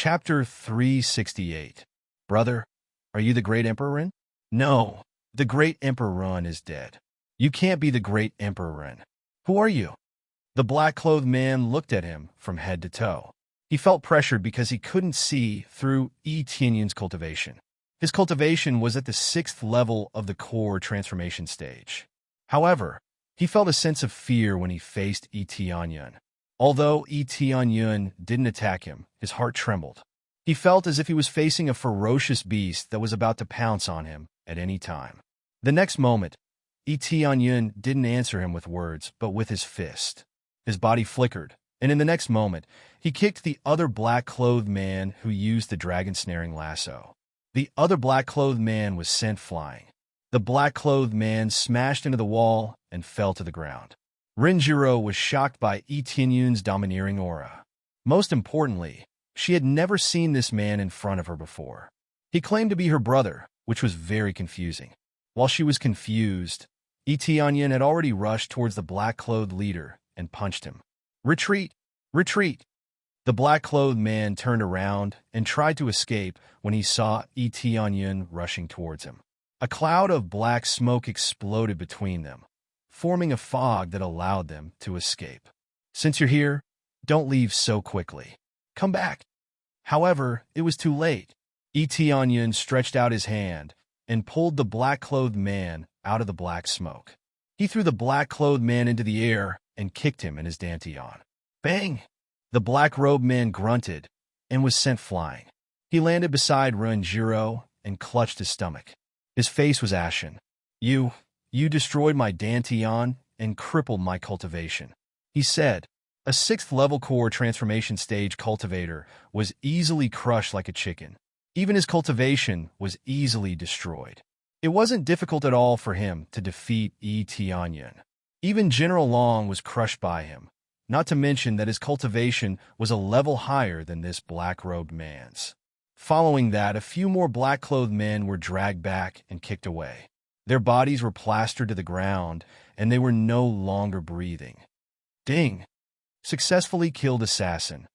Chapter 368. Brother, are you the great Emperor? No, the great Emperor is dead. You can't be the great Emperor. Who are you? The black-clothed man looked at him from head to toe. He felt pressured because he couldn't see through Tianyun's cultivation. His cultivation was at the 6th level of the core transformation stage. However, he felt a sense of fear when he faced Tianyun. Although Tianyun didn't attack him, his heart trembled. He felt as if he was facing a ferocious beast that was about to pounce on him at any time. The next moment, Tianyun didn't answer him with words, but with his fist. His body flickered, and in the next moment, he kicked the other black-clothed man who used the dragon-snaring lasso. The other black-clothed man was sent flying. The black-clothed man smashed into the wall and fell to the ground. Renjiro was shocked by Tianyun's domineering aura. Most importantly, she had never seen this man in front of her before. He claimed to be her brother, which was very confusing. While she was confused, Tianyun had already rushed towards the black-clothed leader and punched him. Retreat! Retreat! The black-clothed man turned around and tried to escape when he saw Tianyun rushing towards him. A cloud of black smoke exploded between them, forming a fog that allowed them to escape. Since you're here, don't leave so quickly. Come back. However, it was too late. Tianyun stretched out his hand and pulled the black-clothed man out of the black smoke. He threw the black-clothed man into the air and kicked him in his dantian. Bang! The black-robed man grunted and was sent flying. He landed beside Renjiro and clutched his stomach. His face was ashen. You destroyed my dantian and crippled my cultivation, he said. A 6th-level core transformation stage cultivator was easily crushed like a chicken. Even his cultivation was easily destroyed. It wasn't difficult at all for him to defeat Tianyun. Even General Long was crushed by him, not to mention that his cultivation was a level higher than this black-robed man's. Following that, a few more black-clothed men were dragged back and kicked away. Their bodies were plastered to the ground, and they were no longer breathing. Ding! Successfully killed assassin.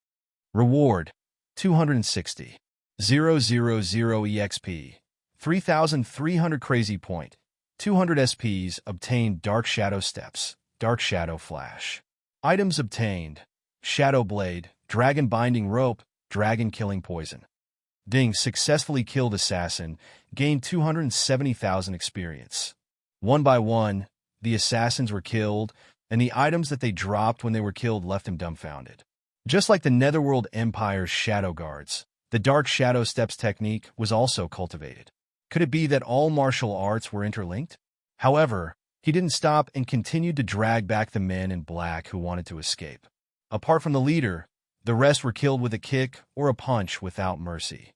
Reward, 260. 000 EXP. 3,300 crazy point. 200 SPs obtained Dark Shadow Steps. Dark Shadow Flash. Items obtained. Shadow Blade, Dragon Binding Rope, Dragon Killing Poison. Ding successfully killed assassin, gained 270,000 experience. One by one, the assassins were killed, and the items that they dropped when they were killed left him dumbfounded. Just like the Netherworld Empire's Shadow Guards, the Dark Shadow Steps technique was also cultivated. Could it be that all martial arts were interlinked? However, he didn't stop and continued to drag back the men in black who wanted to escape. Apart from the leader, the rest were killed with a kick or a punch without mercy.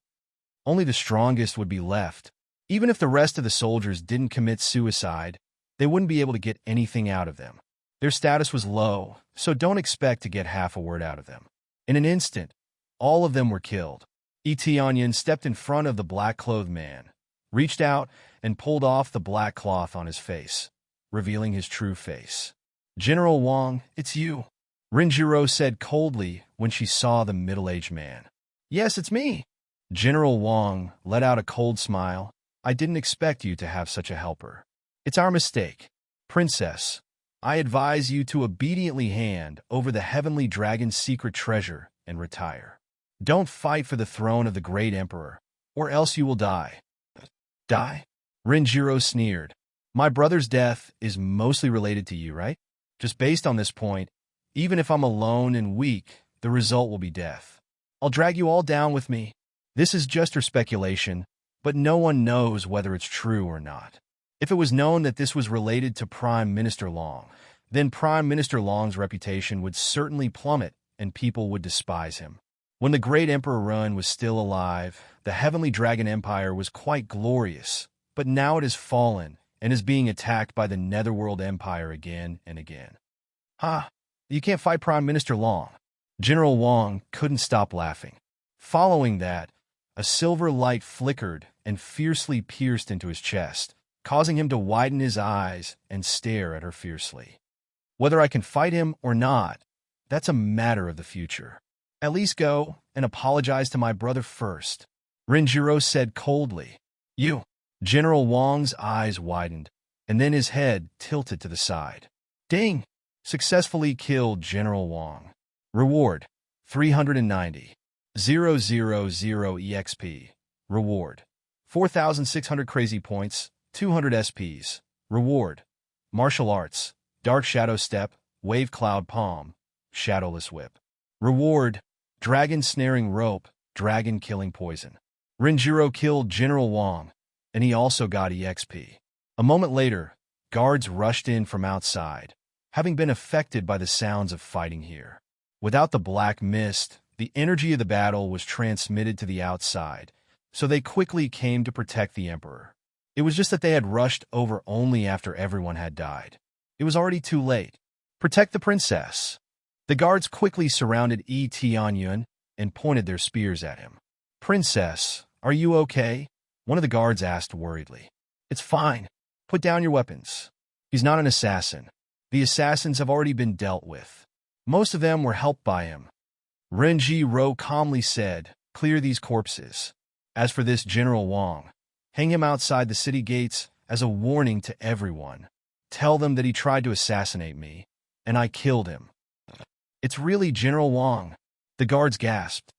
Only the strongest would be left. Even if the rest of the soldiers didn't commit suicide, they wouldn't be able to get anything out of them. Their status was low, so don't expect to get half a word out of them. In an instant, all of them were killed. Tianyun stepped in front of the black-clothed man, reached out, and pulled off the black cloth on his face, revealing his true face. General Wang, it's you, Renjiro said coldly when she saw the middle-aged man. Yes, it's me. General Wang let out a cold smile. I didn't expect you to have such a helper. It's our mistake. Princess, I advise you to obediently hand over the Heavenly Dragon's secret treasure and retire. Don't fight for the throne of the great Emperor, or else you will die. Die? Renjiro sneered. My brother's death is mostly related to you, right? Just based on this point, even if I'm alone and weak, the result will be death. I'll drag you all down with me. This is just her speculation, but no one knows whether it's true or not. If it was known that this was related to Prime Minister Long, then Prime Minister Long's reputation would certainly plummet and people would despise him. When the great Emperor Run was still alive, the Heavenly Dragon Empire was quite glorious, but now it has fallen and is being attacked by the Netherworld Empire again and again. You can't fight Prime Minister Long. General Wang couldn't stop laughing. Following that, a silver light flickered and fiercely pierced into his chest, causing him to widen his eyes and stare at her fiercely. Whether I can fight him or not, that's a matter of the future. At least go and apologize to my brother first, Renjiro said coldly. You. General Wang's eyes widened, and then his head tilted to the side. Ding! Successfully killed General Wang. Reward: 390. 000 EXP. Reward: 4,600 crazy points, 200 SPs. Reward: Martial Arts, Dark Shadow Step, Wave Cloud Palm, Shadowless Whip. Reward: Dragon Snaring Rope, Dragon Killing Poison. Renjiro killed General Wang, and he also got EXP. A moment later, guards rushed in from outside, having been affected by the sounds of fighting here. Without the black mist, the energy of the battle was transmitted to the outside, so they quickly came to protect the Emperor. It was just that they had rushed over only after everyone had died. It was already too late. Protect the princess. The guards quickly surrounded Yi Tianyun and pointed their spears at him. Princess, are you okay? One of the guards asked worriedly. It's fine. Put down your weapons. He's not an assassin. The assassins have already been dealt with. Most of them were helped by him. Renjiro calmly said, clear these corpses. As for this General Wang, hang him outside the city gates as a warning to everyone. Tell them that he tried to assassinate me, and I killed him. It's really General Wang, the guards gasped.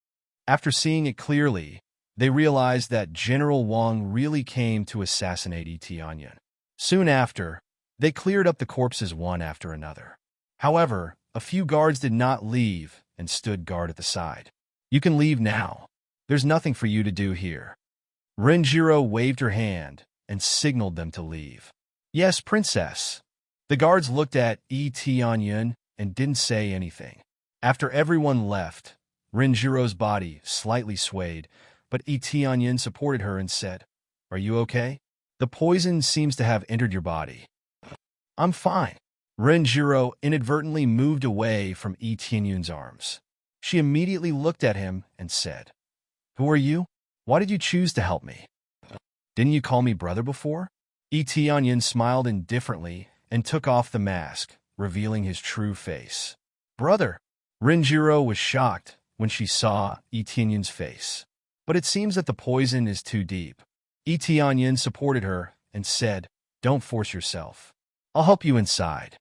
After seeing it clearly, they realized that General Wang really came to assassinate Yi Tianyun. Soon after, they cleared up the corpses one after another. However, a few guards did not leave and stood guard at the side. You can leave now. There's nothing for you to do here. Renjiro waved her hand and signaled them to leave. Yes, princess. The guards looked at Yi Tianyun and didn't say anything. After everyone left, Renjiro's body slightly swayed, but Yi Tianyun supported her and said, Are you okay? The poison seems to have entered your body. I'm fine. Renjiro inadvertently moved away from Yi Tianyun's arms. She immediately looked at him and said, Who are you? Why did you choose to help me? Didn't you call me brother before? Yi Tianyun smiled indifferently and took off the mask, revealing his true face. Brother! Renjiro was shocked when she saw Yi Tianyun's face. But it seems that the poison is too deep. Yi Tianyun supported her and said, Don't force yourself. I'll help you inside.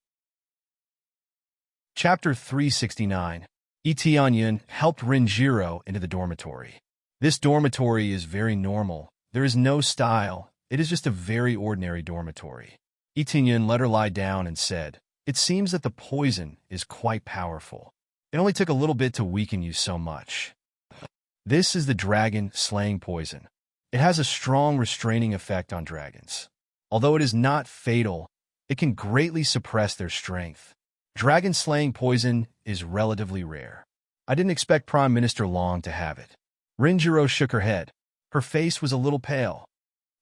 Chapter 369. Yi Tianyun helped Renjiro into the dormitory. This dormitory is very normal. There is no style. It is just a very ordinary dormitory. Yi Tianyun let her lie down and said, It seems that the poison is quite powerful. It only took a little bit to weaken you so much. This is the dragon slaying poison. It has a strong restraining effect on dragons. Although it is not fatal, it can greatly suppress their strength. Dragon slaying poison is relatively rare. I didn't expect Prime Minister Long to have it. Renjiro shook her head. Her face was a little pale.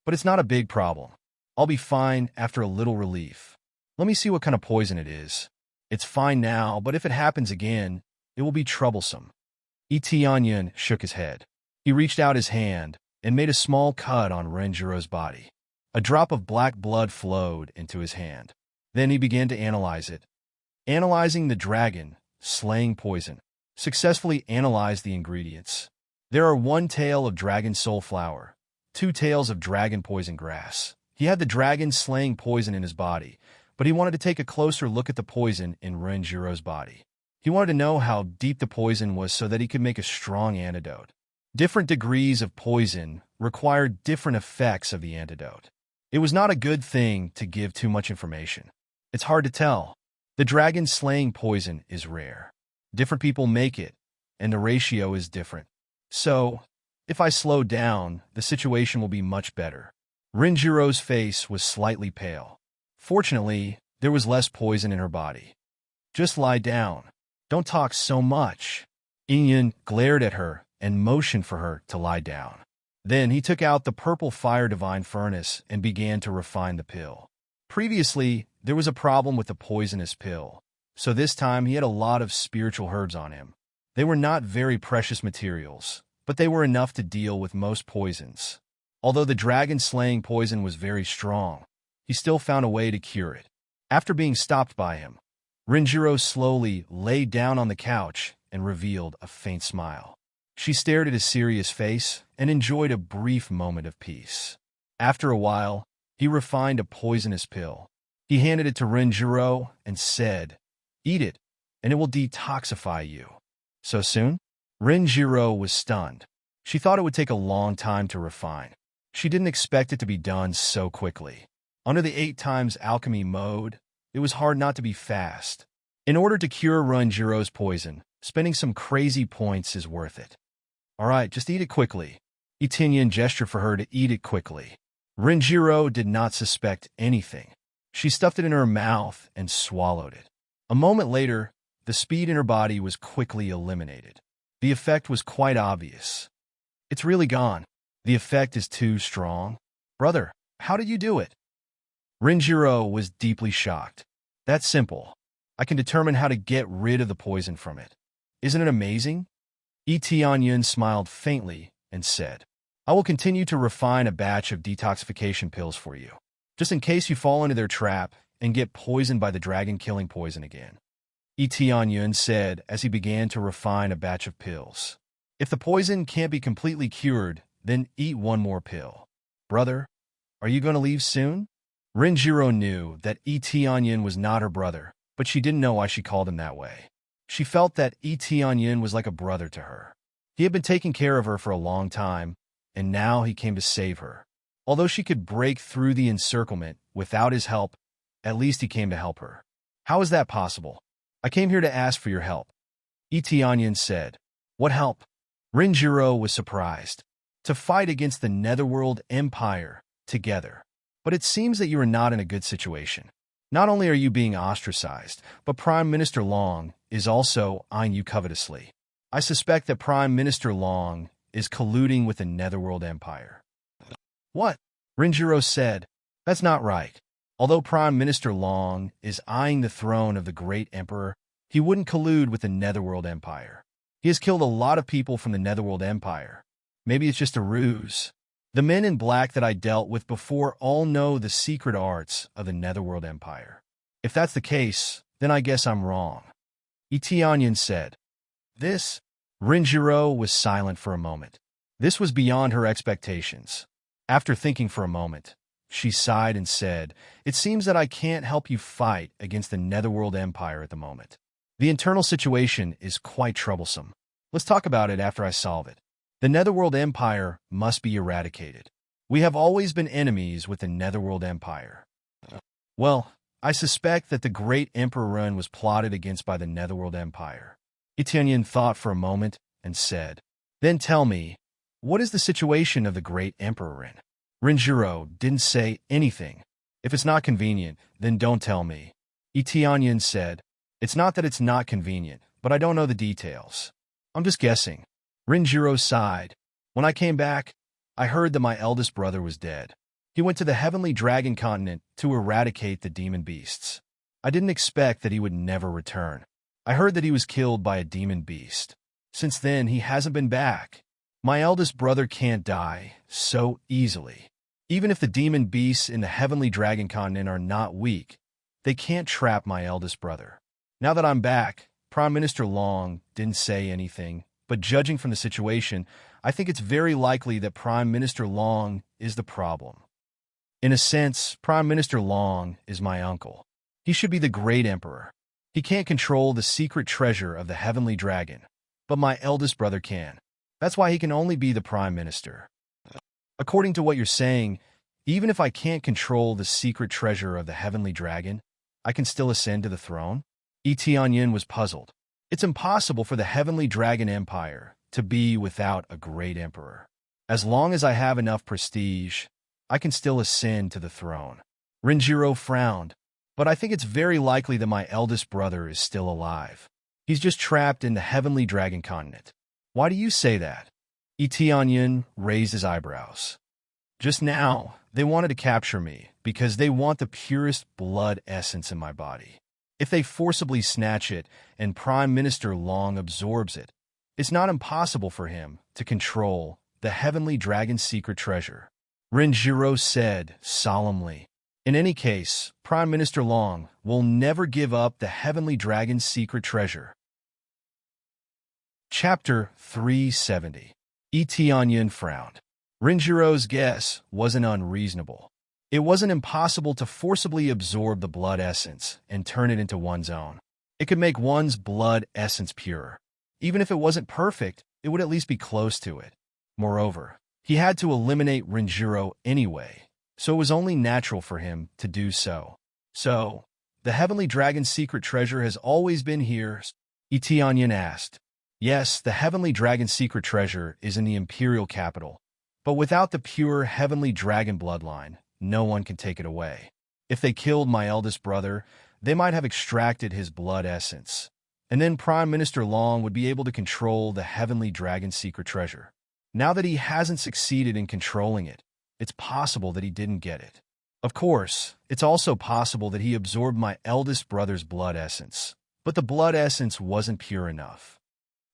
But it's not a big problem. I'll be fine after a little relief. Let me see what kind of poison it is. It's fine now, but if it happens again, it will be troublesome. Yi Tianyun shook his head. He reached out his hand and made a small cut on Renjiro's body. A drop of black blood flowed into his hand. Then he began to analyze it. Analyzing the dragon, slaying poison, successfully analyzed the ingredients. There are 1 tail of dragon soul flower, 2 tails of dragon poison grass. He had the dragon slaying poison in his body, but he wanted to take a closer look at the poison in Renjiro's body. He wanted to know how deep the poison was so that he could make a strong antidote. Different degrees of poison required different effects of the antidote. It was not a good thing to give too much information. It's hard to tell. The dragon slaying poison is rare. Different people make it, and the ratio is different. So, if I slow down, the situation will be much better. Renjiro's face was slightly pale. Fortunately, there was less poison in her body. Just lie down. Don't talk so much. Inyan glared at her and motioned for her to lie down. Then he took out the purple fire divine furnace and began to refine the pill. Previously, there was a problem with the poisonous pill, so this time he had a lot of spiritual herbs on him. They were not very precious materials, but they were enough to deal with most poisons. Although the dragon-slaying poison was very strong, he still found a way to cure it. After being stopped by him, Renjiro slowly lay down on the couch and revealed a faint smile. She stared at his serious face and enjoyed a brief moment of peace. After a while, he refined a poisonous pill. He handed it to Renjiro and said, "Eat it, and it will detoxify you." So soon? Renjiro was stunned. She thought it would take a long time to refine. She didn't expect it to be done so quickly. Under the 8 times alchemy mode, it was hard not to be fast. In order to cure Renjiro's poison, spending some crazy points is worth it. "All right, just eat it quickly." Etienne gestured for her to eat it quickly. Renjiro did not suspect anything. She stuffed it in her mouth and swallowed it. A moment later, the speed in her body was quickly eliminated. The effect was quite obvious. "It's really gone. The effect is too strong." "Brother, how did you do it?" Renjiro was deeply shocked. "That's simple. I can determine how to get rid of the poison from it. Isn't it amazing?" Etienne smiled faintly and said, "I will continue to refine a batch of detoxification pills for you, just in case you fall into their trap and get poisoned by the dragon-killing poison again." Etienne said as he began to refine a batch of pills. "If the poison can't be completely cured, then eat one more pill." "Brother, are you going to leave soon?" Renjiro knew that Etienne was not her brother, but she didn't know why she called him that way. She felt that Etienne was like a brother to her. He had been taking care of her for a long time, and now he came to save her. Although she could break through the encirclement without his help, at least he came to help her. "How is that possible?" "I came here to ask for your help," Etienne said. "What help?" Renjiro was surprised. "To fight against the Netherworld Empire together. But it seems that you are not in a good situation. Not only are you being ostracized, but Prime Minister Long is also eyeing you covetously. I suspect that Prime Minister Long is colluding with the Netherworld Empire." "What?" Renjiro said. "That's not right. Although Prime Minister Long is eyeing the throne of the Great Emperor, he wouldn't collude with the Netherworld Empire. He has killed a lot of people from the Netherworld Empire. Maybe it's just a ruse. The men in black that I dealt with before all know the secret arts of the Netherworld Empire. If that's the case, then I guess I'm wrong," Etienne said. "This?" Renjiro was silent for a moment. This was beyond her expectations. After thinking for a moment, she sighed and said, "It seems that I can't help you fight against the Netherworld Empire at the moment. The internal situation is quite troublesome. Let's talk about it after I solve it. The Netherworld Empire must be eradicated. We have always been enemies with the Netherworld Empire. Well, I suspect that the Great Emperor was plotted against by the Netherworld Empire." Etienne thought for a moment and said, "Then tell me, what is the situation of the Great Emperor?" Renjiro didn't say anything. "If it's not convenient, then don't tell me," Etienne said. "It's not that it's not convenient, but I don't know the details. I'm just guessing." Renjiro sighed. "When I came back, I heard that my eldest brother was dead. He went to the Heavenly Dragon Continent to eradicate the demon beasts. I didn't expect that he would never return. I heard that he was killed by a demon beast. Since then, he hasn't been back. My eldest brother can't die so easily. Even if the demon beasts in the Heavenly Dragon Continent are not weak, they can't trap my eldest brother. Now that I'm back, Prime Minister Long didn't say anything, but judging from the situation, I think it's very likely that Prime Minister Long is the problem. In a sense, Prime Minister Long is my uncle. He should be the Great Emperor. He can't control the secret treasure of the Heavenly Dragon, but my eldest brother can. That's why he can only be the Prime Minister. According to what you're saying, even if I can't control the secret treasure of the Heavenly Dragon, I can still ascend to the throne?" Etienne was puzzled. It's impossible for the Heavenly Dragon Empire to be without a great emperor. As long as I have enough prestige, I can still ascend to the throne. Renjiro frowned, but I think it's very likely that my eldest brother is still alive. He's just trapped in the Heavenly Dragon Continent. Why do you say that? Etienne raised his eyebrows. Just now, they wanted to capture me because they want the purest blood essence in my body. If they forcibly snatch it and Prime Minister Long absorbs it, it's not impossible for him to control the Heavenly Dragon's secret treasure. Renjiro said solemnly. In any case, Prime Minister Long will never give up the Heavenly Dragon's secret treasure. Chapter 370. Etianyin frowned. Rinjiro's guess wasn't unreasonable. It wasn't impossible to forcibly absorb the blood essence and turn it into one's own. It could make one's blood essence pure. Even if it wasn't perfect, it would at least be close to it. Moreover, he had to eliminate Rinjiro anyway, so it was only natural for him to do so. So, the Heavenly Dragon's secret treasure has always been here? Etianyin asked. Yes, the Heavenly Dragon's secret treasure is in the Imperial capital, but without the pure Heavenly Dragon bloodline, no one can take it away. If they killed my eldest brother, they might have extracted his blood essence, and then Prime Minister Long would be able to control the Heavenly Dragon's secret treasure. Now that he hasn't succeeded in controlling it, it's possible that he didn't get it. Of course, it's also possible that he absorbed my eldest brother's blood essence, but the blood essence wasn't pure enough.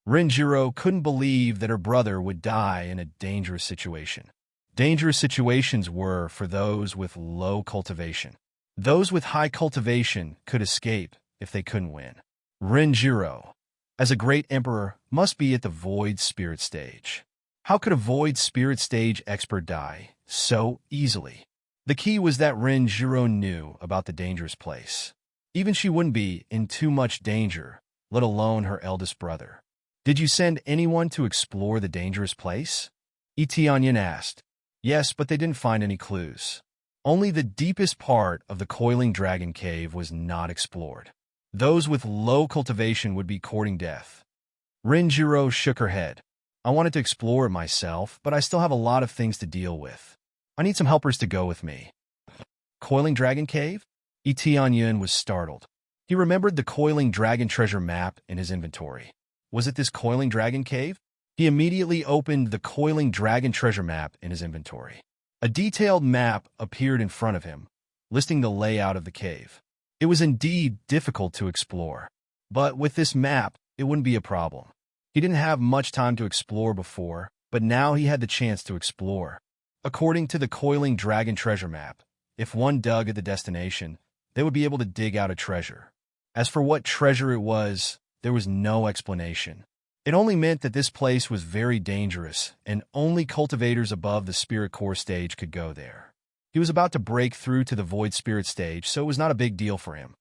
Rinjiro couldn't believe that her brother would die in a dangerous situation. Dangerous situations were for those with low cultivation. Those with high cultivation could escape if they couldn't win. Rinjiro, as a great emperor, must be at the void spirit stage. How could a void spirit stage expert die so easily? The key was that Rinjiro knew about the dangerous place. Even she wouldn't be in too much danger, let alone her eldest brother. Did you send anyone to explore the dangerous place? Etianyin asked. Yes, but they didn't find any clues. Only the deepest part of the Coiling Dragon Cave was not explored. Those with low cultivation would be courting death. Rinjiro shook her head. I wanted to explore it myself, but I still have a lot of things to deal with. I need some helpers to go with me. Coiling Dragon Cave? Etianyin was startled. He remembered the Coiling Dragon treasure map in his inventory. Was it this Coiling Dragon Cave? He immediately opened the Coiling Dragon treasure map in his inventory. A detailed map appeared in front of him, listing the layout of the cave. It was indeed difficult to explore, but with this map, it wouldn't be a problem. He didn't have much time to explore before, but now he had the chance to explore. According to the Coiling Dragon treasure map, if one dug at the destination, they would be able to dig out a treasure. As for what treasure it was, there was no explanation. It only meant that this place was very dangerous, and only cultivators above the Spirit Core stage could go there. He was about to break through to the Void Spirit stage, so it was not a big deal for him.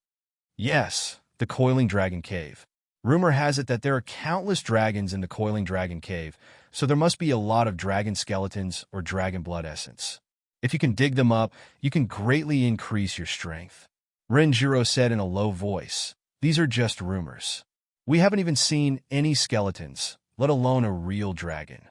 Yes, the Coiling Dragon Cave. Rumor has it that there are countless dragons in the Coiling Dragon Cave, so there must be a lot of dragon skeletons or dragon blood essence. If you can dig them up, you can greatly increase your strength. Rinjiro said in a low voice, "These are just rumors. We haven't even seen any skeletons, let alone a real dragon."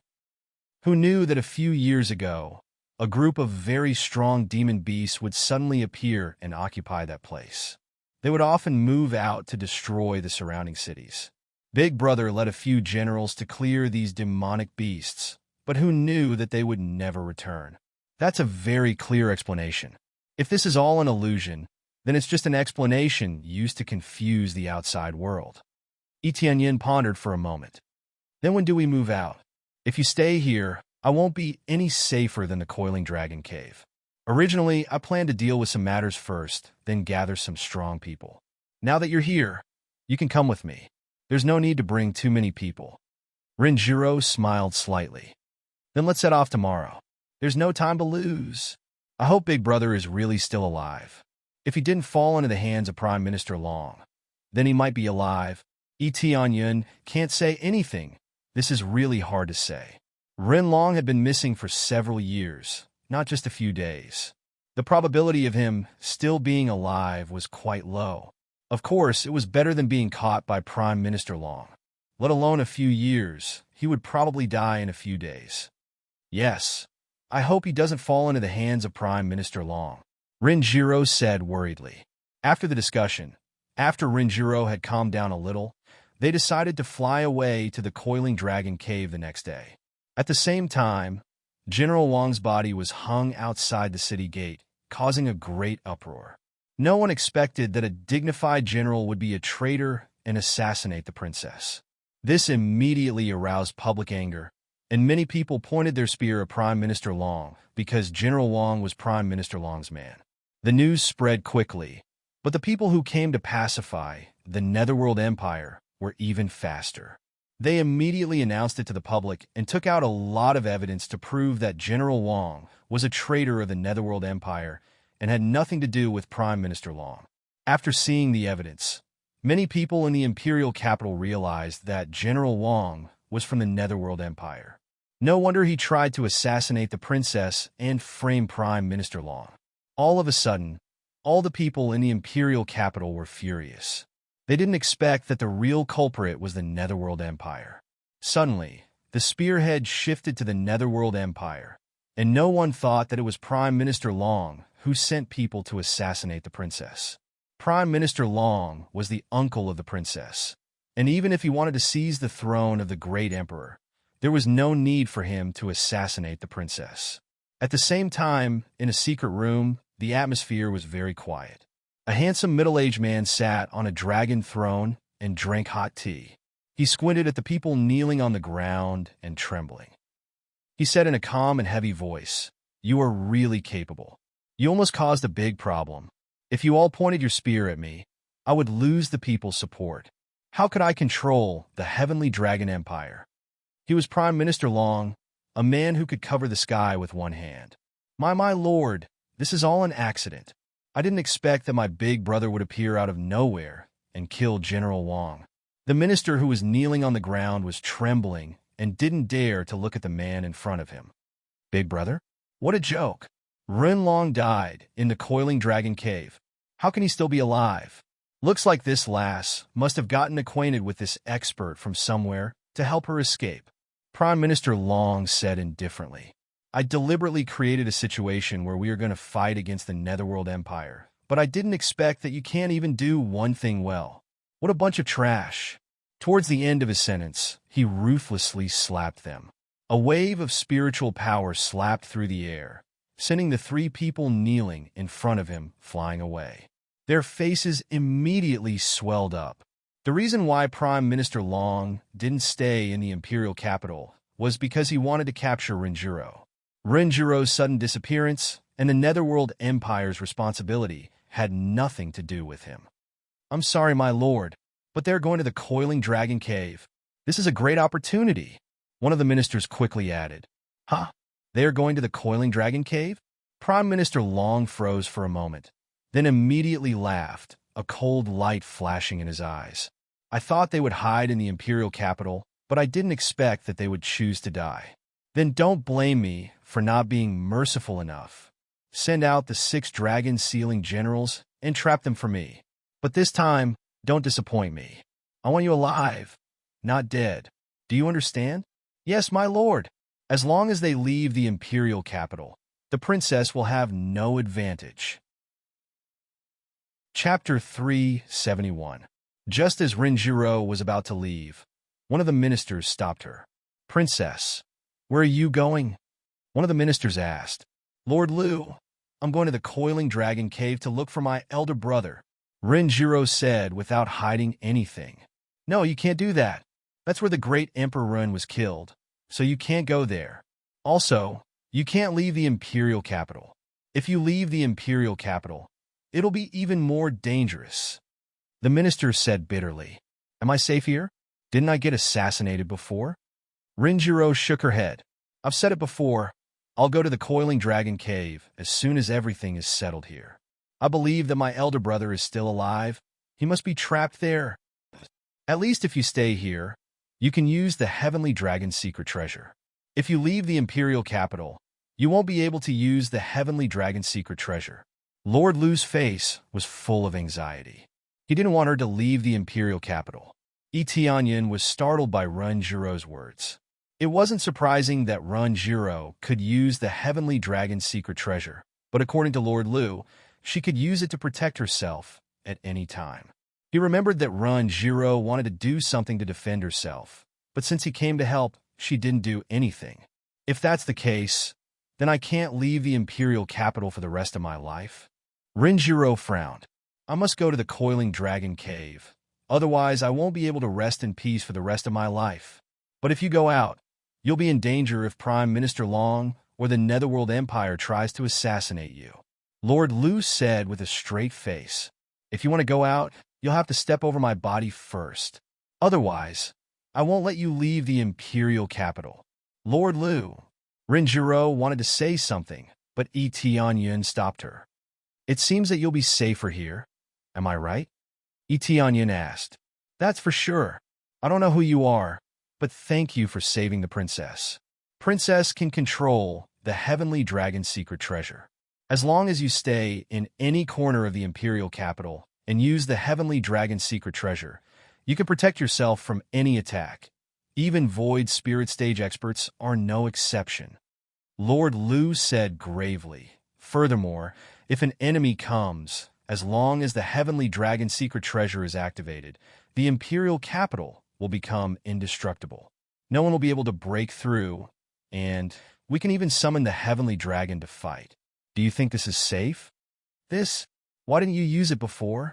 Who knew that a few years ago, a group of very strong demon beasts would suddenly appear and occupy that place? They would often move out to destroy the surrounding cities. Big Brother led a few generals to clear these demonic beasts, but who knew that they would never return? That's a very clear explanation. If this is all an illusion, then it's just an explanation used to confuse the outside world. Etianyin pondered for a moment. Then when do we move out? If you stay here, I won't be any safer than the Coiling Dragon Cave. Originally, I planned to deal with some matters first, then gather some strong people. Now that you're here, you can come with me. There's no need to bring too many people. Rinjiro smiled slightly. Then let's set off tomorrow. There's no time to lose. I hope Big Brother is really still alive. If he didn't fall into the hands of Prime Minister Long, then he might be alive. Etianyin can't say anything. This is really hard to say. Ren Long had been missing for several years, not just a few days. The probability of him still being alive was quite low. Of course, it was better than being caught by Prime Minister Long. Let alone a few years, he would probably die in a few days. Yes, I hope he doesn't fall into the hands of Prime Minister Long, Rinjiro said worriedly. After the discussion, after Rinjiro had calmed down a little, they decided to fly away to the Coiling Dragon Cave the next day. At the same time, General Wang's body was hung outside the city gate, causing a great uproar. No one expected that a dignified general would be a traitor and assassinate the princess. This immediately aroused public anger, and many people pointed their spear at Prime Minister Long because General Wang was Prime Minister Long's man. The news spread quickly, but the people who came to pacify the Netherworld Empire were even faster. They immediately announced it to the public and took out a lot of evidence to prove that General Long was a traitor of the Netherworld Empire and had nothing to do with Prime Minister Long. After seeing the evidence, many people in the imperial capital realized that General Long was from the Netherworld Empire. No wonder he tried to assassinate the princess and frame Prime Minister Long. All of a sudden, all the people in the imperial capital were furious. They didn't expect that the real culprit was the Netherworld Empire. Suddenly, the spearhead shifted to the Netherworld Empire, and no one thought that it was Prime Minister Long who sent people to assassinate the princess. Prime Minister Long was the uncle of the princess, and even if he wanted to seize the throne of the great emperor, there was no need for him to assassinate the princess. At the same time, in a secret room, the atmosphere was very quiet. A handsome middle-aged man sat on a dragon throne and drank hot tea. He squinted at the people kneeling on the ground and trembling. He said in a calm and heavy voice, "You are really capable. You almost caused a big problem. If you all pointed your spear at me, I would lose the people's support. How could I control the heavenly dragon empire?" He was Prime Minister Long, a man who could cover the sky with one hand. My lord, this is all an accident. I didn't expect that my big brother would appear out of nowhere and kill General Long." The minister who was kneeling on the ground was trembling and didn't dare to look at the man in front of him. Big brother? What a joke. Ren Long died in the coiling dragon cave. How can he still be alive? Looks like this lass must have gotten acquainted with this expert from somewhere to help her escape. Prime Minister Long said indifferently, "I deliberately created a situation where we are going to fight against the Netherworld Empire, but I didn't expect that you can't even do one thing well. What a bunch of trash." Towards the end of his sentence, he ruthlessly slapped them. A wave of spiritual power slapped through the air, sending the three people kneeling in front of him flying away. Their faces immediately swelled up. The reason why Prime Minister Long didn't stay in the imperial capital was because he wanted to capture Renjiro. Renjiro's sudden disappearance and the Netherworld Empire's responsibility had nothing to do with him. "I'm sorry, my lord, but they're going to the Coiling Dragon Cave. This is a great opportunity," one of the ministers quickly added. "Huh? They are going to the Coiling Dragon Cave?" Prime Minister Long froze for a moment, then immediately laughed, a cold light flashing in his eyes. "I thought they would hide in the imperial capital, but I didn't expect that they would choose to die. Then don't blame me for not being merciful enough. Send out the 6 dragon-sealing generals and trap them for me. But this time, don't disappoint me. I want you alive, not dead. Do you understand?" "Yes, my lord. As long as they leave the imperial capital, the princess will have no advantage." Chapter 371. Just as Renjiro was about to leave, one of the ministers stopped her. "Princess, where are you going?" One of the ministers asked. "Lord Liu, I'm going to the Coiling Dragon Cave to look for my elder brother," Renjiro said without hiding anything. "No, you can't do that. That's where the great Emperor Ren was killed, so you can't go there. Also, you can't leave the imperial capital. If you leave the imperial capital, it'll be even more dangerous." The minister said bitterly, "Am I safe here? Didn't I get assassinated before?" Renjiro shook her head. "I've said it before. I'll go to the Coiling Dragon Cave as soon as everything is settled here. I believe that my elder brother is still alive. He must be trapped there. At least if you stay here, you can use the Heavenly Dragon's secret treasure. If you leave the imperial capital, you won't be able to use the Heavenly Dragon's secret treasure." Lord Lu's face was full of anxiety. He didn't want her to leave the imperial capital. Tianyin was startled by Renjiro's words. It wasn't surprising that Renjiro could use the Heavenly Dragon's secret treasure, but according to Lord Lu, she could use it to protect herself at any time. He remembered that Renjiro wanted to do something to defend herself, but since he came to help, she didn't do anything. If that's the case, then I can't leave the imperial capital for the rest of my life. Renjiro frowned. "I must go to the Coiling Dragon Cave. Otherwise, I won't be able to rest in peace for the rest of my life. But if you go out, you'll be in danger if Prime Minister Long or the Netherworld Empire tries to assassinate you." Lord Lu said with a straight face, "If you want to go out, you'll have to step over my body first. Otherwise, I won't let you leave the imperial capital. Lord Lu. Rinjiro wanted to say something, but Tianyun stopped her. It seems that you'll be safer here. Am I right? Tianyun asked. That's for sure. I don't know who you are, but thank you for saving the princess. Princess can control the heavenly dragon's secret treasure. As long as you stay in any corner of the imperial capital and use the heavenly dragon's secret treasure, you can protect yourself from any attack. Even void spirit stage experts are no exception. Lord Lu said gravely. Furthermore, if an enemy comes, as long as the heavenly dragon's secret treasure is activated, the imperial capital will become indestructible. No one will be able to break through, and we can even summon the heavenly dragon to fight. Do you think this is safe? Why didn't you use it before?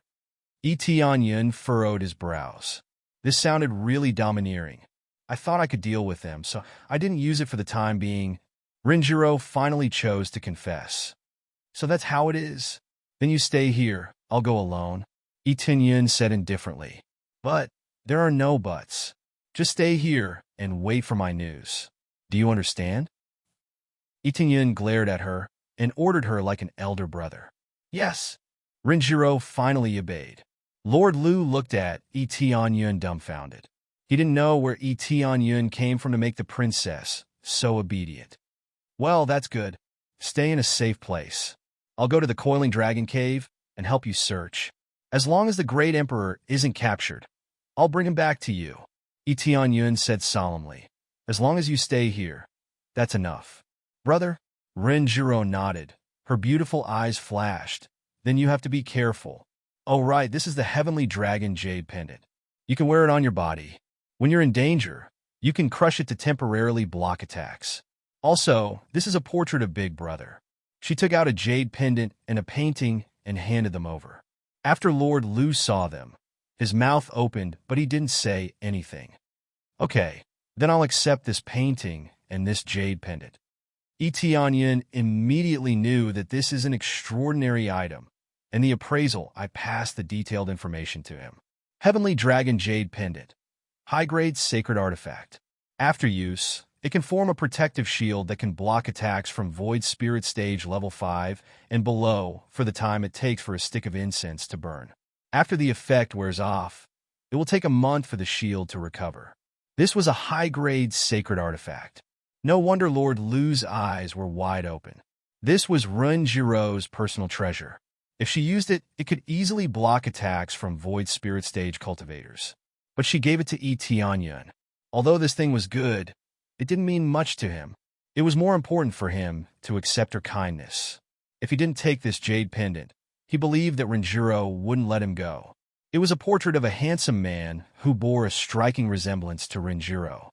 Tianyun furrowed his brows. This sounded really domineering. I thought I could deal with them, so I didn't use it for the time being. Rinjiro finally chose to confess. So that's how it is? Then you stay here. I'll go alone. Tianyun said indifferently. But there are no buts. Just stay here and wait for my news. Do you understand? Tianyun glared at her and ordered her like an elder brother. Yes. Rinjiro finally obeyed. Lord Lu looked at Tianyun dumbfounded. He didn't know where Tianyun came from to make the princess so obedient. Well, that's good. Stay in a safe place. I'll go to the Coiling Dragon Cave and help you search. As long as the Great Emperor isn't captured, I'll bring him back to you. Tianyun said solemnly. As long as you stay here, that's enough. Brother? Rinjiro nodded. Her beautiful eyes flashed. Then you have to be careful. Oh right, this is the Heavenly Dragon Jade Pendant. You can wear it on your body. When you're in danger, you can crush it to temporarily block attacks. Also, this is a portrait of Big Brother. She took out a jade pendant and a painting and handed them over. After Lord Lu saw them, his mouth opened, but he didn't say anything. Okay, then I'll accept this painting and this jade pendant. Tianyun immediately knew that this is an extraordinary item. In the appraisal, I passed the detailed information to him. Heavenly Dragon Jade Pendant. High-grade sacred artifact. After use, it can form a protective shield that can block attacks from Void Spirit Stage Level 5 and below for the time it takes for a stick of incense to burn. After the effect wears off, it will take a month for the shield to recover. This was a high-grade sacred artifact. No wonder Lord Lu's eyes were wide open. This was Rinjiro's personal treasure. If she used it, it could easily block attacks from Void Spirit Stage cultivators. But she gave it to Tianyun. Although this thing was good, it didn't mean much to him. It was more important for him to accept her kindness. If he didn't take this jade pendant, he believed that Rinjiro wouldn't let him go. It was a portrait of a handsome man who bore a striking resemblance to Rinjiro.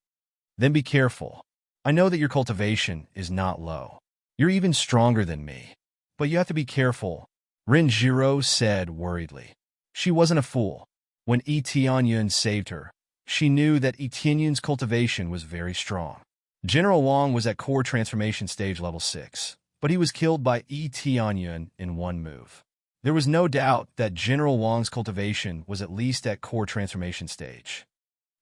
Then be careful. I know that your cultivation is not low. You're even stronger than me. But you have to be careful, Rinjiro said worriedly. She wasn't a fool. When Tianyun saved her, she knew that Tianyun's cultivation was very strong. General Wang was at core transformation stage level 6, but he was killed by Tianyun in one move. There was no doubt that General Wang's cultivation was at least at core transformation stage.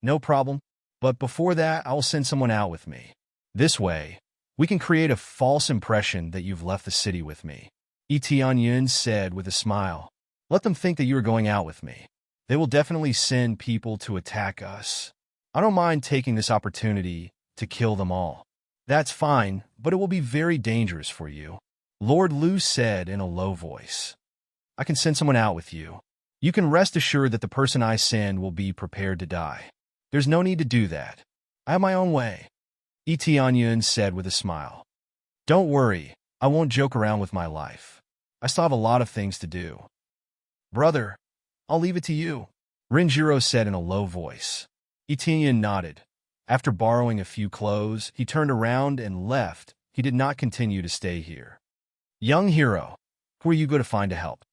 No problem, but before that, I'll send someone out with me. This way, we can create a false impression that you've left the city with me. Tianyun said with a smile. Let them think that you are going out with me. They will definitely send people to attack us. I don't mind taking this opportunity to kill them all. That's fine, but it will be very dangerous for you. Lord Lu said in a low voice. I can send someone out with you. You can rest assured that the person I send will be prepared to die. There's no need to do that. I have my own way. Tianyun said with a smile. Don't worry, I won't joke around with my life. I still have a lot of things to do. Brother, I'll leave it to you, Rinjiro said in a low voice. Tianyun nodded. After borrowing a few clothes, he turned around and left. He did not continue to stay here. Young hero, who are you going to find to help?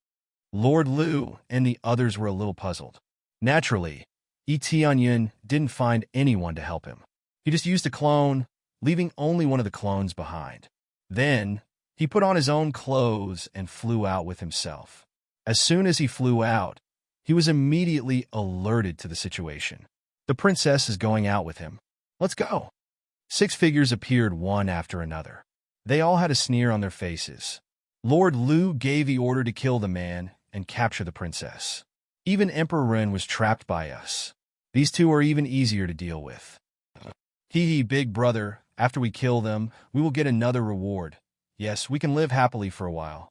Lord Lu and the others were a little puzzled. Naturally, Tianyun didn't find anyone to help him. He just used a clone, leaving only one of the clones behind. Then, he put on his own clothes and flew out with himself. As soon as he flew out, he was immediately alerted to the situation. The princess is going out with him. Let's go. 6 figures appeared one after another. They all had a sneer on their faces. Lord Lu gave the order to kill the man and capture the princess. Even Emperor Ren was trapped by us. These two are even easier to deal with. Hee hee, big brother, after we kill them, we will get another reward. Yes, we can live happily for a while.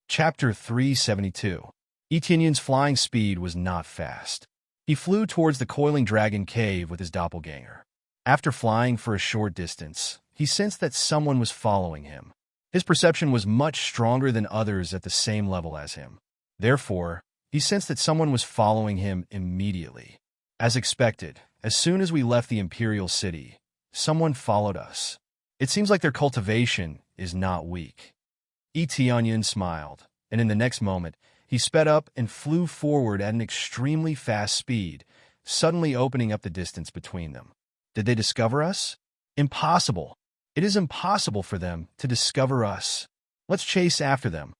Chapter 372. Etienne's flying speed was not fast. He flew towards the coiling dragon cave with his doppelganger. After flying for a short distance, he sensed that someone was following him. His perception was much stronger than others at the same level as him. Therefore, he sensed that someone was following him immediately. As expected, as soon as we left the imperial city, someone followed us. It seems like their cultivation is not weak. Etienne smiled, and in the next moment, he sped up and flew forward at an extremely fast speed, suddenly opening up the distance between them. Did they discover us? Impossible. It is impossible for them to discover us. Let's chase after them.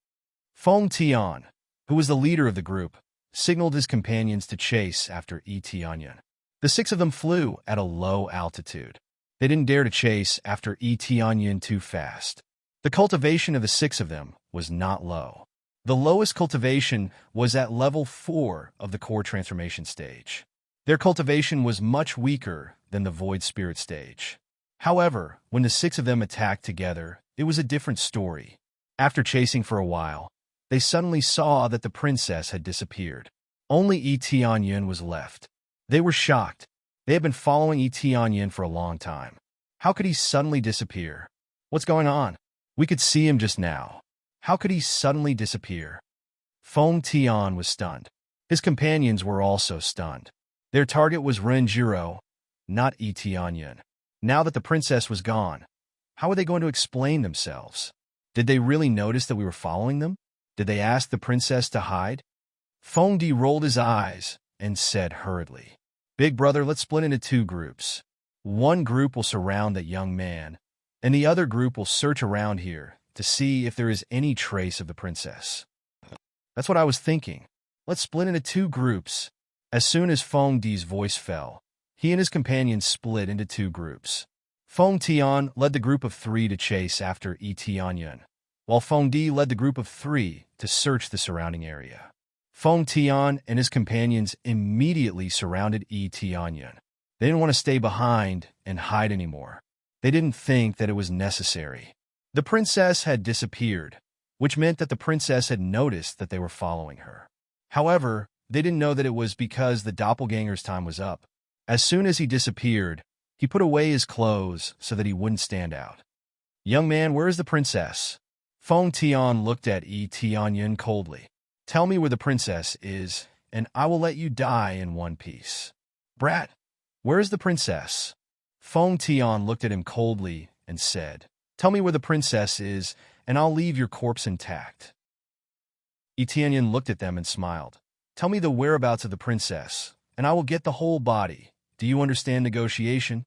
Feng Tian, who was the leader of the group, signaled his companions to chase after Etienne. The 6 of them flew at a low altitude. They didn't dare to chase after Etienne too fast. The cultivation of the 6 of them was not low. The lowest cultivation was at level 4 of the core transformation stage. Their cultivation was much weaker than the void spirit stage. However, when the 6 of them attacked together, it was a different story. After chasing for a while, they suddenly saw that the princess had disappeared. Only Etienne was left. They were shocked. They had been following Etienne for a long time. How could he suddenly disappear? What's going on? We could see him just now. How could he suddenly disappear? Feng Tian was stunned. His companions were also stunned. Their target was Renjiro, not Etienne. Now that the princess was gone, how were they going to explain themselves? Did they really notice that we were following them? Did they ask the princess to hide? Feng Di rolled his eyes and said hurriedly, "Big brother, let's split into 2 groups. One group will surround that young man, and the other group will search around here to see if there is any trace of the princess." That's what I was thinking. Let's split into 2 groups. As soon as Feng Di's voice fell, he and his companions split into 2 groups. Feng Tian led the group of 3 to chase after Etienne, while Feng Di led the group of 3 to search the surrounding area. Feng Tian and his companions immediately surrounded Etienne. They didn't want to stay behind and hide anymore. They didn't think that it was necessary. The princess had disappeared, which meant that the princess had noticed that they were following her. However, they didn't know that it was because the doppelganger's time was up. As soon as he disappeared, he put away his clothes so that he wouldn't stand out. "Young man, where is the princess?" Feng Tian looked at Etienne coldly. "Tell me where the princess is, and I will let you die in one piece." "Brat, where is the princess?" Feng Tian looked at him coldly and said, "Tell me where the princess is, and I'll leave your corpse intact." Etienne looked at them and smiled. "Tell me the whereabouts of the princess, and I will get the whole body. Do you understand negotiation?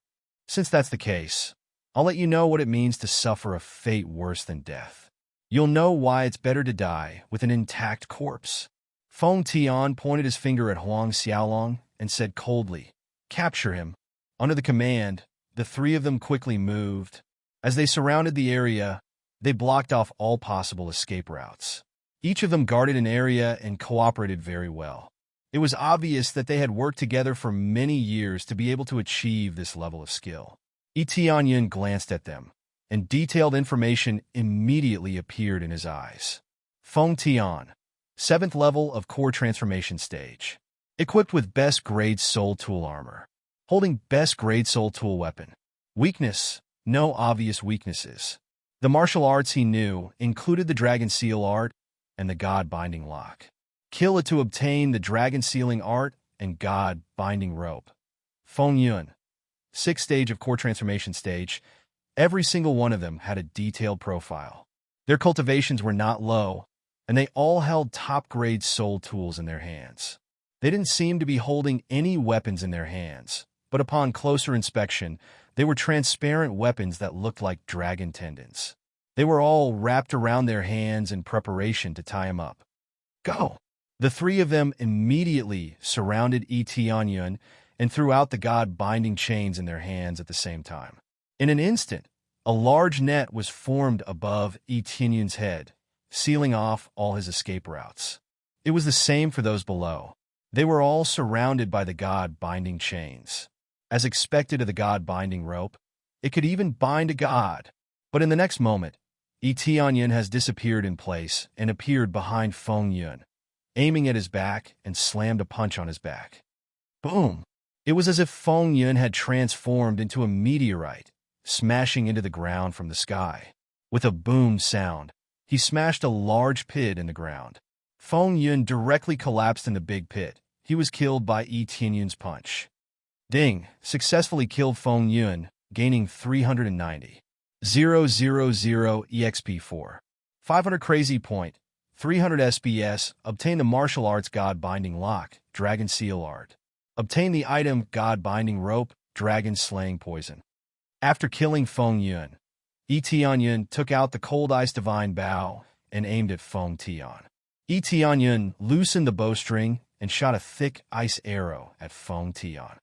Since that's the case, I'll let you know what it means to suffer a fate worse than death. You'll know why it's better to die with an intact corpse." Feng Tian pointed his finger at Huang Xiaolong and said coldly, "Capture him." Under the command, the 3 of them quickly moved. As they surrounded the area, they blocked off all possible escape routes. Each of them guarded an area and cooperated very well. It was obvious that they had worked together for many years to be able to achieve this level of skill. Etienne glanced at them, and detailed information immediately appeared in his eyes. Feng Tian, 7th level of core transformation stage. Equipped with best grade soul tool armor. Holding best grade soul tool weapon. Weakness, no obvious weaknesses. The martial arts he knew included the Dragon Seal art and the God Binding Lock. Kill it to obtain the Dragon Sealing art and God Binding Rope. Feng Yun, 6th stage of core transformation stage. Every single one of them had a detailed profile. Their cultivations were not low, and they all held top-grade soul tools in their hands. They didn't seem to be holding any weapons in their hands, but upon closer inspection, they were transparent weapons that looked like dragon tendons. They were all wrapped around their hands in preparation to tie him up. "Go!" The three of them immediately surrounded Yi Tianyun and threw out the god-binding chains in their hands at the same time. In an instant, a large net was formed above Yi Tianyun's head, sealing off all his escape routes. It was the same for those below. They were all surrounded by the god-binding chains. As expected of the god-binding rope, it could even bind a god. But in the next moment, Yi Tianyun has disappeared in place and appeared behind Feng Yun, aiming at his back and slammed a punch on his back. Boom! It was as if Feng Yun had transformed into a meteorite, smashing into the ground from the sky. With a boom sound, he smashed a large pit in the ground. Feng Yun directly collapsed in the big pit. He was killed by Yi Tianyun's punch. Ding successfully killed Feng Yun, gaining 390. 000 EXP4. 500 Crazy Point. 300 SBS. Obtain the martial arts God Binding Lock, Dragon Seal Art. Obtain the item God Binding Rope, Dragon Slaying Poison. After killing Feng Yun, Yi Tianyun took out the Cold Ice Divine Bow and aimed at Feng Tian. Yi Tianyun loosened the bowstring and shot a thick ice arrow at Feng Tian.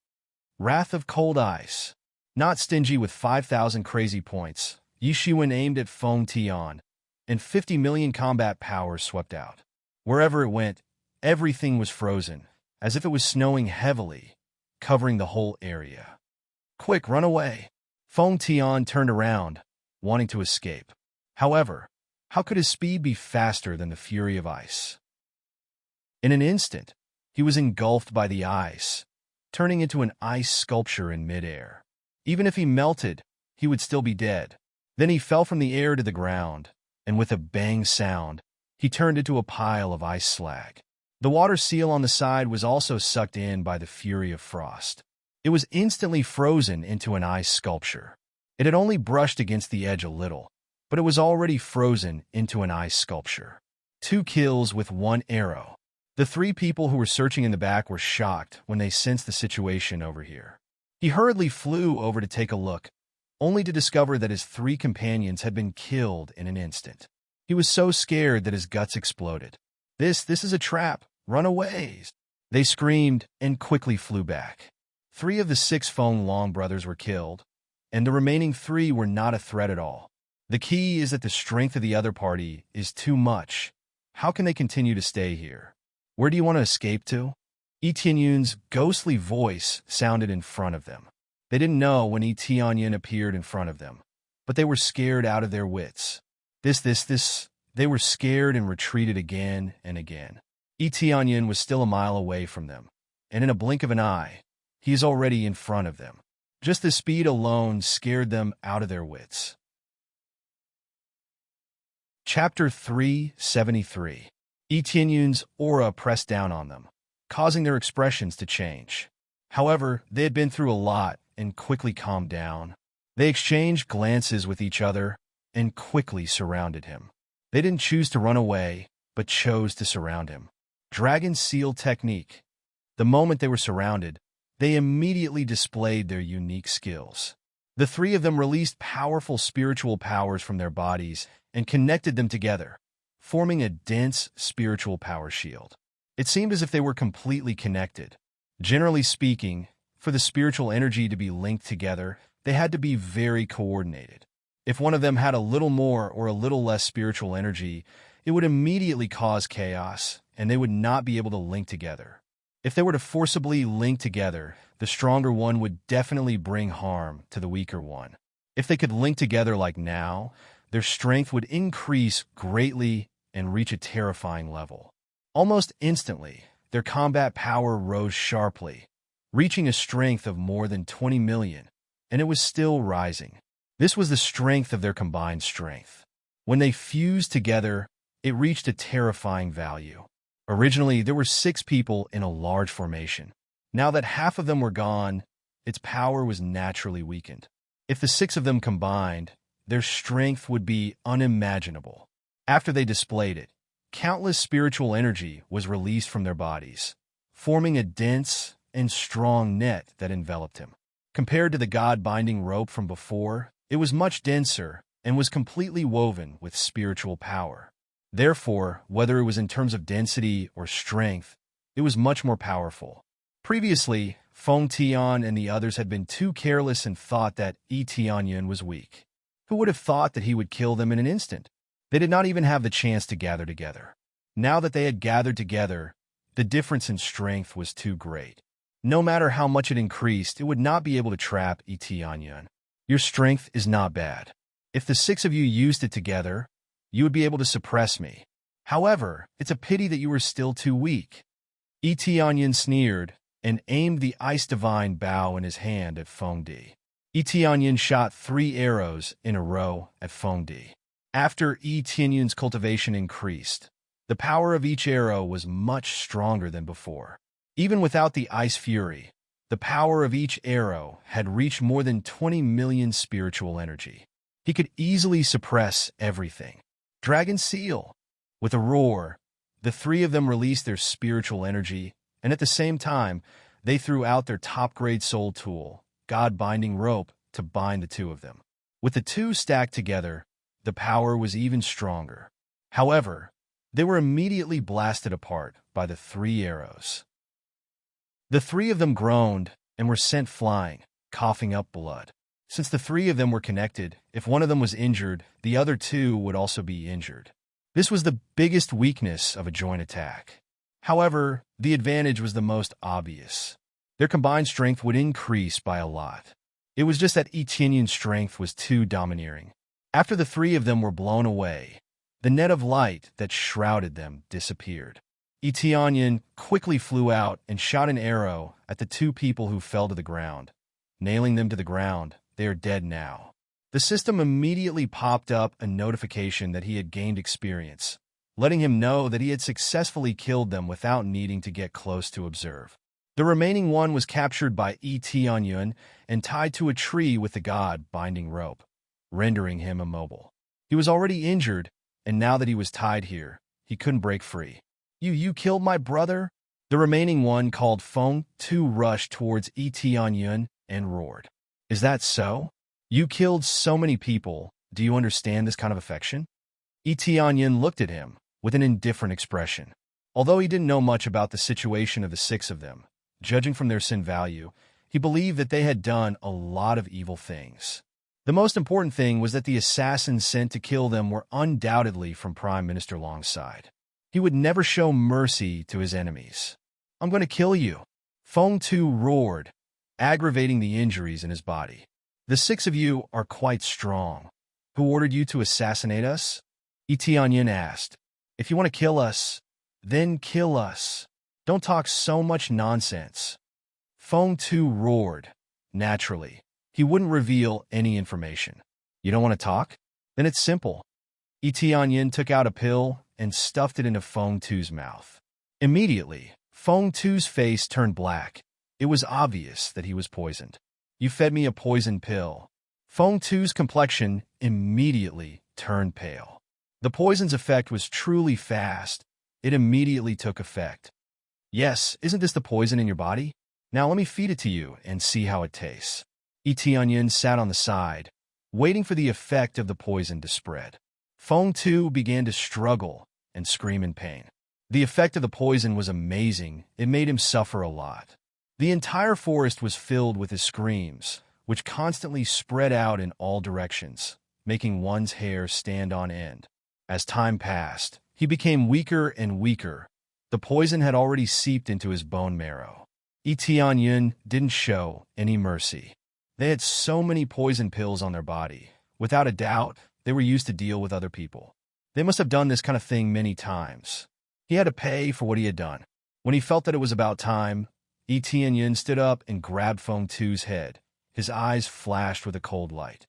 Wrath of Cold Ice. Not stingy with 5,000 crazy points, Yi Shiwen aimed at Feng Tian, and 50 million combat powers swept out. Wherever it went, everything was frozen, as if it was snowing heavily, covering the whole area. Quick, run away! Feng Tian turned around, wanting to escape. However, how could his speed be faster than the fury of ice? In an instant, he was engulfed by the ice, turning into an ice sculpture in midair. Even if he melted, he would still be dead. Then he fell from the air to the ground, and with a bang sound, he turned into a pile of ice slag. The water seal on the side was also sucked in by the fury of frost. It was instantly frozen into an ice sculpture. It had only brushed against the edge a little, but it was already frozen into an ice sculpture. 2 kills with 1 arrow. The 3 people who were searching in the back were shocked when they sensed the situation over here. He hurriedly flew over to take a look, only to discover that his 3 companions had been killed in an instant. He was so scared that his guts exploded. This is a trap! Run away! They screamed and quickly flew back. 3 of the 6 Feng Long brothers were killed, and the remaining 3 were not a threat at all. The key is that the strength of the other party is too much. How can they continue to stay here? Where do you want to escape to? Yi Tianyun's ghostly voice sounded in front of them. They didn't know when Yi Tianyun appeared in front of them, but they were scared out of their wits. They were scared and retreated again and again. Yi Tianyun was still a mile away from them, and in a blink of an eye, he is already in front of them. Just the speed alone scared them out of their wits. Chapter 373. Yi Tianyun's aura pressed down on them, causing their expressions to change. However, they had been through a lot and quickly calmed down. They exchanged glances with each other and quickly surrounded him. They didn't choose to run away, but chose to surround him. Dragon Seal Technique. The moment they were surrounded, they immediately displayed their unique skills. The 3 of them released powerful spiritual powers from their bodies and connected them together, forming a dense spiritual power shield. It seemed as if they were completely connected. Generally speaking, for the spiritual energy to be linked together, they had to be very coordinated. If one of them had a little more or a little less spiritual energy, it would immediately cause chaos, and they would not be able to link together. If they were to forcibly link together, the stronger one would definitely bring harm to the weaker one. If they could link together like now, their strength would increase greatly and reach a terrifying level. Almost instantly, their combat power rose sharply, reaching a strength of more than 20 million, and it was still rising. This was the strength of their combined strength. When they fused together, it reached a terrifying value. Originally, there were 6 people in a large formation. Now that half of them were gone, its power was naturally weakened. If the 6 of them combined, their strength would be unimaginable. After they displayed it, countless spiritual energy was released from their bodies, forming a dense and strong net that enveloped him. Compared to the God-binding rope from before, it was much denser and was completely woven with spiritual power. Therefore, whether it was in terms of density or strength, it was much more powerful. Previously, Feng Tian and the others had been too careless and thought that Yi Tianyun was weak. Who would have thought that he would kill them in an instant? They did not even have the chance to gather together. Now that they had gathered together, the difference in strength was too great. No matter how much it increased, it would not be able to trap Yi Tianyun. Your strength is not bad. If the 6 of you used it together, you would be able to suppress me. However, it's a pity that you were still too weak. Yi Tianyun sneered and aimed the ice divine bow in his hand at Feng Di. Yi Tianyun shot 3 arrows in a row at Feng Di. After Yi Tianyun's cultivation increased, the power of each arrow was much stronger than before. Even without the ice fury, the power of each arrow had reached more than 20 million spiritual energy. He could easily suppress everything. Dragon Seal! With a roar, the 3 of them released their spiritual energy, and at the same time, they threw out their top-grade soul tool, God-binding rope, to bind the 2 of them. With the 2 stacked together, the power was even stronger. However, they were immediately blasted apart by the 3 arrows. The 3 of them groaned and were sent flying, coughing up blood. Since the 3 of them were connected, if one of them was injured, the other 2 would also be injured. This was the biggest weakness of a joint attack. However, the advantage was the most obvious. Their combined strength would increase by a lot. It was just that Yi Tianyun's strength was too domineering. After the 3 of them were blown away, the net of light that shrouded them disappeared. Yi Tianyun quickly flew out and shot an arrow at the 2 people who fell to the ground. Nailing them to the ground, they are dead now. The system immediately popped up a notification that he had gained experience, letting him know that he had successfully killed them without needing to get close to observe. The remaining one was captured by Yi Tianyun and tied to a tree with the God-binding rope, rendering him immobile. He was already injured, and now that he was tied here, he couldn't break free. You killed my brother? The remaining one, called Feng Tu, rushed towards Yi Tianyun and roared. Is that so? You killed so many people. Do you understand this kind of affection? Yi Tianyun looked at him with an indifferent expression. Although he didn't know much about the situation of the 6 of them, judging from their sin value, he believed that they had done a lot of evil things. The most important thing was that the assassins sent to kill them were undoubtedly from Prime Minister Long's side. He would never show mercy to his enemies. I'm going to kill you. Feng Tu roared, aggravating the injuries in his body. The 6 of you are quite strong. Who ordered you to assassinate us? Yi Tianyun asked. If you want to kill us, then kill us. Don't talk so much nonsense. Feng Tu roared. Naturally, he wouldn't reveal any information. You don't want to talk? Then it's simple. Yi Tianyun took out a pill and stuffed it into Feng Tu's mouth. Immediately, Feng Tu's face turned black. It was obvious that he was poisoned. You fed me a poison pill. Feng Tu's complexion immediately turned pale. The poison's effect was truly fast. It immediately took effect. Yes, isn't this the poison in your body? Now let me feed it to you and see how it tastes. Yi Tianyun sat on the side, waiting for the effect of the poison to spread. Feng Tu began to struggle and scream in pain. The effect of the poison was amazing. It made him suffer a lot. The entire forest was filled with his screams, which constantly spread out in all directions, making one's hair stand on end. As time passed, he became weaker and weaker. The poison had already seeped into his bone marrow. Yi Tianyun didn't show any mercy. They had so many poison pills on their body. Without a doubt, they were used to deal with other people. They must have done this kind of thing many times. He had to pay for what he had done. When he felt that it was about time, Yi Tianyun stood up and grabbed Feng Tu's head. His eyes flashed with a cold light.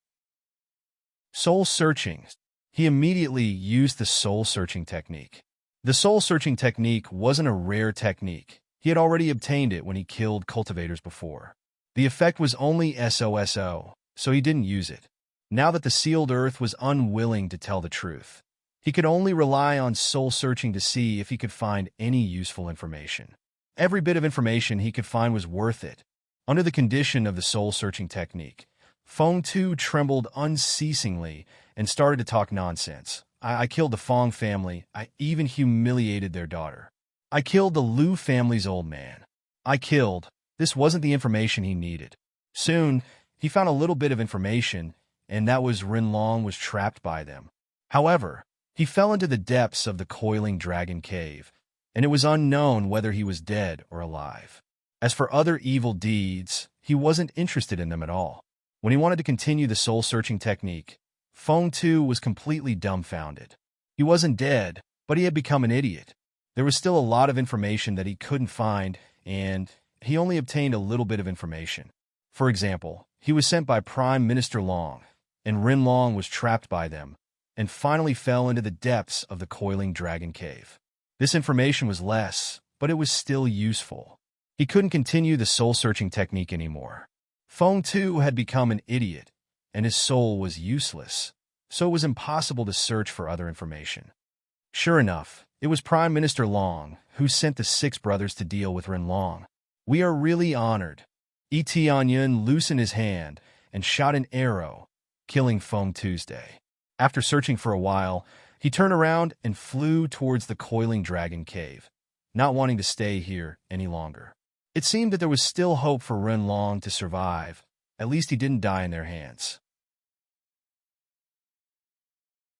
Soul-searching. He immediately used the soul-searching technique. The soul-searching technique wasn't a rare technique. He had already obtained it when he killed cultivators before. The effect was only SOSO, so he didn't use it. Now that the sealed earth was unwilling to tell the truth, he could only rely on soul-searching to see if he could find any useful information. Every bit of information he could find was worth it. Under the condition of the soul-searching technique, Feng Tu trembled unceasingly and started to talk nonsense, I killed the Fong family. I even humiliated their daughter. I killed the Liu family's old man. This wasn't the information he needed. Soon, he found a little bit of information, and that was Rinlong was trapped by them. However, he fell into the depths of the coiling dragon cave, and it was unknown whether he was dead or alive. As for other evil deeds, he wasn't interested in them at all. When he wanted to continue the soul-searching technique, Feng Tu was completely dumbfounded. He wasn't dead, but he had become an idiot. There was still a lot of information that he couldn't find, and he only obtained a little bit of information. For example, he was sent by Prime Minister Long, and Rinlong was trapped by them, and finally fell into the depths of the coiling dragon cave. This information was less, but it was still useful. He couldn't continue the soul-searching technique anymore. Feng Tu had become an idiot, and his soul was useless, so it was impossible to search for other information. Sure enough, it was Prime Minister Long who sent the 6 brothers to deal with Rinlong. "We are really honored." Yi Tianyun loosened his hand and shot an arrow, killing Feng Tuesday. After searching for a while, he turned around and flew towards the coiling dragon cave, not wanting to stay here any longer. It seemed that there was still hope for Rinlong to survive. At least he didn't die in their hands.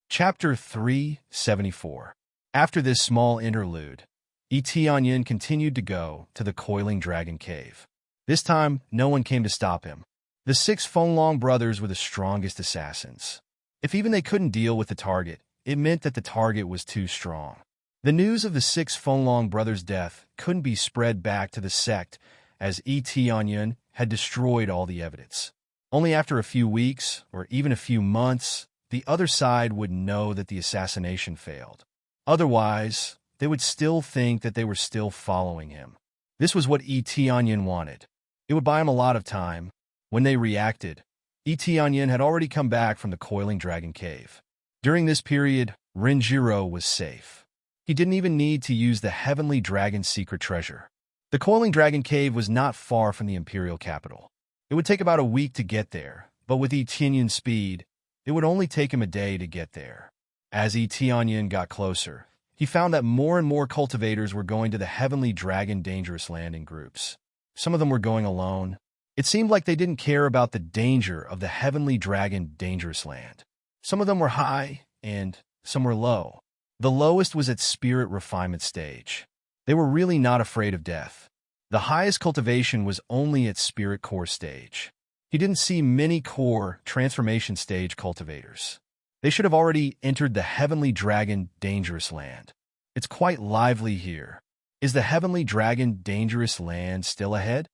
Chapter 374. After this small interlude, Yi Tianyun continued to go to the coiling dragon cave. This time, no one came to stop him. The 6 Fenglong brothers were the strongest assassins. If even they couldn't deal with the target, it meant that the target was too strong. The news of the 6 Fenglong brothers' death couldn't be spread back to the sect, as Yi Tianyun had destroyed all the evidence. Only after a few weeks, or even a few months, the other side would know that the assassination failed. Otherwise, they would still think that they were still following him. This was what Yi Tianyun wanted. It would buy him a lot of time. When they reacted, Yi Tianyun had already come back from the coiling dragon cave. During this period, Rinjiro was safe. He didn't even need to use the heavenly dragon's secret treasure. The coiling dragon cave was not far from the imperial capital. It would take about a week to get there, but with Yi Tianyun's speed, it would only take him a day to get there. As Yi Tianyun got closer, he found that more and more cultivators were going to the Heavenly Dragon Dangerous Land in groups. Some of them were going alone. It seemed like they didn't care about the danger of the Heavenly Dragon Dangerous Land. Some of them were high, and some were low. The lowest was at Spirit Refinement stage. They were really not afraid of death. The highest cultivation was only at Spirit Core stage. He didn't see many Core Transformation stage cultivators. They should have already entered the Heavenly Dragon Dangerous Land. It's quite lively here. Is the Heavenly Dragon Dangerous Land still ahead?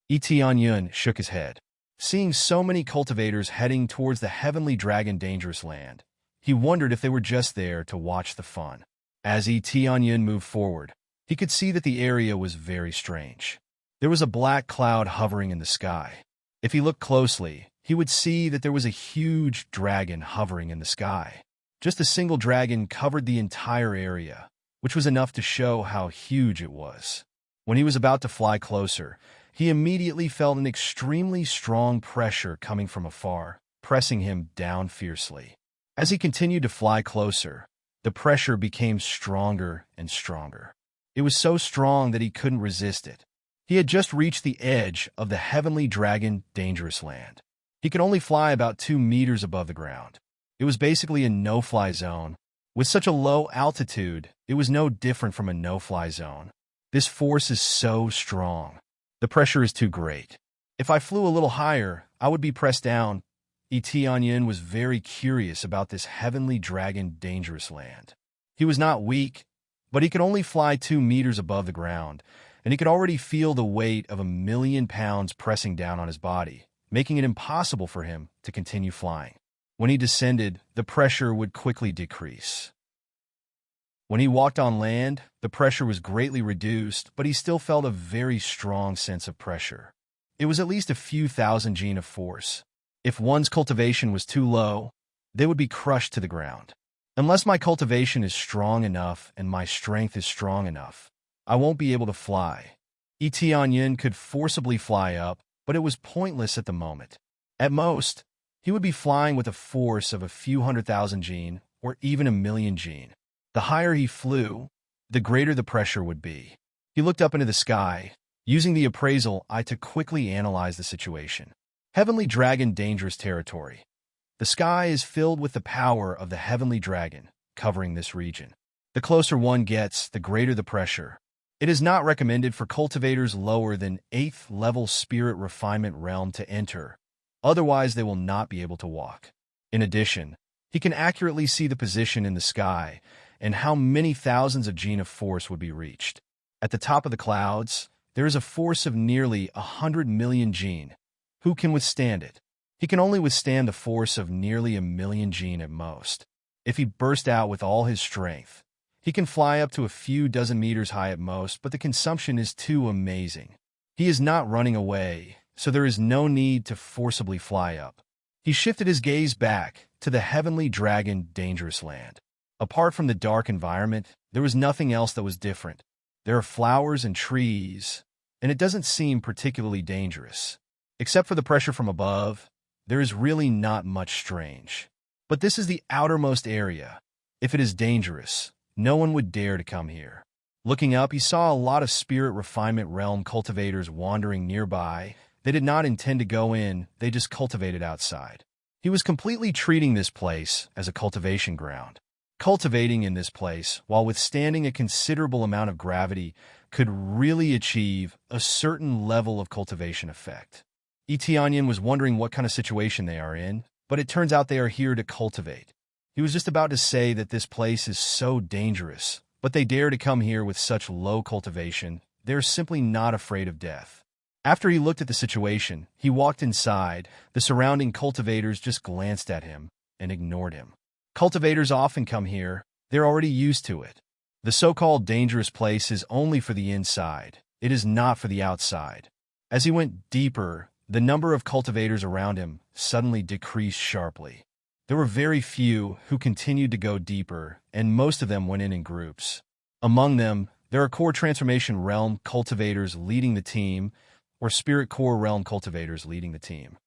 Yi Tianyun shook his head. Seeing so many cultivators heading towards the Heavenly Dragon Dangerous Land, he wondered if they were just there to watch the fun. As Yi Tianyun moved forward, he could see that the area was very strange. There was a black cloud hovering in the sky. If he looked closely, he would see that there was a huge dragon hovering in the sky. Just a single dragon covered the entire area, which was enough to show how huge it was. When he was about to fly closer, he immediately felt an extremely strong pressure coming from afar, pressing him down fiercely. As he continued to fly closer, the pressure became stronger and stronger. It was so strong that he couldn't resist it. He had just reached the edge of the Heavenly Dragon Dangerous Land. He could only fly about 2 meters above the ground. It was basically a no-fly zone. With such a low altitude, it was no different from a no-fly zone. This force is so strong. The pressure is too great. If I flew a little higher, I would be pressed down. Yi Tianyun was very curious about this Heavenly Dragon Dangerous Land. He was not weak, but he could only fly 2 meters above the ground, and he could already feel the weight of 1,000,000 pounds pressing down on his body, making it impossible for him to continue flying. When he descended, the pressure would quickly decrease. When he walked on land, the pressure was greatly reduced, but he still felt a very strong sense of pressure. It was at least a few thousand Jin of force. If one's cultivation was too low, they would be crushed to the ground. Unless my cultivation is strong enough and my strength is strong enough, I won't be able to fly. Yi Tianyun could forcibly fly up, but it was pointless at the moment. At most, he would be flying with a force of a few 100,000 Jin, or even 1,000,000 gene. The higher he flew, the greater the pressure would be. He looked up into the sky, using the appraisal eye to quickly analyze the situation. Heavenly Dragon dangerous territory. The sky is filled with the power of the Heavenly Dragon, covering this region. The closer one gets, the greater the pressure. It is not recommended for cultivators lower than 8th level spirit refinement realm to enter, otherwise they will not be able to walk. In addition, he can accurately see the position in the sky and how many thousands of gene of force would be reached. At the top of the clouds, there is a force of nearly 100,000,000 gene. Who can withstand it? He can only withstand the force of nearly 1,000,000 gene at most. If he burst out with all his strength, he can fly up to a few dozen meters high at most, but the consumption is too amazing. He is not running away, so there is no need to forcibly fly up. He shifted his gaze back to the Heavenly Dragon dangerous land. Apart from the dark environment, there was nothing else that was different. There are flowers and trees, and it doesn't seem particularly dangerous. Except for the pressure from above, there is really not much strange. But this is the outermost area. If it is dangerous, no one would dare to come here. Looking up, he saw a lot of spirit refinement realm cultivators wandering nearby. They did not intend to go in, they just cultivated outside. He was completely treating this place as a cultivation ground. Cultivating in this place, while withstanding a considerable amount of gravity, could really achieve a certain level of cultivation effect. Etianyan was wondering what kind of situation they are in, but it turns out they are here to cultivate. He was just about to say that this place is so dangerous, but they dare to come here with such low cultivation. They're simply not afraid of death. After he looked at the situation, he walked inside. The surrounding cultivators just glanced at him and ignored him. Cultivators often come here. They're already used to it. The so-called dangerous place is only for the inside. It is not for the outside. As he went deeper, the number of cultivators around him suddenly decreased sharply. There were very few who continued to go deeper, and most of them went in groups. Among them, there are Core Transformation Realm cultivators leading the team, or Spirit Core Realm cultivators leading the team.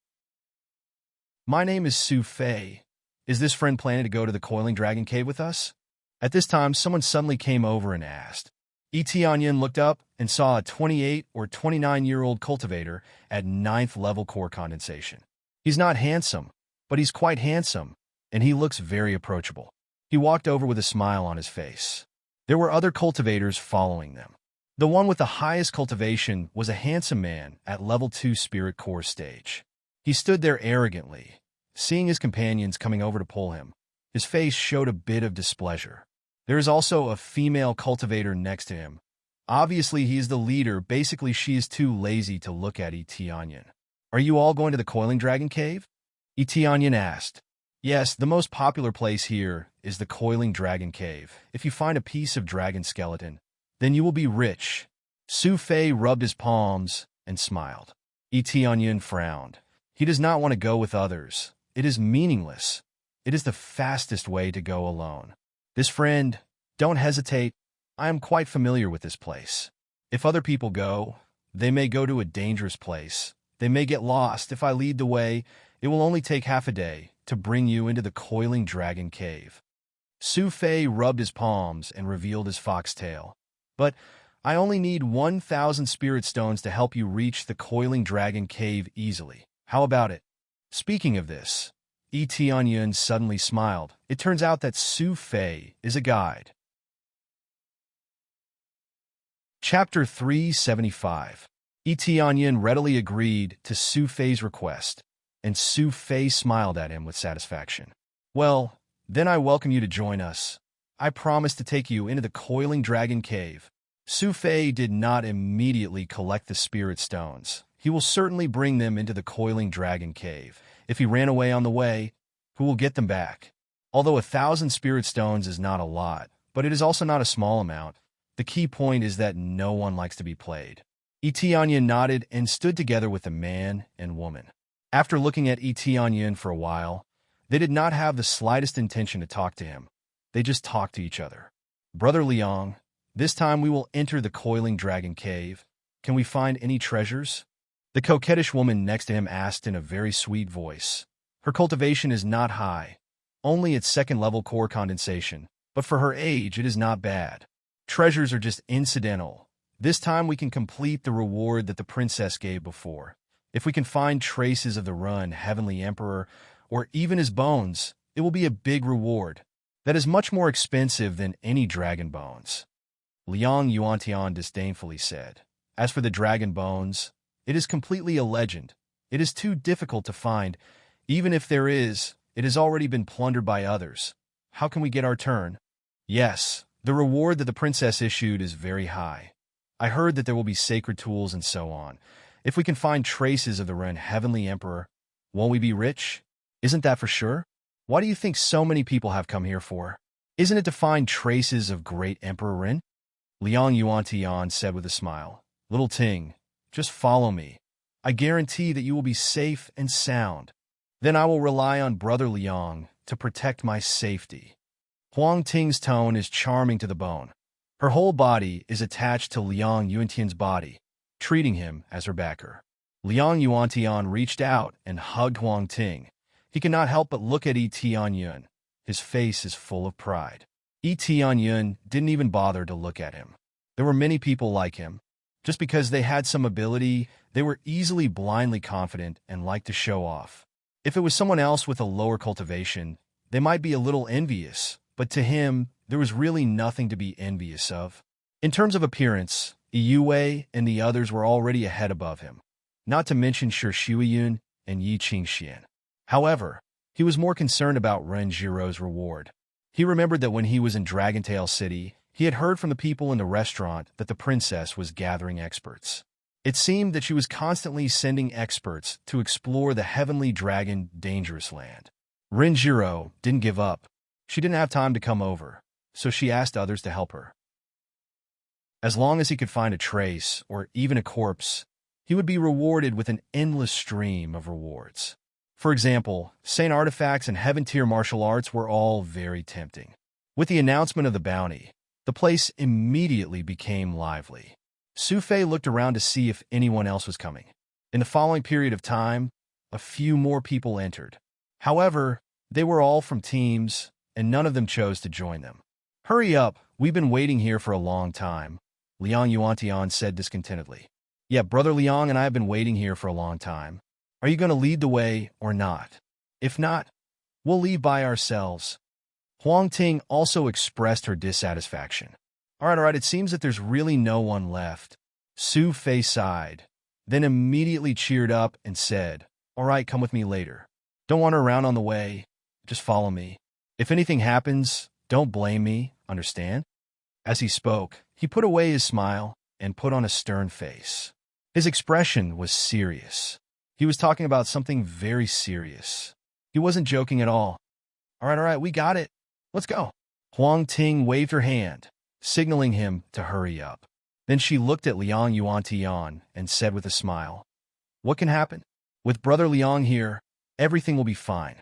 My name is Su Fei. Is this friend planning to go to the Coiling Dragon Cave with us? At this time, someone suddenly came over and asked. Etianyan looked up and saw a 28 or 29-year-old cultivator at 9th level core condensation. He's not handsome, but he's quite handsome, and he looks very approachable. He walked over with a smile on his face. There were other cultivators following them. The one with the highest cultivation was a handsome man at level 2 spirit core stage. He stood there arrogantly. Seeing his companions coming over to pull him, his face showed a bit of displeasure. There is also a female cultivator next to him. Obviously, he is the leader. Basically, she is too lazy to look at Etianyan. Are you all going to the Coiling Dragon Cave? Etianyan asked. Yes, the most popular place here is the Coiling Dragon Cave. If you find a piece of dragon skeleton, then you will be rich. Su Fei rubbed his palms and smiled. Etianyan frowned. He does not want to go with others. It is meaningless. It is the fastest way to go alone. This friend, don't hesitate. I am quite familiar with this place. If other people go, they may go to a dangerous place. They may get lost. If I lead the way, it will only take half a day to bring you into the Coiling Dragon Cave. Su Fei rubbed his palms and revealed his foxtail. But I only need 1,000 spirit stones to help you reach the Coiling Dragon Cave easily. How about it? Speaking of this, Etianyan suddenly smiled. It turns out that Su Fei is a guide. Chapter 375. Etianyan readily agreed to Su Fei's request, and Su Fei smiled at him with satisfaction. Well, then I welcome you to join us. I promise to take you into the Coiling Dragon Cave. Su Fei did not immediately collect the spirit stones. He will certainly bring them into the Coiling Dragon Cave. If he ran away on the way, who will get them back? Although 1,000 spirit stones is not a lot, but it is also not a small amount, the key point is that no one likes to be played. Etianyan nodded and stood together with the man and woman. After looking at Etianyan for a while, they did not have the slightest intention to talk to him. They just talked to each other. Brother Liang, this time we will enter the Coiling Dragon Cave. Can we find any treasures? The coquettish woman next to him asked in a very sweet voice. Her cultivation is not high, only at second-level core condensation, but for her age, it is not bad. Treasures are just incidental. This time we can complete the reward that the princess gave before. If we can find traces of the run Heavenly Emperor, or even his bones, it will be a big reward. That is much more expensive than any dragon bones. Liang Yuantian disdainfully said. As for the dragon bones, it is completely a legend. It is too difficult to find. Even if there is, it has already been plundered by others. How can we get our turn? Yes, the reward that the princess issued is very high. I heard that there will be sacred tools and so on. If we can find traces of the Ren Heavenly Emperor, won't we be rich? Isn't that for sure? Why do you think so many people have come here for? Isn't it to find traces of great Emperor Ren? Liang Yuantian said with a smile. Little Ting, just follow me. I guarantee that you will be safe and sound. Then I will rely on Brother Liang to protect my safety. Huang Ting's tone is charming to the bone. Her whole body is attached to Liang Yuantian's body, treating him as her backer. Liang Yuantian reached out and hugged Huang Ting. He cannot help but look at Yi Tianyun. His face is full of pride. Yi Tianyun didn't even bother to look at him. There were many people like him. Just because they had some ability, they were easily blindly confident and liked to show off. If it was someone else with a lower cultivation, they might be a little envious, but to him, there was really nothing to be envious of. In terms of appearance, Yue and the others were already a head above him, not to mention Shi Shuiyun and Yi Qingxian. However, he was more concerned about Ren Jiro's reward. He remembered that when he was in Dragontail City, he had heard from the people in the restaurant that the princess was gathering experts. It seemed that she was constantly sending experts to explore the heavenly dragon dangerous land. Ren Jiro didn't give up. She didn't have time to come over, so she asked others to help her. As long as he could find a trace, or even a corpse, he would be rewarded with an endless stream of rewards. For example, Saint artifacts and heaven-tier martial arts were all very tempting. With the announcement of the bounty, the place immediately became lively. Su Fei looked around to see if anyone else was coming. In the following period of time, a few more people entered. However, they were all from teams, and none of them chose to join them. Hurry up, we've been waiting here for a long time, Liang Yuantian said discontentedly. Yeah, Brother Liang and I have been waiting here for a long time. Are you going to lead the way or not? If not, we'll leave by ourselves. Huang Ting also expressed her dissatisfaction. All right, it seems that there's really no one left. Su Fei sighed, then immediately cheered up and said, all right, come with me later. Don't wander around on the way, just follow me. If anything happens, don't blame me, understand? As he spoke, he put away his smile and put on a stern face. His expression was serious. He was talking about something very serious. He wasn't joking at all. All right, we got it. Let's go. Huang Ting waved her hand, signaling him to hurry up. Then she looked at Liang Yuantian and said with a smile, what can happen? With Brother Liang here, everything will be fine.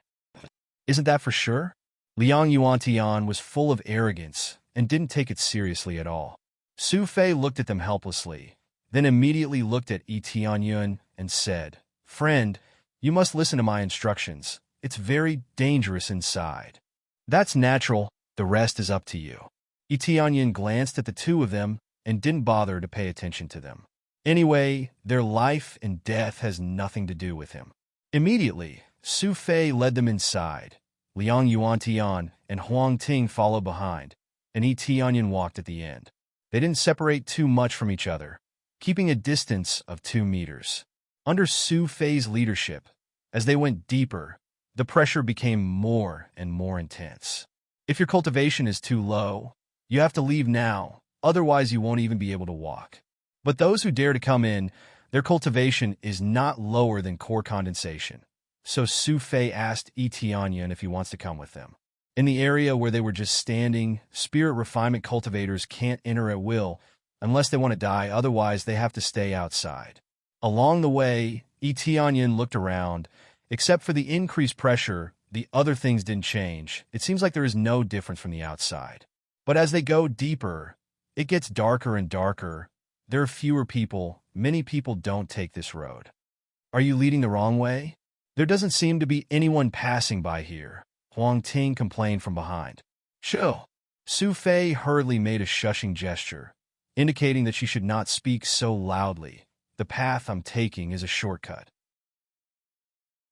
Isn't that for sure? Liang Yuantian was full of arrogance and didn't take it seriously at all. Su Fei looked at them helplessly, then immediately looked at Yi Tianyun and said, friend, you must listen to my instructions. It's very dangerous inside. That's natural, the rest is up to you. Yi Tianyun glanced at the two of them and didn't bother to pay attention to them. Anyway, their life and death has nothing to do with him. Immediately, Su Fei led them inside. Liang Yuantian and Huang Ting followed behind, and Yi Tianyun walked at the end. They didn't separate too much from each other, keeping a distance of 2 meters. Under Su Fei's leadership, as they went deeper, the pressure became more and more intense. If your cultivation is too low, you have to leave now, otherwise you won't even be able to walk. But those who dare to come in, their cultivation is not lower than core condensation. So Su Fei asked Yi Tianyun if he wants to come with them. In the area where they were just standing, spirit refinement cultivators can't enter at will unless they want to die, otherwise they have to stay outside. Along the way, Yi Tianyun looked around. Except for the increased pressure, the other things didn't change. It seems like there is no difference from the outside. But as they go deeper, it gets darker and darker. There are fewer people. Many people don't take this road. Are you leading the wrong way? There doesn't seem to be anyone passing by here. Huang Ting complained from behind. Chill. Su Fei hurriedly made a shushing gesture, indicating that she should not speak so loudly. The path I'm taking is a shortcut.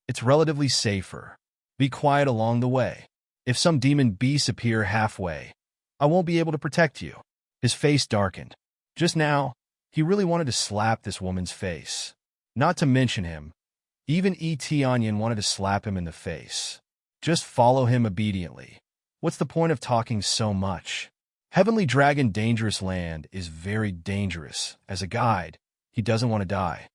It's relatively safer. Be quiet along the way. If some demon beasts appear halfway, I won't be able to protect you. His face darkened. Just now, he really wanted to slap this woman's face. Not to mention him. Even Tianyan wanted to slap him in the face. Just follow him obediently. What's the point of talking so much? Heavenly Dragon Dangerous Land is very dangerous. As a guide, he doesn't want to die.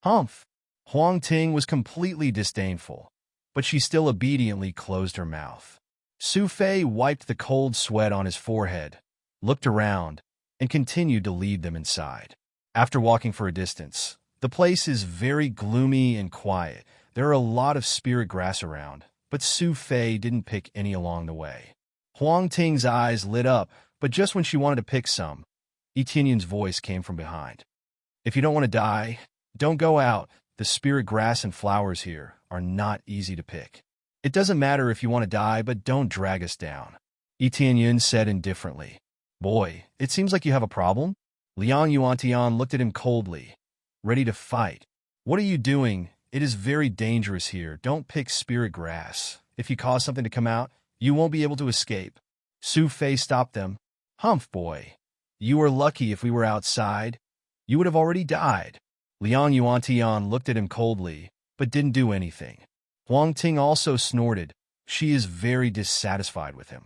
Humph! Huang Ting was completely disdainful, but she still obediently closed her mouth. Su Fei wiped the cold sweat on his forehead, looked around, and continued to lead them inside. After walking for a distance, the place is very gloomy and quiet. There are a lot of spirit grass around, but Su Fei didn't pick any along the way. Huang Ting's eyes lit up, but just when she wanted to pick some, Tianyan's voice came from behind. If you don't want to die, don't go out. The spirit grass and flowers here are not easy to pick. It doesn't matter if you want to die, but don't drag us down. Tianyan said indifferently. Boy, it seems like you have a problem? Liang Yuantian looked at him coldly, ready to fight. What are you doing? It is very dangerous here. Don't pick spirit grass. If you cause something to come out, you won't be able to escape. Su Fei stopped them. Humph, boy. You are lucky. If we were outside, you would have already died. Liang Yuantian looked at him coldly, but didn't do anything. Huang Ting also snorted. She is very dissatisfied with him.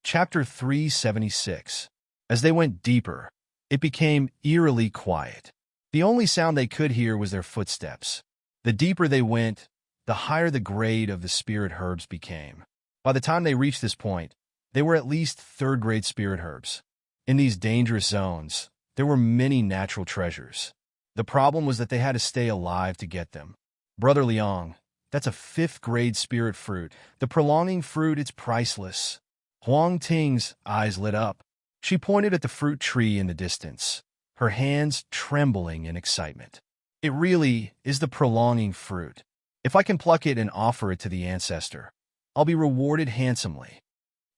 Chapter 376. As they went deeper, it became eerily quiet. The only sound they could hear was their footsteps. The deeper they went, the higher the grade of the spirit herbs became. By the time they reached this point, they were at least third-grade spirit herbs. In these dangerous zones, there were many natural treasures. The problem was that they had to stay alive to get them. Brother Liang, that's a fifth-grade spirit fruit. The prolonging fruit, it's priceless. Huang Ting's eyes lit up. She pointed at the fruit tree in the distance, her hands trembling in excitement. It really is the prolonging fruit. If I can pluck it and offer it to the ancestor, I'll be rewarded handsomely.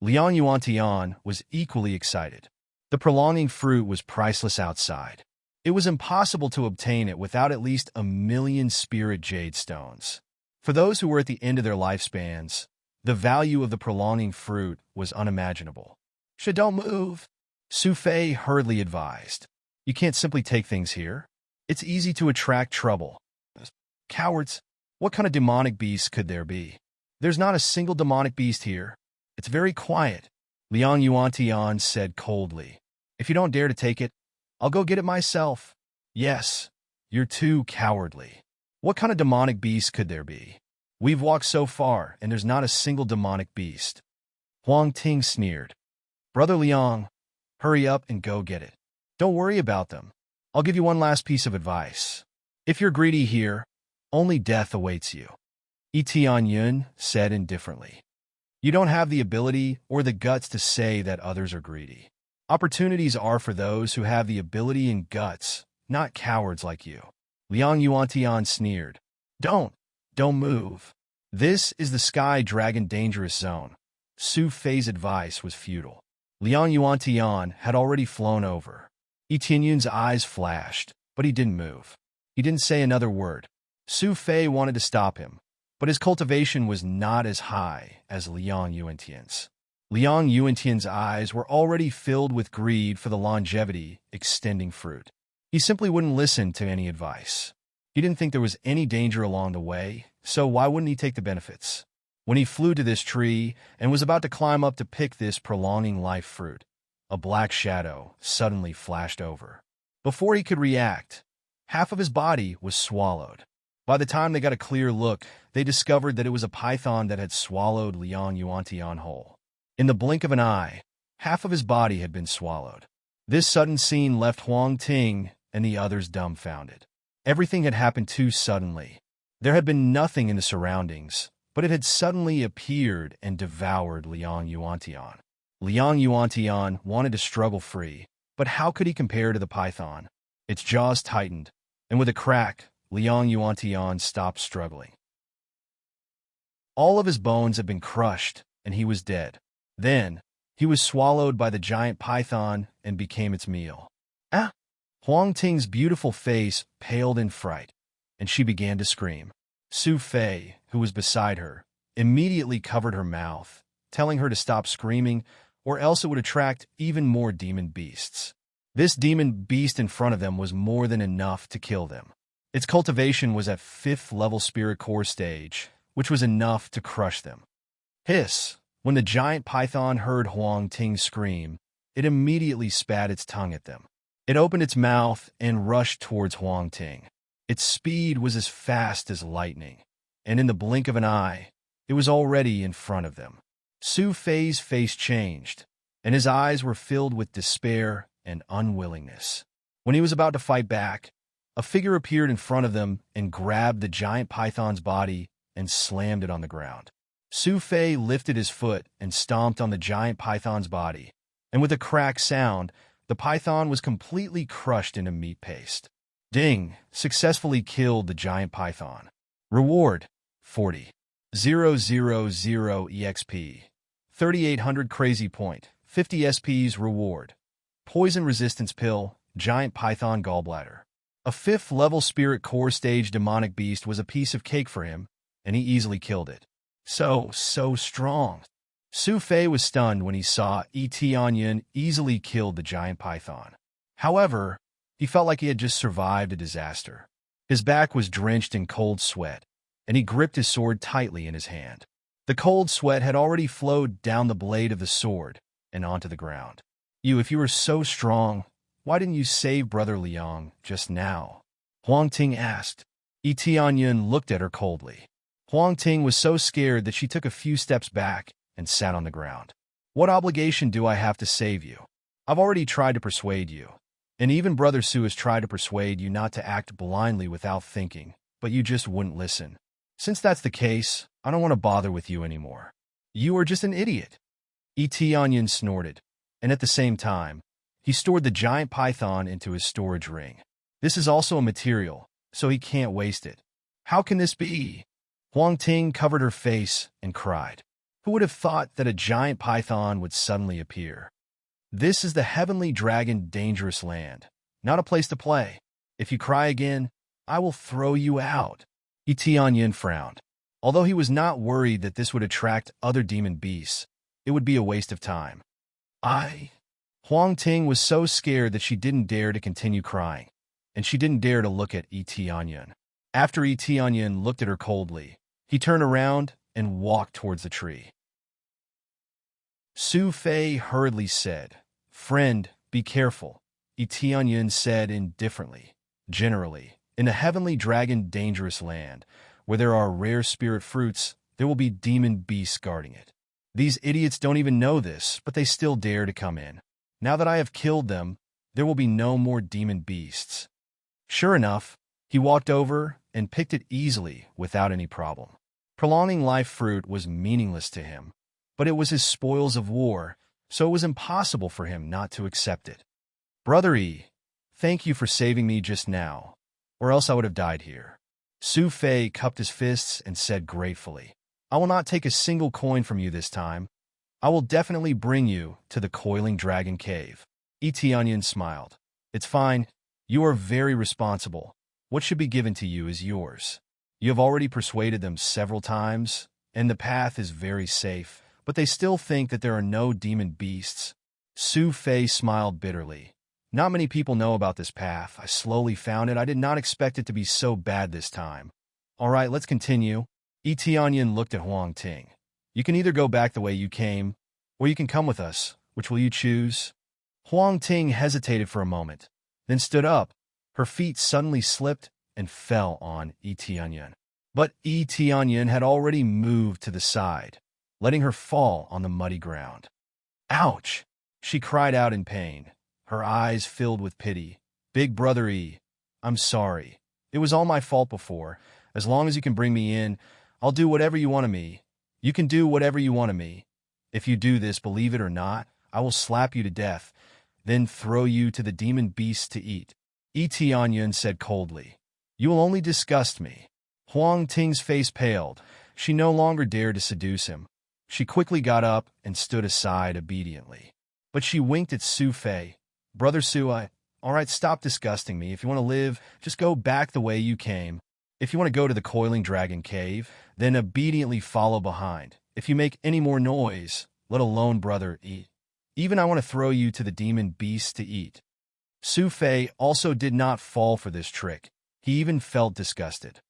Liang Yuantian was equally excited. The prolonging fruit was priceless outside. It was impossible to obtain it without at least 1,000,000 spirit jade stones. For those who were at the end of their lifespans, the value of the prolonging fruit was unimaginable. Don't move, Su Fei hurriedly advised. You can't simply take things here. It's easy to attract trouble. Cowards! What kind of demonic beast could there be? There's not a single demonic beast here. It's very quiet, Liang Yuantian said coldly. If you don't dare to take it, I'll go get it myself. Yes, you're too cowardly. What kind of demonic beast could there be? We've walked so far, and there's not a single demonic beast. Huang Ting sneered. Brother Liang, hurry up and go get it. Don't worry about them. I'll give you one last piece of advice. If you're greedy here, only death awaits you. Tianyan said indifferently. You don't have the ability or the guts to say that others are greedy. Opportunities are for those who have the ability and guts, not cowards like you. Liang Yuantian sneered. Don't move. This is the Sky Dragon Dangerous Zone. Su Fei's advice was futile. Liang Yuantian had already flown over. Tianyan's eyes flashed, but he didn't move. He didn't say another word. Su Fei wanted to stop him, but his cultivation was not as high as Liang Yuantian's. Liang Yuantian's eyes were already filled with greed for the longevity-extending fruit. He simply wouldn't listen to any advice. He didn't think there was any danger along the way, so why wouldn't he take the benefits? When he flew to this tree and was about to climb up to pick this prolonging life fruit, a black shadow suddenly flashed over. Before he could react, half of his body was swallowed. By the time they got a clear look, they discovered that it was a python that had swallowed Liang Yuantian whole. In the blink of an eye, half of his body had been swallowed. This sudden scene left Huang Ting and the others dumbfounded. Everything had happened too suddenly. There had been nothing in the surroundings, but it had suddenly appeared and devoured Liang Yuantian. Liang Yuantian wanted to struggle free, but how could he compare to the python? Its jaws tightened, and with a crack, Liang Yuantian stopped struggling. All of his bones had been crushed, and he was dead. Then, he was swallowed by the giant python and became its meal. Ah! Huang Ting's beautiful face paled in fright, and she began to scream. Su Fei, who was beside her, immediately covered her mouth, telling her to stop screaming, or else it would attract even more demon beasts. This demon beast in front of them was more than enough to kill them. Its cultivation was at 5th level spirit core stage, which was enough to crush them. Hiss! When the giant python heard Huang Ting scream, it immediately spat its tongue at them. It opened its mouth and rushed towards Huang Ting. Its speed was as fast as lightning, and in the blink of an eye, it was already in front of them. Su Fei's face changed, and his eyes were filled with despair and unwillingness. When he was about to fight back, a figure appeared in front of them and grabbed the giant python's body and slammed it on the ground. Su Fei lifted his foot and stomped on the giant python's body, and with a crack sound, the python was completely crushed into meat paste. Ding! Successfully killed the giant python. Reward: 40,000 EXP. 3,800 crazy point. 50 SPs reward. Poison resistance pill, giant python gallbladder. A 5th level spirit core stage demonic beast was a piece of cake for him, and he easily killed it. So strong. Su Fei was stunned when he saw Tianyun easily killed the giant python. However, he felt like he had just survived a disaster. His back was drenched in cold sweat, and he gripped his sword tightly in his hand. The cold sweat had already flowed down the blade of the sword and onto the ground. If you were so strong, why didn't you save Brother Liang just now? Huang Ting asked. Tianyun looked at her coldly. Huang Ting was so scared that she took a few steps back and sat on the ground. What obligation do I have to save you? I've already tried to persuade you, and even Brother Su has tried to persuade you not to act blindly without thinking, but you just wouldn't listen. Since that's the case, I don't want to bother with you anymore. You are just an idiot. Tianyun snorted, and at the same time, he stored the giant python into his storage ring. This is also a material, so he can't waste it. How can this be? Huang Ting covered her face and cried. Who would have thought that a giant python would suddenly appear? This is the heavenly dragon dangerous land, not a place to play. If you cry again, I will throw you out. Tianyun frowned. Although he was not worried that this would attract other demon beasts, it would be a waste of time. Huang Ting was so scared that she didn't dare to continue crying, and she didn't dare to look at Tianyun. After Tianyun looked at her coldly, he turned around and walked towards the tree. Su Fei hurriedly said, Friend, be careful. Tianyun said indifferently, Generally, in a heavenly dragon dangerous land, where there are rare spirit fruits, there will be demon beasts guarding it. These idiots don't even know this, but they still dare to come in. Now that I have killed them, there will be no more demon beasts. Sure enough, he walked over and picked it easily without any problem. Prolonging life fruit was meaningless to him, but it was his spoils of war, so it was impossible for him not to accept it. Brother thank you for saving me just now, or else I would have died here. Su Fei cupped his fists and said gratefully, I will not take a single coin from you this time. I will definitely bring you to the coiling dragon cave. Tianyun smiled. It's fine. You are very responsible. What should be given to you is yours. You have already persuaded them several times, and the path is very safe, but they still think that there are no demon beasts. Su Fei smiled bitterly. Not many people know about this path. I slowly found it. I did not expect it to be so bad this time. All right, let's continue. Tianyun looked at Huang Ting. You can either go back the way you came, or you can come with us. Which will you choose? Huang Ting hesitated for a moment, then stood up. Her feet suddenly slipped and fell on Tianyun. But Tianyun had already moved to the side, letting her fall on the muddy ground. Ouch! She cried out in pain, her eyes filled with pity. Big Brother I'm sorry. It was all my fault before. As long as you can bring me in, I'll do whatever you want of me. You can do whatever you want of me. If you do this, believe it or not, I will slap you to death, then throw you to the demon beasts to eat. Tianyun said coldly, You will only disgust me. Huang Ting's face paled, she no longer dared to seduce him. She quickly got up and stood aside obediently. But she winked at Su Fei. "Brother Su, all right, stop disgusting me. If you want to live, just go back the way you came. If you want to go to the coiling dragon cave, then obediently follow behind. If you make any more noise, let alone brother eat. Even I want to throw you to the demon beasts to eat." Su Fei also did not fall for this trick. He even felt disgusted.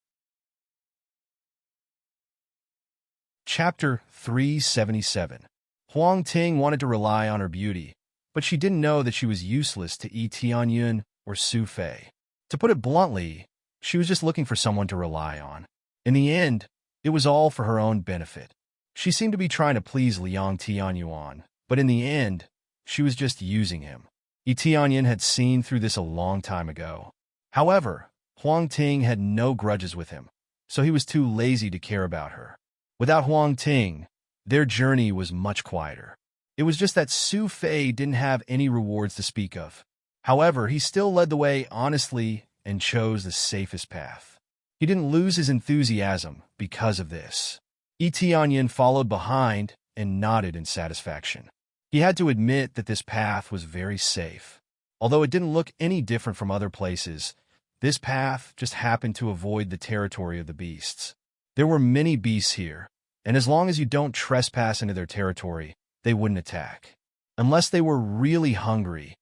Chapter 377. Huang Ting wanted to rely on her beauty, but she didn't know that she was useless to Yi Tianyun or Su Fei. To put it bluntly, she was just looking for someone to rely on. In the end, it was all for her own benefit. She seemed to be trying to please Liang Tianyuan, but in the end, she was just using him. Yi Tianyun had seen through this a long time ago. However, Huang Ting had no grudges with him, so he was too lazy to care about her. Without Huang Ting, their journey was much quieter. It was just that Su Fei didn't have any rewards to speak of. However, he still led the way honestly and chose the safest path. He didn't lose his enthusiasm because of this. Yi Tianyun followed behind and nodded in satisfaction. He had to admit that this path was very safe. Although it didn't look any different from other places, this path just happened to avoid the territory of the beasts. There were many beasts here, and as long as you don't trespass into their territory, they wouldn't attack. Unless they were really hungry,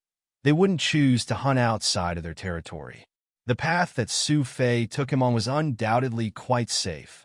they wouldn't choose to hunt outside of their territory. The path that Su Fei took him on was undoubtedly quite safe,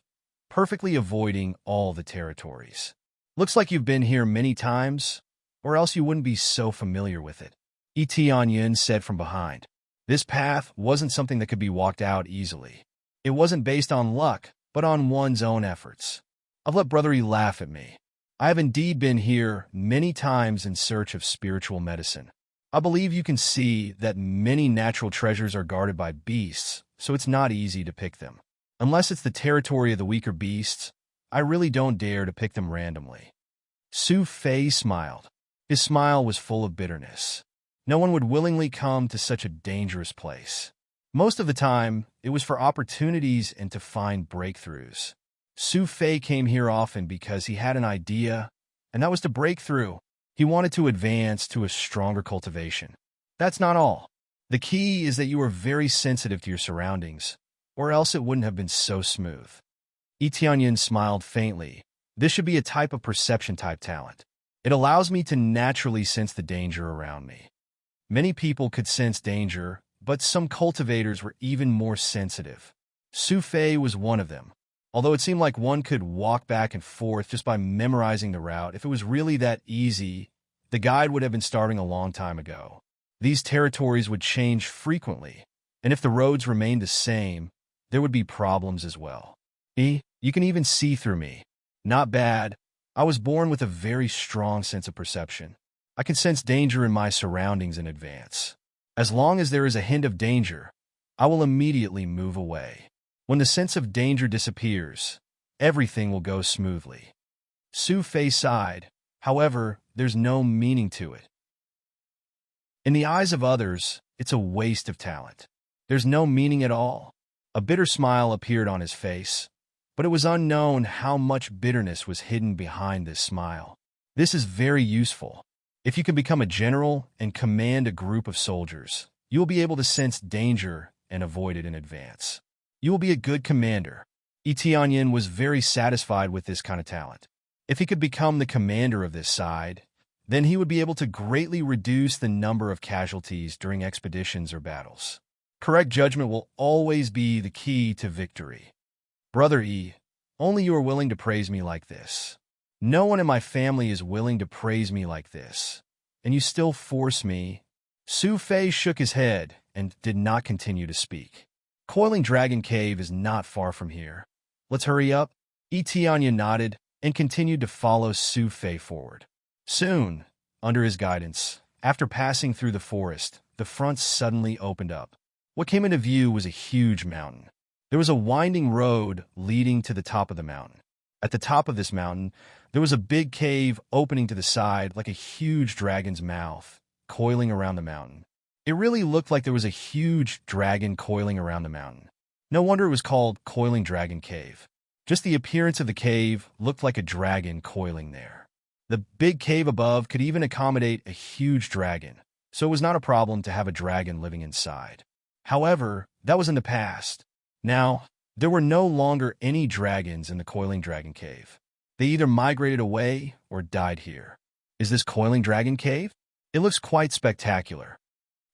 perfectly avoiding all the territories. "Looks like you've been here many times, or else you wouldn't be so familiar with it," Yi Tianyun said from behind. This path wasn't something that could be walked out easily. It wasn't based on luck, but on one's own efforts. "I've let Brother Yi laugh at me. I have indeed been here many times in search of spiritual medicine. I believe you can see that many natural treasures are guarded by beasts, so it's not easy to pick them. Unless it's the territory of the weaker beasts, I really don't dare to pick them randomly." Su Fei smiled. His smile was full of bitterness. No one would willingly come to such a dangerous place. Most of the time, it was for opportunities and to find breakthroughs. Su Fei came here often because he had an idea, and that was to break through. He wanted to advance to a stronger cultivation. That's not all. The key is that you are very sensitive to your surroundings, or else it wouldn't have been so smooth. Yi Tianyun smiled faintly. This should be a type of perception-type talent. It allows me to naturally sense the danger around me. Many people could sense danger, but some cultivators were even more sensitive. Su Fei was one of them. Although it seemed like one could walk back and forth just by memorizing the route, if it was really that easy, the guide would have been starving a long time ago. These territories would change frequently, and if the roads remained the same, there would be problems as well. You can even see through me. Not bad. I was born with a very strong sense of perception. I can sense danger in my surroundings in advance. As long as there is a hint of danger, I will immediately move away. When the sense of danger disappears, everything will go smoothly. Su Fei sighed. However, there's no meaning to it. In the eyes of others, it's a waste of talent. There's no meaning at all. A bitter smile appeared on his face, but it was unknown how much bitterness was hidden behind this smile. This is very useful. If you can become a general and command a group of soldiers, you will be able to sense danger and avoid it in advance. You will be a good commander. Yi Tianyun was very satisfied with this kind of talent. If he could become the commander of this side, then he would be able to greatly reduce the number of casualties during expeditions or battles. Correct judgment will always be the key to victory. Brother Yi, only you are willing to praise me like this. No one in my family is willing to praise me like this, and you still force me. Su Fei shook his head and did not continue to speak. Coiling Dragon Cave is not far from here. Let's hurry up. Yi Tianyun nodded and continued to follow Su Fei forward. Soon, under his guidance, after passing through the forest, the front suddenly opened up. What came into view was a huge mountain. There was a winding road leading to the top of the mountain. At the top of this mountain, there was a big cave opening to the side like a huge dragon's mouth, coiling around the mountain. It really looked like there was a huge dragon coiling around the mountain. No wonder it was called Coiling Dragon Cave. Just the appearance of the cave looked like a dragon coiling there. The big cave above could even accommodate a huge dragon, so it was not a problem to have a dragon living inside. However, that was in the past. Now, there were no longer any dragons in the Coiling Dragon Cave. They either migrated away or died here. Is this Coiling Dragon Cave? It looks quite spectacular.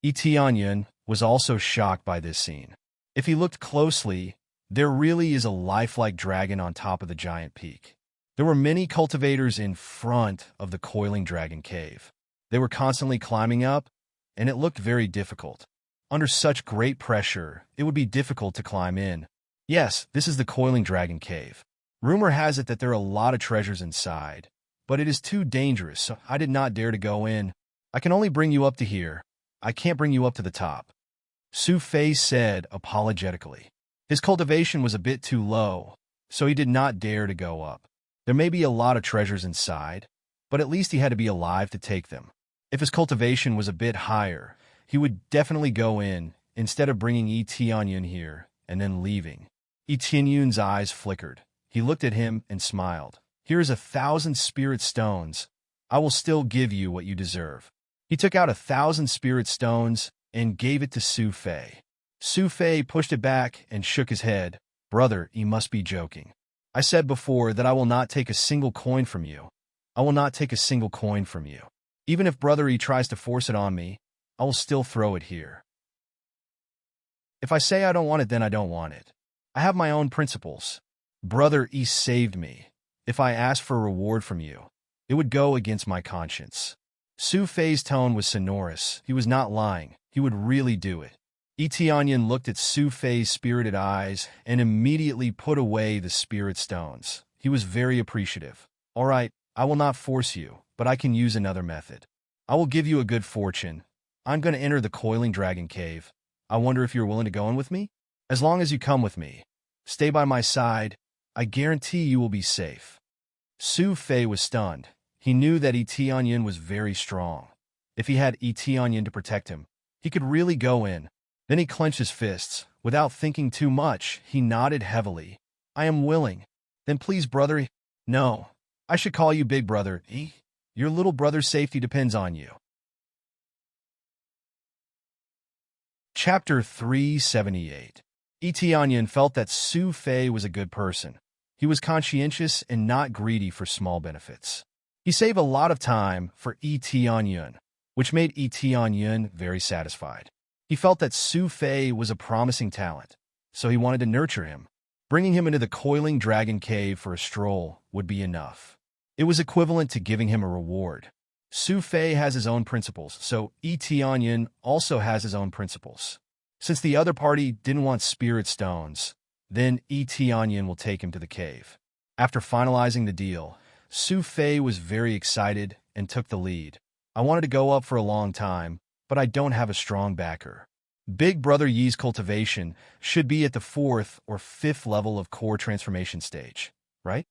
Etianyan was also shocked by this scene. If he looked closely, there really is a lifelike dragon on top of the giant peak. There were many cultivators in front of the Coiling Dragon Cave. They were constantly climbing up, and it looked very difficult. Under such great pressure, it would be difficult to climb in. Yes, this is the Coiling Dragon Cave. Rumor has it that there are a lot of treasures inside, but it is too dangerous, so I did not dare to go in. I can only bring you up to here. I can't bring you up to the top. Su Fei said apologetically. His cultivation was a bit too low, so he did not dare to go up. There may be a lot of treasures inside, but at least he had to be alive to take them. If his cultivation was a bit higher, he would definitely go in, instead of bringing Etianyan here and then leaving. Etianyan's eyes flickered. He looked at him and smiled. Here is 1,000 spirit stones. I will still give you what you deserve. He took out 1,000 spirit stones and gave it to Su Fei. Su Fei pushed it back and shook his head. Brother, you must be joking. I said before that I will not take a single coin from you. I will not take a single coin from you. Even if Brother E tries to force it on me, I will still throw it here. If I say I don't want it, then I don't want it. I have my own principles. Brother E saved me. If I asked for a reward from you, it would go against my conscience. Su Fei's tone was sonorous. He was not lying. He would really do it. Etianyan looked at Su Fei's spirited eyes and immediately put away the spirit stones. He was very appreciative. All right, I will not force you, but I can use another method. I will give you a good fortune. I'm going to enter the Coiling Dragon Cave. I wonder if you're willing to go in with me? As long as you come with me, stay by my side, I guarantee you will be safe. Su Fei was stunned. He knew that Etianyan was very strong. If he had Etianyan to protect him, he could really go in. Then he clenched his fists. Without thinking too much, he nodded heavily. I am willing. Then please, brother. No, I should call you Big Brother. Your little brother's safety depends on you. Chapter 378. Etianyan felt that Su Fei was a good person. He was conscientious and not greedy for small benefits. He saved a lot of time for Etianyan, which made Etianyan very satisfied. He felt that Su Fei was a promising talent, so he wanted to nurture him. Bringing him into the Coiling Dragon Cave for a stroll would be enough. It was equivalent to giving him a reward. Su Fei has his own principles, so Etianyan also has his own principles. Since the other party didn't want spirit stones, then Etianyan will take him to the cave. After finalizing the deal, Su Fei was very excited and took the lead. I wanted to go up for a long time, but I don't have a strong backer. Big Brother Yi's cultivation should be at the 4th or 5th level of core transformation stage, right?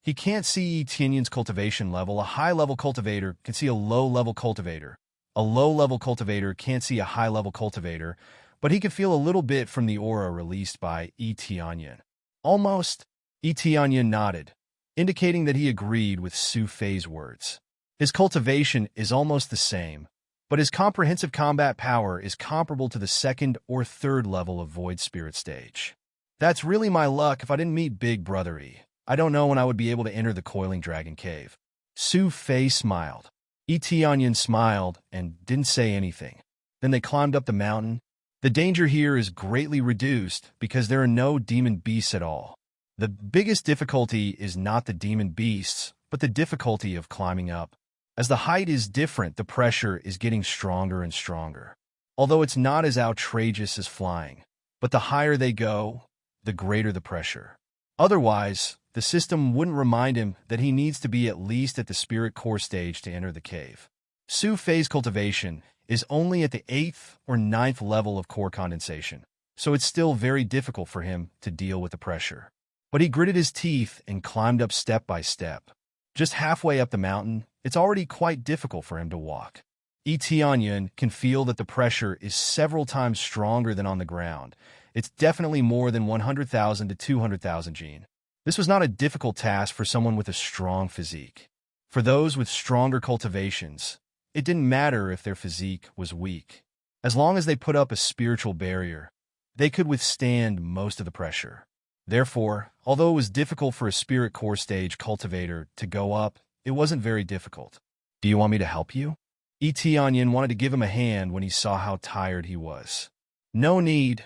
He can't see Etianyan's cultivation level. A high-level cultivator can see a low-level cultivator. A low-level cultivator can't see a high-level cultivator, but he can feel a little bit from the aura released by Etianyan. Almost. Etianyan nodded, indicating that he agreed with Su Fei's words. His cultivation is almost the same, but his comprehensive combat power is comparable to the 2nd or 3rd level of Void Spirit stage. That's really my luck. If I didn't meet Big Brother E, I don't know when I would be able to enter the Coiling Dragon Cave. Su Fei smiled. Etianyan smiled and didn't say anything. Then they climbed up the mountain. The danger here is greatly reduced because there are no demon beasts at all. The biggest difficulty is not the demon beasts, but the difficulty of climbing up. As the height is different, the pressure is getting stronger and stronger. Although it's not as outrageous as flying, but the higher they go, the greater the pressure. Otherwise, the system wouldn't remind him that he needs to be at least at the spirit core stage to enter the cave. Su Fei's cultivation is only at the 8th or 9th level of core condensation, so it's still very difficult for him to deal with the pressure. But he gritted his teeth and climbed up step by step. Just halfway up the mountain, it's already quite difficult for him to walk. Etianyan can feel that the pressure is several times stronger than on the ground. It's definitely more than 100,000 to 200,000 gene. This was not a difficult task for someone with a strong physique. For those with stronger cultivations, it didn't matter if their physique was weak. As long as they put up a spiritual barrier, they could withstand most of the pressure. Therefore, although it was difficult for a spirit core stage cultivator to go up, it wasn't very difficult. Do you want me to help you? Onion wanted to give him a hand when he saw how tired he was. No need.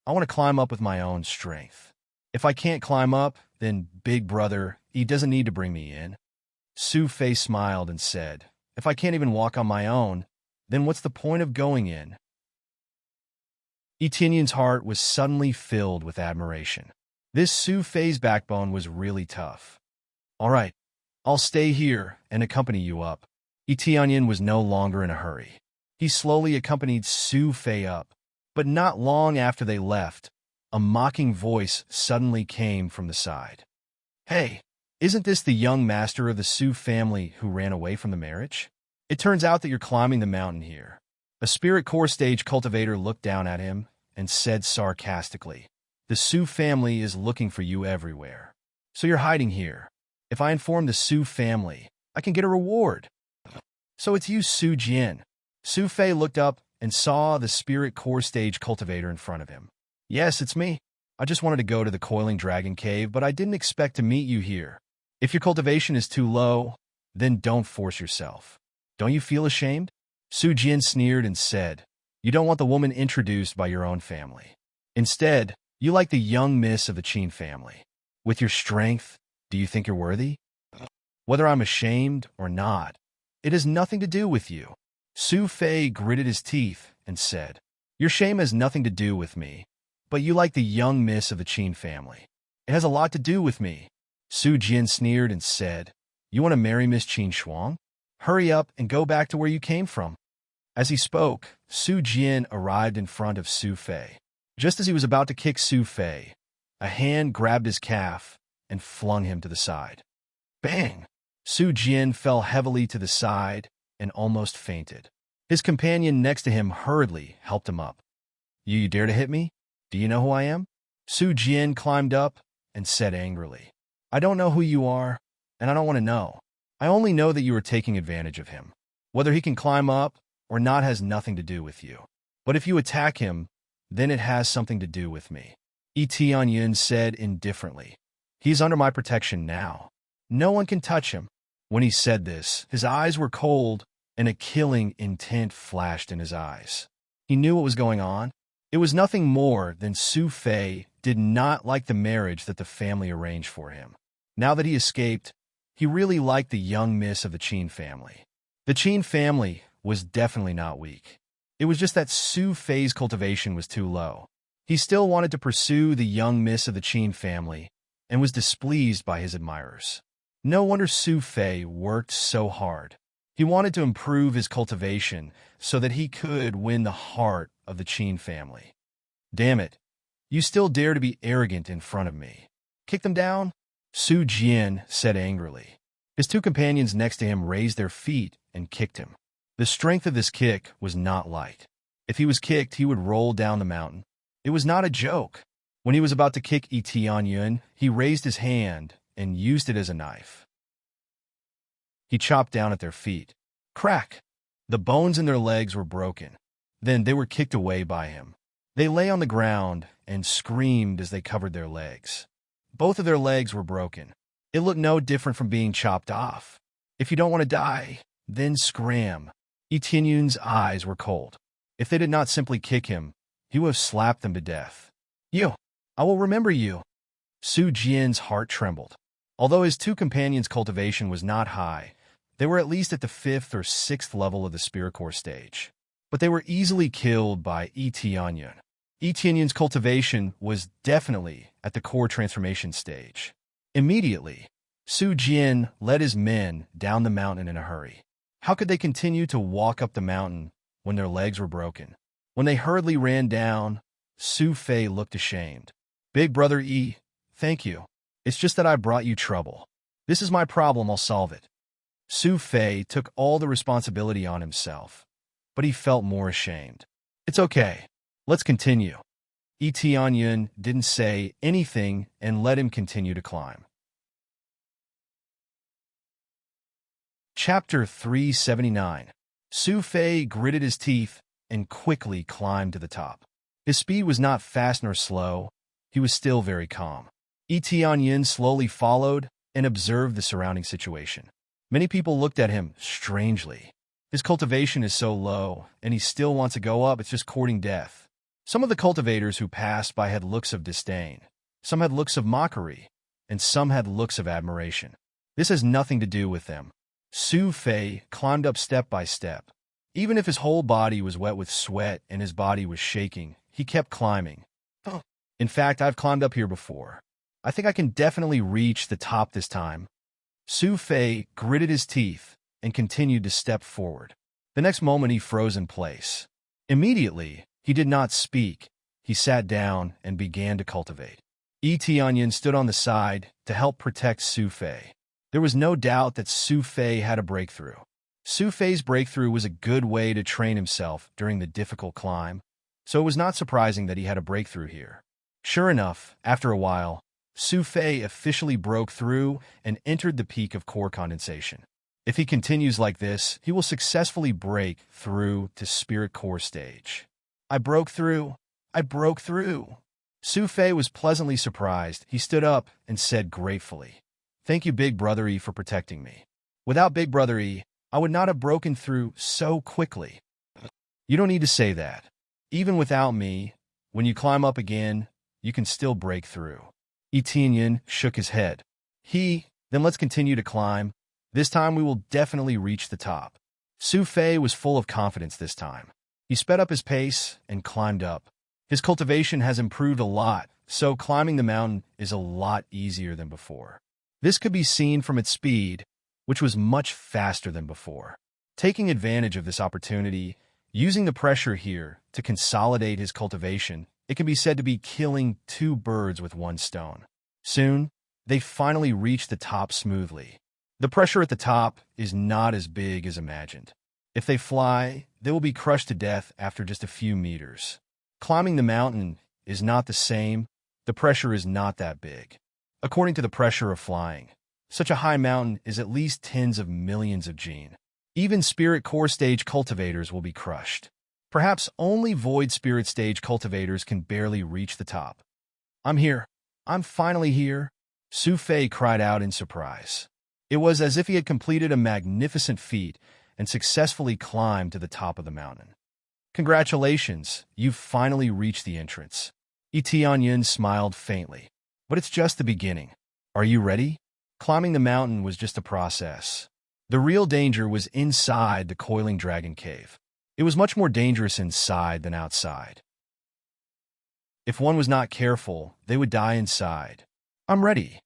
I want to climb up with my own strength. If I can't climb up, then Big Brother, he doesn't need to bring me in. Su Fei smiled and said, if I can't even walk on my own, then what's the point of going in? Etienne's heart was suddenly filled with admiration. This Su Fei's backbone was really tough. All right, I'll stay here and accompany you up. Etienne was no longer in a hurry. He slowly accompanied Su Fei up, but not long after they left, a mocking voice suddenly came from the side. Hey, isn't this the young master of the Su family who ran away from the marriage? It turns out that you're climbing the mountain here. A spirit core stage cultivator looked down at him and said sarcastically, the Su family is looking for you everywhere. So you're hiding here. If I inform the Su family, I can get a reward. So it's you, Su Jian. Su Fei looked up and saw the spirit core stage cultivator in front of him. Yes, it's me. I just wanted to go to the coiling dragon cave, but I didn't expect to meet you here. If your cultivation is too low, then don't force yourself. Don't you feel ashamed? Su Jian sneered and said, you don't want the woman introduced by your own family. Instead, you like the young miss of the Qin family. With your strength, do you think you're worthy? Whether I'm ashamed or not, it has nothing to do with you. Su Fei gritted his teeth and said, your shame has nothing to do with me, but you like the young miss of the Qin family. It has a lot to do with me. Su Jian sneered and said, you want to marry Miss Qin Shuang? Hurry up and go back to where you came from. As he spoke, Su Jian arrived in front of Su Fei. Just as he was about to kick Su Fei, a hand grabbed his calf and flung him to the side. Bang! Su Jian fell heavily to the side and almost fainted. His companion next to him hurriedly helped him up. You dare to hit me? Do you know who I am? Su Jian climbed up and said angrily, I don't know who you are, and I don't want to know. I only know that you are taking advantage of him. Whether he can climb up or not has nothing to do with you. But if you attack him, then it has something to do with me. Etienne said indifferently, he's under my protection now. No one can touch him. When he said this, his eyes were cold and a killing intent flashed in his eyes. He knew what was going on. It was nothing more than Su Fei did not like the marriage that the family arranged for him. Now that he escaped, he really liked the young miss of the Qin family. The Qin family was definitely not weak. It was just that Su Fei's cultivation was too low. He still wanted to pursue the young miss of the Qin family and was displeased by his admirers. No wonder Su Fei worked so hard. He wanted to improve his cultivation so that he could win the heart of the Qin family. Damn it, you still dare to be arrogant in front of me. Kick them down? Su Jian said angrily. His two companions next to him raised their feet and kicked him. The strength of this kick was not light. If he was kicked, he would roll down the mountain. It was not a joke. When he was about to kick Etienne, he raised his hand and used it as a knife. He chopped down at their feet. Crack! The bones in their legs were broken. Then they were kicked away by him. They lay on the ground and screamed as they covered their legs. Both of their legs were broken. It looked no different from being chopped off. If you don't want to die, then scram. Etienne's eyes were cold. If they did not simply kick him, he would have slapped them to death. You! I will remember you! Su Jian's heart trembled. Although his two companions' cultivation was not high, they were at least at the 5th or 6th level of the Spirit Core stage. But they were easily killed by Etienne. Etienne's cultivation was definitely at the core transformation stage. Immediately, Su Jian led his men down the mountain in a hurry. How could they continue to walk up the mountain when their legs were broken? When they hurriedly ran down, Su Fei looked ashamed. Big Brother E, thank you. It's just that I brought you trouble. This is my problem, I'll solve it. Su Fei took all the responsibility on himself, but he felt more ashamed. It's okay. Let's continue. Etienne didn't say anything and let him continue to climb. Chapter 379. Su Fei gritted his teeth and quickly climbed to the top. His speed was not fast nor slow. He was still very calm. Tianyin slowly followed and observed the surrounding situation. Many people looked at him strangely. His cultivation is so low, and he still wants to go up. It's just courting death. Some of the cultivators who passed by had looks of disdain. Some had looks of mockery, and some had looks of admiration. This has nothing to do with them. Su Fei climbed up step by step. Even if his whole body was wet with sweat and his body was shaking, he kept climbing. In fact, I've climbed up here before. I think I can definitely reach the top this time. Su Fei gritted his teeth and continued to step forward. The next moment he froze in place. Immediately, he did not speak. He sat down and began to cultivate. Tianyin stood on the side to help protect Su Fei. There was no doubt that Su Fei had a breakthrough. Su Fei's breakthrough was a good way to train himself during the difficult climb, so it was not surprising that he had a breakthrough here. Sure enough, after a while, Su Fei officially broke through and entered the peak of core condensation. If he continues like this, he will successfully break through to spirit core stage. I broke through. I broke through. Su Fei was pleasantly surprised. He stood up and said gratefully, "Thank you, Big Brother E, for protecting me. Without Big Brother E, I would not have broken through so quickly." You don't need to say that. Even without me, when you climb up again, you can still break through. Tianyin shook his head. Then let's continue to climb. This time we will definitely reach the top. Su Fei was full of confidence this time. He sped up his pace and climbed up. His cultivation has improved a lot, so climbing the mountain is a lot easier than before. This could be seen from its speed, which was much faster than before. Taking advantage of this opportunity, using the pressure here to consolidate his cultivation, it can be said to be killing two birds with one stone. Soon, they finally reached the top smoothly. The pressure at the top is not as big as imagined. If they fly, they will be crushed to death after just a few meters. Climbing the mountain is not the same. The pressure is not that big. According to the pressure of flying, such a high mountain is at least tens of millions of gene. Even spirit core stage cultivators will be crushed. Perhaps only void spirit stage cultivators can barely reach the top. "I'm here. I'm finally here," Su Fei cried out in surprise. It was as if he had completed a magnificent feat and successfully climbed to the top of the mountain. "Congratulations, you've finally reached the entrance." Tianyin smiled faintly. "But it's just the beginning. Are you ready?" Climbing the mountain was just a process. The real danger was inside the coiling dragon cave. It was much more dangerous inside than outside. If one was not careful, they would die inside. "I'm ready."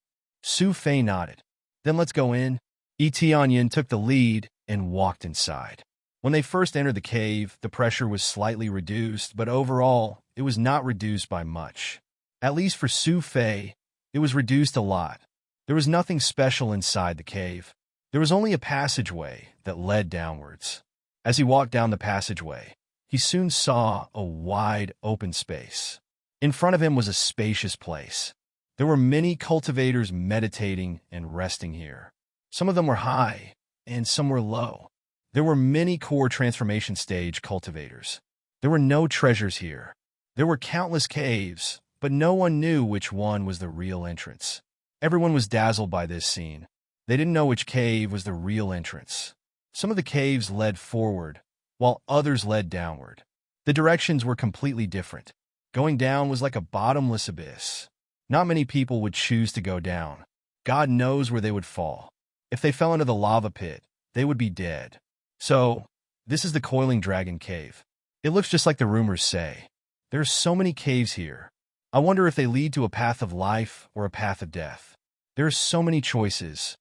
Su Fei nodded. "Then let's go in." Tianyin took the lead and walked inside. When they first entered the cave, the pressure was slightly reduced, but overall, it was not reduced by much. At least for Su Fei, it was reduced a lot. There was nothing special inside the cave. There was only a passageway that led downwards. As he walked down the passageway, he soon saw a wide open space. In front of him was a spacious place. There were many cultivators meditating and resting here. Some of them were high, and some were low. There were many core transformation stage cultivators. There were no treasures here. There were countless caves, but no one knew which one was the real entrance. Everyone was dazzled by this scene. They didn't know which cave was the real entrance. Some of the caves led forward, while others led downward. The directions were completely different. Going down was like a bottomless abyss. Not many people would choose to go down. God knows where they would fall. If they fell into the lava pit, they would be dead. So, this is the Coiling Dragon Cave. It looks just like the rumors say. There are so many caves here. I wonder if they lead to a path of life or a path of death. There are so many choices.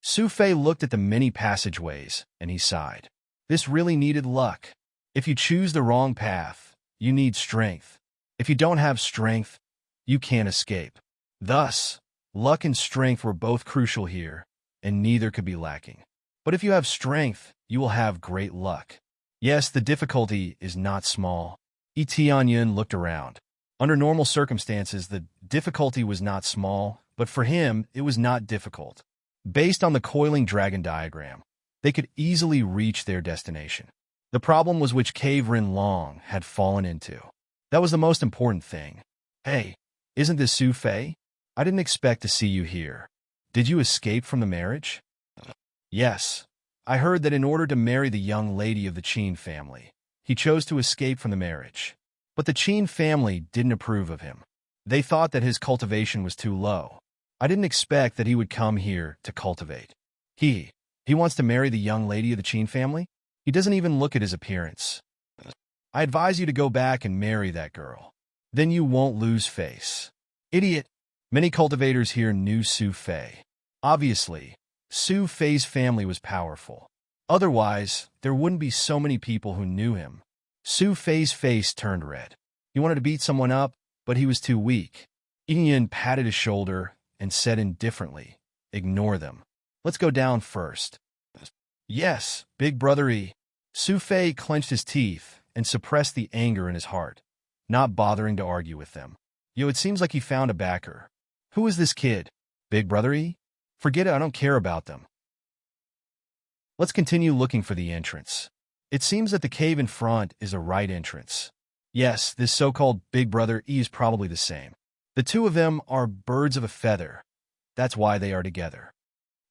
Su Fei looked at the many passageways, and he sighed. This really needed luck. If you choose the wrong path, you need strength. If you don't have strength, you can't escape. Thus, luck and strength were both crucial here, and neither could be lacking. But if you have strength, you will have great luck. Yes, the difficulty is not small. Tianyin looked around. Under normal circumstances, the difficulty was not small, but for him, it was not difficult. Based on the coiling dragon diagram, They could easily reach their destination. The problem was which cave Rin Long had fallen into. That was the most important thing. Hey, isn't this Su Fei? I didn't expect to see you here. Did you escape from the marriage? Yes. I heard that in order to marry the young lady of the Qin family, he chose to escape from the marriage. But the Qin family didn't approve of him. They thought that his cultivation was too low. I didn't expect that he would come here to cultivate. He wants to marry the young lady of the Qin family? He doesn't even look at his appearance. I advise you to go back and marry that girl. Then you won't lose face. Idiot. Many cultivators here knew Su Fei. Obviously, Su Fei's family was powerful. Otherwise, there wouldn't be so many people who knew him. Su Fei's face turned red. He wanted to beat someone up, but he was too weak. Yin patted his shoulder and said indifferently, "Ignore them. Let's go down first." Yes, big brother E. Su Fei clenched his teeth and suppressed the anger in his heart, not bothering to argue with them. Yo, it seems like he found a backer. Who is this kid? Big brother E? Forget it, I don't care about them. Let's continue looking for the entrance. It seems that the cave in front is a right entrance. Yes, this so-called Big Brother E is probably the same. The two of them are birds of a feather. That's why they are together.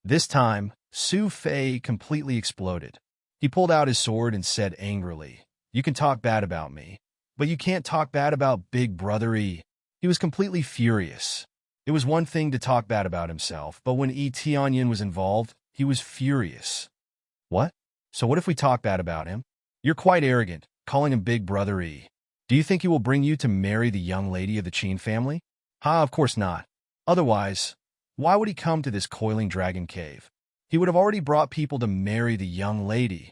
This time, Su Fei completely exploded. He pulled out his sword and said angrily, "You can talk bad about me, but you can't talk bad about Big Brother E." He was completely furious. It was one thing to talk bad about himself, but when E Tianyin was involved, he was furious. What? So what if we talk bad about him? You're quite arrogant, calling him Big Brother E. Do you think he will bring you to marry the young lady of the Qin family? Ha, of course not. Otherwise, why would he come to this coiling dragon cave? He would have already brought people to marry the young lady.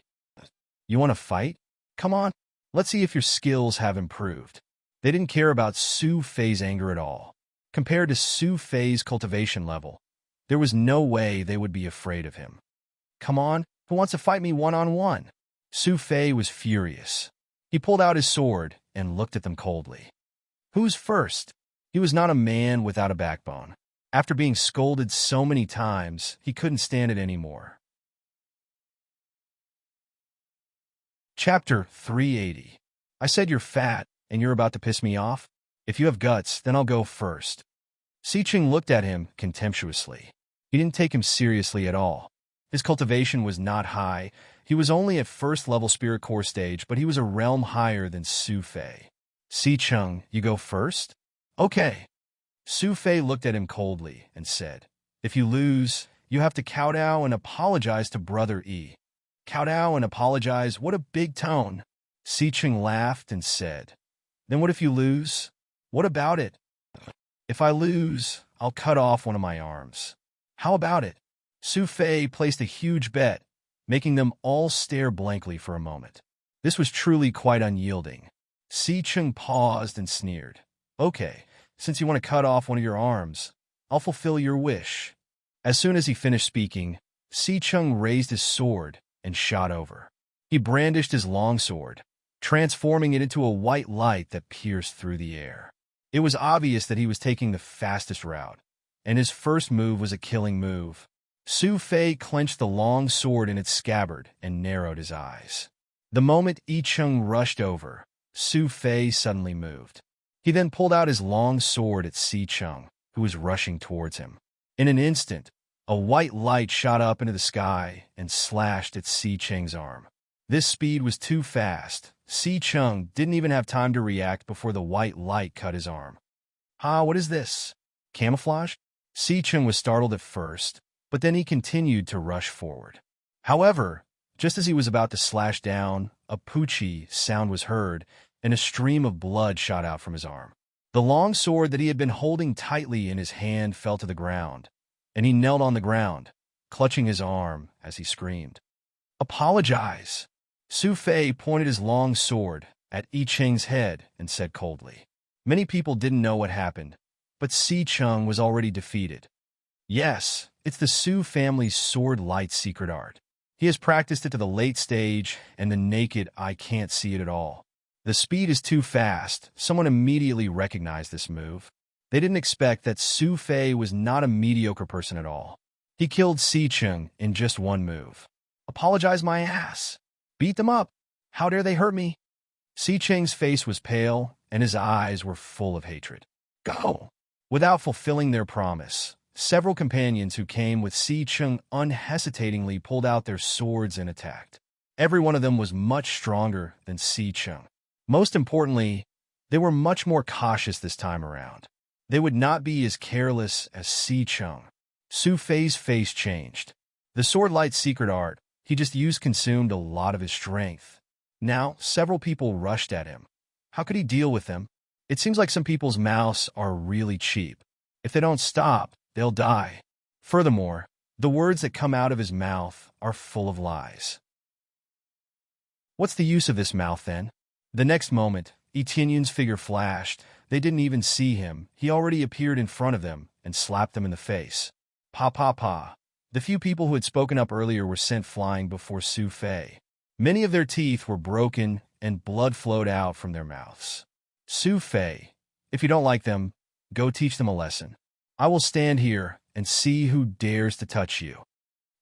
You want to fight? Come on, let's see if your skills have improved. They didn't care about Su Fei's anger at all. Compared to Su Fei's cultivation level, there was no way they would be afraid of him. Come on, who wants to fight me one-on-one? Su Fei was furious. He pulled out his sword and looked at them coldly. Who's first? He was not a man without a backbone. After being scolded so many times, he couldn't stand it anymore. Chapter 380. I said you're fat, and you're about to piss me off? If you have guts, then I'll go first. Siqing looked at him contemptuously. He didn't take him seriously at all. His cultivation was not high. He was only at first-level spirit core stage, but he was a realm higher than Su Fei. Siqing, you go first? Okay. Su Fei looked at him coldly and said, "If you lose, you have to kowtow and apologize to Brother E." Kowtow and apologize? What a big tone. Siqing laughed and said, "Then what if you lose? What about it? If I lose, I'll cut off one of my arms. How about it?" Su Fei placed a huge bet, making them all stare blankly for a moment. This was truly quite unyielding. Siqing paused and sneered. "Okay, since you want to cut off one of your arms, I'll fulfill your wish." As soon as he finished speaking, Siqing raised his sword and shot over. He brandished his longsword, transforming it into a white light that pierced through the air. It was obvious that he was taking the fastest route, and his first move was a killing move. Su Fei clenched the long sword in its scabbard and narrowed his eyes. The moment Yi Cheng rushed over, Su Fei suddenly moved. He then pulled out his long sword at Siqing, who was rushing towards him. In an instant, a white light shot up into the sky and slashed at Siqing's arm. This speed was too fast. Siqing didn't even have time to react before the white light cut his arm. "Ha, what is this? Camouflage?" Siqing was startled at first, but then he continued to rush forward. However, just as he was about to slash down, a poochie sound was heard, and a stream of blood shot out from his arm. The long sword that he had been holding tightly in his hand fell to the ground, and he knelt on the ground, clutching his arm as he screamed, "Apologize!" Su Fei pointed his long sword at Yi Cheng's head and said coldly. Many people didn't know what happened, but Siqing was already defeated. Yes, it's the Su family's sword light secret art. He has practiced it to the late stage, and the naked eye can't see it at all. The speed is too fast. Someone immediately recognized this move. They didn't expect that Su Fei was not a mediocre person at all. He killed Siqing in just one move. Apologize my ass. Beat them up. How dare they hurt me? Si Cheng's face was pale, and his eyes were full of hatred. Go! Without fulfilling their promise, several companions who came with Si Cheng unhesitatingly pulled out their swords and attacked. Every one of them was much stronger than Si Cheng. Most importantly, they were much more cautious this time around. They would not be as careless as Si Cheng. Su Fei's face changed. The sword-light's secret art he just used consumed a lot of his strength. Now, several people rushed at him. How could he deal with them? It seems like some people's mouths are really cheap. If they don't stop, they'll die. Furthermore, the words that come out of his mouth are full of lies. What's the use of this mouth, then? The next moment, Etienne's figure flashed. They didn't even see him. He already appeared in front of them and slapped them in the face. Pa pa pa. The few people who had spoken up earlier were sent flying before Su Fei. Many of their teeth were broken and blood flowed out from their mouths. Su Fei, if you don't like them, go teach them a lesson. I will stand here and see who dares to touch you.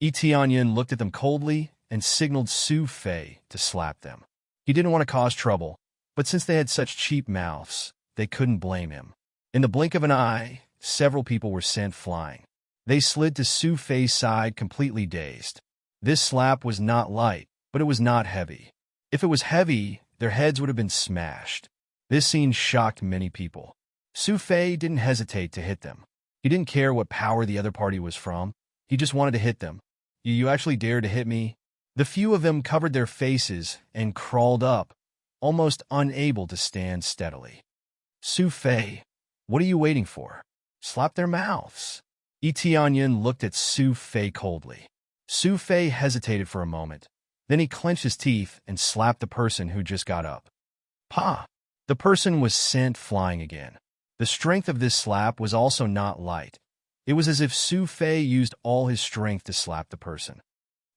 Etienne looked at them coldly and signaled Su Fei to slap them. He didn't want to cause trouble, but since they had such cheap mouths, they couldn't blame him. In the blink of an eye, several people were sent flying. They slid to Su Fei's side completely dazed. This slap was not light, but it was not heavy. If it was heavy, their heads would have been smashed. This scene shocked many people. Su Fei didn't hesitate to hit them. He didn't care what power the other party was from. He just wanted to hit them. You actually dare to hit me? The few of them covered their faces and crawled up, almost unable to stand steadily. Su Fei, what are you waiting for? Slap their mouths. Etienne looked at Su Fei coldly. Su Fei hesitated for a moment. Then he clenched his teeth and slapped the person who just got up. Pa! The person was sent flying again. The strength of this slap was also not light. It was as if Su Fei used all his strength to slap the person.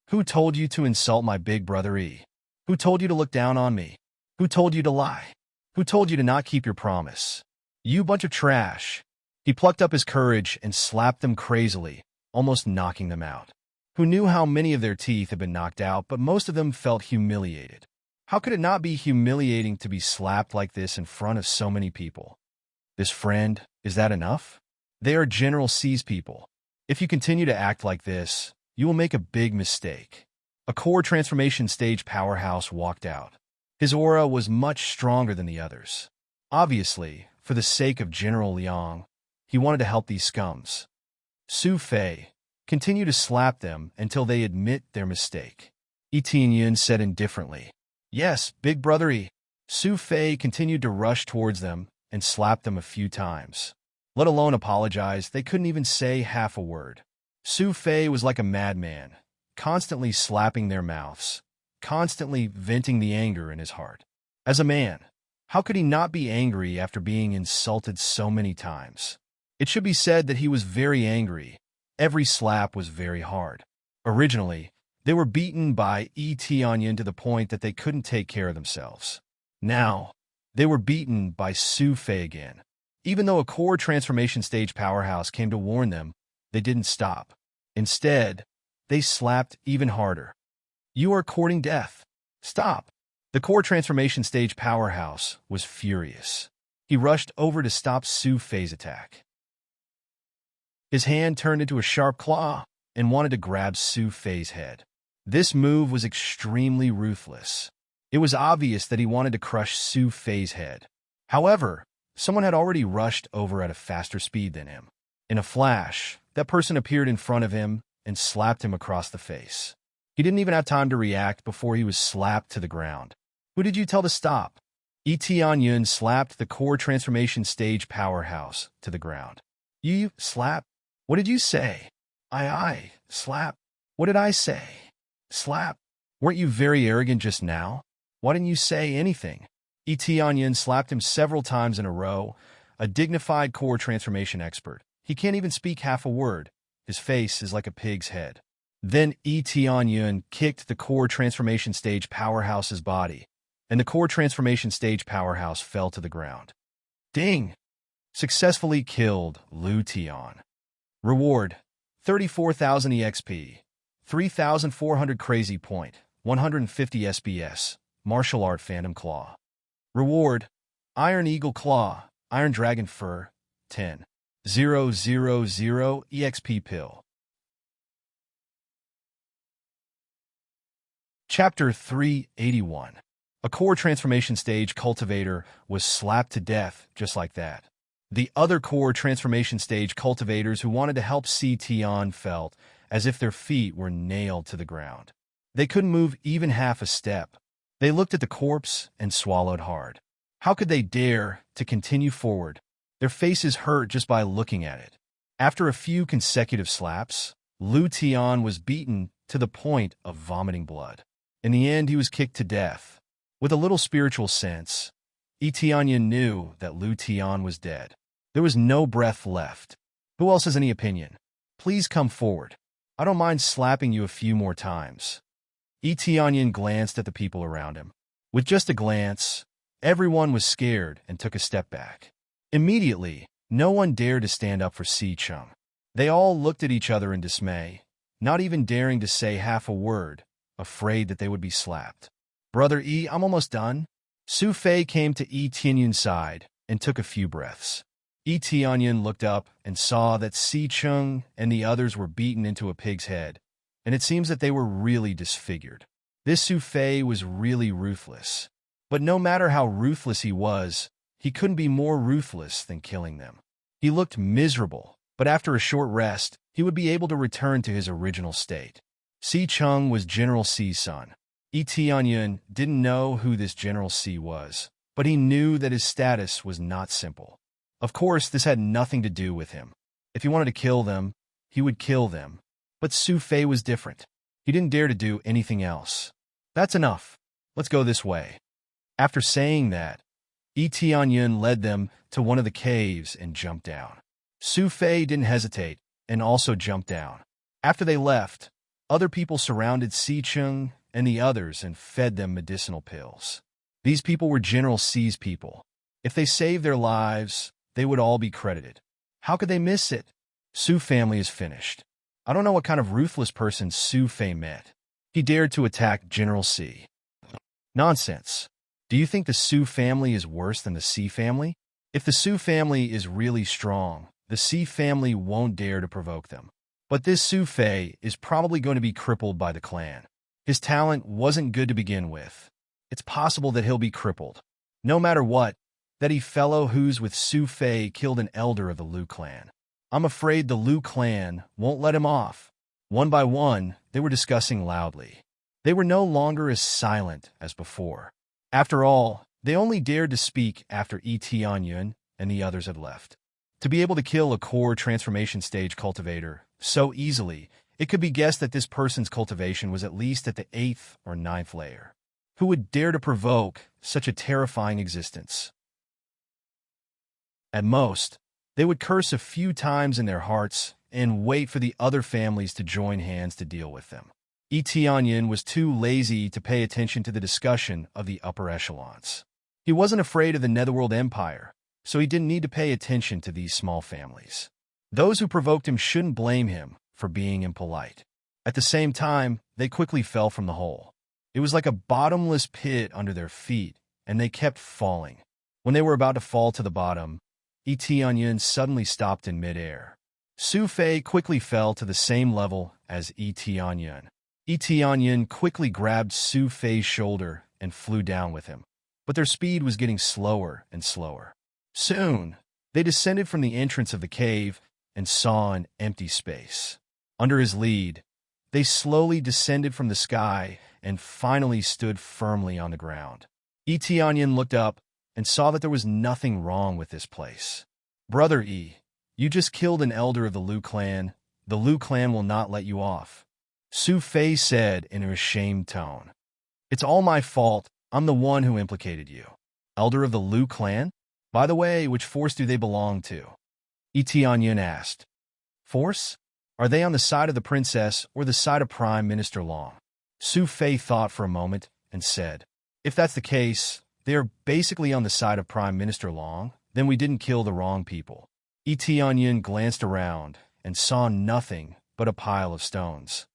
Who told you to insult my big brother E? Who told you to look down on me? Who told you to lie? Who told you to not keep your promise? You bunch of trash. He plucked up his courage and slapped them crazily, almost knocking them out. Who knew how many of their teeth had been knocked out, but most of them felt humiliated. How could it not be humiliating to be slapped like this in front of so many people? This friend, is that enough? They are General C's people. If you continue to act like this, you will make a big mistake. A core transformation stage powerhouse walked out. His aura was much stronger than the others. Obviously, for the sake of General Liang, he wanted to help these scums. Su Fei, continue to slap them until they admit their mistake. Etienne said indifferently. Yes, big brother E. Su Fei continued to rush towards them and slapped them a few times. Let alone apologize, they couldn't even say half a word. Su Fei was like a madman, constantly slapping their mouths, constantly venting the anger in his heart. As a man, how could he not be angry after being insulted so many times? It should be said that he was very angry. Every slap was very hard. Originally, they were beaten by Etienne to the point that they couldn't take care of themselves. Now, they were beaten by Su Fei again. Even though a core transformation stage powerhouse came to warn them, they didn't stop. Instead, they slapped even harder. You are courting death. Stop. The core transformation stage powerhouse was furious. He rushed over to stop Su Fei's attack. His hand turned into a sharp claw and wanted to grab Su Fei's head. This move was extremely ruthless. It was obvious that he wanted to crush Su Fei's head. However, someone had already rushed over at a faster speed than him. In a flash, that person appeared in front of him and slapped him across the face. He didn't even have time to react before he was slapped to the ground. Who did you tell to stop? Etienne slapped the core transformation stage powerhouse to the ground. You slap? What did you say? I slap. What did I say? Slap. Weren't you very arrogant just now? Why didn't you say anything? Etienne slapped him several times in a row, a dignified core transformation expert. He can't even speak half a word. His face is like a pig's head. Then Etienne kicked the core transformation stage powerhouse's body, and the core transformation stage powerhouse fell to the ground. Ding! Successfully killed Lu Tian. Reward, 34,000 EXP. 3,400 crazy point, 150 SBS, martial art phantom claw. Reward, iron eagle claw, iron dragon fur, 10. 000 EXP pill. Chapter 381. A core transformation stage cultivator was slapped to death just like that. The other core transformation stage cultivators who wanted to help see Tian felt as if their feet were nailed to the ground. They couldn't move even half a step. They looked at the corpse and swallowed hard. How could they dare to continue forward? Their faces hurt just by looking at it. After a few consecutive slaps, Lu Tian was beaten to the point of vomiting blood. In the end, he was kicked to death. With a little spiritual sense, Tianyan knew that Lu Tian was dead. There was no breath left. Who else has any opinion? Please come forward. I don't mind slapping you a few more times. Tianyan glanced at the people around him. With just a glance, everyone was scared and took a step back. Immediately, no one dared to stand up for Si Chung. They all looked at each other in dismay, not even daring to say half a word, afraid that they would be slapped. Brother E, I'm almost done. Su Fei came to Tianyan's side and took a few breaths. Tianyan looked up and saw that Si Chung and the others were beaten into a pig's head, and it seems that they were really disfigured. This Su Fei was really ruthless. But no matter how ruthless he couldn't be more ruthless than killing them. He looked miserable, but after a short rest, he would be able to return to his original state. Si Chung was General Si's son. Tianyan didn't know who this General Si was, but he knew that his status was not simple. Of course, this had nothing to do with him. If he wanted to kill them, he would kill them. But Su Fei was different. He didn't dare to do anything else. That's enough. Let's go this way. After saying that, Tianyan led them to one of the caves and jumped down. Su Fei didn't hesitate and also jumped down. After they left, other people surrounded Si Chung and the others and fed them medicinal pills. These people were General Si's people. If they saved their lives, they would all be credited. How could they miss it? Su family is finished. I don't know what kind of ruthless person Su Fei met. He dared to attack General Si. Nonsense. Do you think the Su family is worse than the Si family? If the Su family is really strong, the Si family won't dare to provoke them. But this Su Fei is probably going to be crippled by the clan. His talent wasn't good to begin with. It's possible that he'll be crippled. No matter what, that fellow who's with Su Fei killed an elder of the Lu clan. I'm afraid the Lu clan won't let him off. One by one, they were discussing loudly. They were no longer as silent as before. After all, they only dared to speak after Tianyan and the others had left. To be able to kill a core transformation stage cultivator so easily, it could be guessed that this person's cultivation was at least at the 8th or 9th layer. Who would dare to provoke such a terrifying existence? At most, they would curse a few times in their hearts and wait for the other families to join hands to deal with them. Tianyan was too lazy to pay attention to the discussion of the upper echelons. He wasn't afraid of the Netherworld Empire, so he didn't need to pay attention to these small families. Those who provoked him shouldn't blame him for being impolite. At the same time, they quickly fell from the hole. It was like a bottomless pit under their feet, and they kept falling. When they were about to fall to the bottom, Tianyan suddenly stopped in midair. Su Fei quickly fell to the same level as Tianyan. Tianyan quickly grabbed Su Fei's shoulder and flew down with him. But their speed was getting slower and slower. Soon, they descended from the entrance of the cave and saw an empty space. Under his lead, they slowly descended from the sky and finally stood firmly on the ground. Tianyan looked up and saw that there was nothing wrong with this place. Brother E, you just killed an elder of the Lu clan. The Lu clan will not let you off. Su Fei said in an ashamed tone. It's all my fault. I'm the one who implicated you. Elder of the Lu clan? By the way, which force do they belong to? Tianyan asked. Force? Are they on the side of the princess or the side of Prime Minister Long? Su Fei thought for a moment and said, if that's the case, they are basically on the side of Prime Minister Long, then we didn't kill the wrong people. Tianyan glanced around and saw nothing but a pile of stones.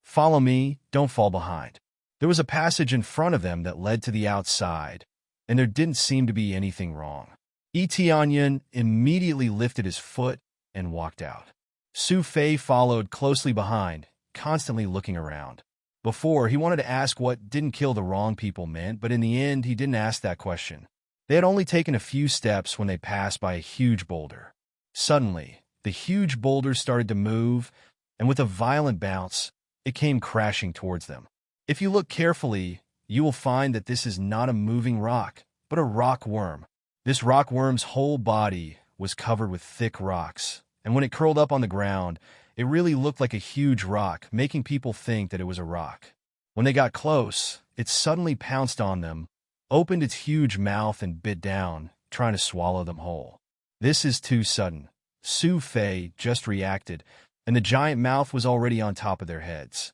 Follow me, don't fall behind. There was a passage in front of them that led to the outside, and there didn't seem to be anything wrong. Tianyan immediately lifted his foot and walked out. Su Fei followed closely behind, constantly looking around. Before, he wanted to ask what didn't kill the wrong people meant, but in the end, he didn't ask that question. They had only taken a few steps when they passed by a huge boulder. Suddenly, the huge boulder started to move, and with a violent bounce, it came crashing towards them. If you look carefully, you will find that this is not a moving rock, but a rock worm. This rock worm's whole body was covered with thick rocks, and when it curled up on the ground, it really looked like a huge rock, making people think that it was a rock. When they got close, it suddenly pounced on them, opened its huge mouth and bit down, trying to swallow them whole. This is too sudden. Su Fei just reacted, and the giant mouth was already on top of their heads.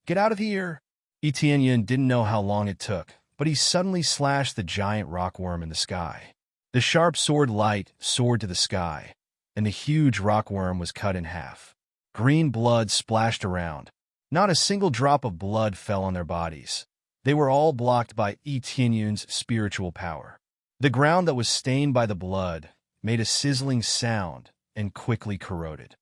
"Get out of here!" Tianyan didn't know how long it took, but he suddenly slashed the giant rockworm in the sky. The sharp sword light soared to the sky, and the huge rockworm was cut in half. Green blood splashed around. Not a single drop of blood fell on their bodies. They were all blocked by Tianyan's spiritual power. The ground that was stained by the blood made a sizzling sound and quickly corroded.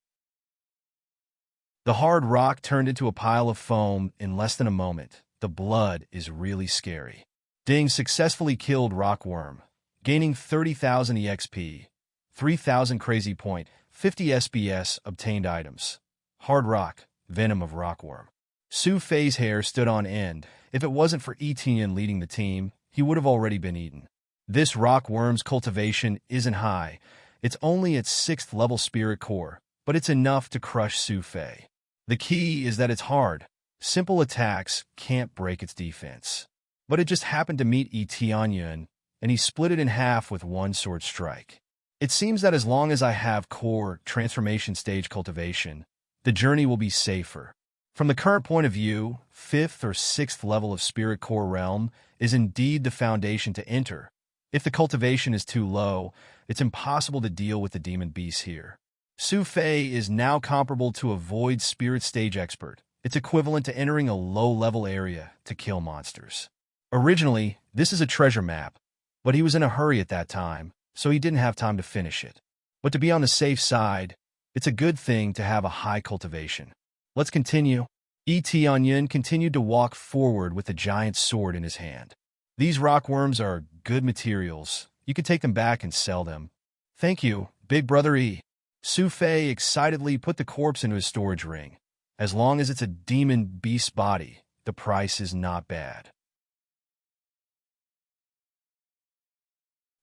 The hard rock turned into a pile of foam in less than a moment. The blood is really scary. Ding successfully killed Rockworm, gaining 30,000 EXP, 3,000 Crazy Point, 50 SBS obtained items. Hard rock, venom of Rockworm. Su Fei's hair stood on end. If it wasn't for Tian leading the team, he would have already been eaten. This Rockworm's cultivation isn't high. It's only its 6th level spirit core, but it's enough to crush Su Fei. The key is that it's hard. Simple attacks can't break its defense. But it just happened to meet Tianyan, and he split it in half with one sword strike. It seems that as long as I have core transformation stage cultivation, the journey will be safer. From the current point of view, 5th or 6th level of spirit core realm is indeed the foundation to enter. If the cultivation is too low, it's impossible to deal with the demon beasts here. Su Fei is now comparable to a void spirit stage expert. It's equivalent to entering a low-level area to kill monsters. Originally, this is a treasure map, but he was in a hurry at that time, so he didn't have time to finish it. But to be on the safe side, it's a good thing to have a high cultivation. Let's continue. Tianyan continued to walk forward with a giant sword in his hand. These rockworms are good materials. You can take them back and sell them. Thank you, Big Brother E. Su Fei excitedly put the corpse into his storage ring. As long as it's a demon beast's body, the price is not bad.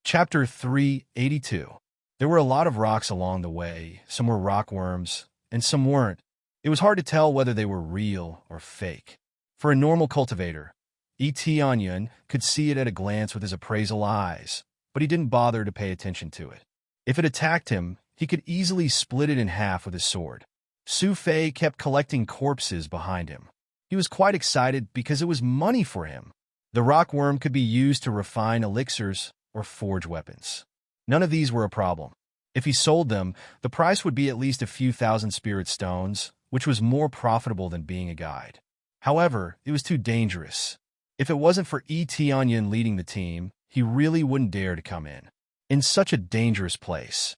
Chapter 382. There were a lot of rocks along the way. Some were rockworms, and some weren't. It was hard to tell whether they were real or fake. For a normal cultivator, Tianyan could see it at a glance with his appraisal eyes, but he didn't bother to pay attention to it. If it attacked him, he could easily split it in half with his sword. Su Fei kept collecting corpses behind him. He was quite excited because it was money for him. The rockworm could be used to refine elixirs or forge weapons. None of these were a problem. If he sold them, the price would be at least a few thousand spirit stones, which was more profitable than being a guide. However, it was too dangerous. If it wasn't for Tianyan leading the team, he really wouldn't dare to come in such a dangerous place.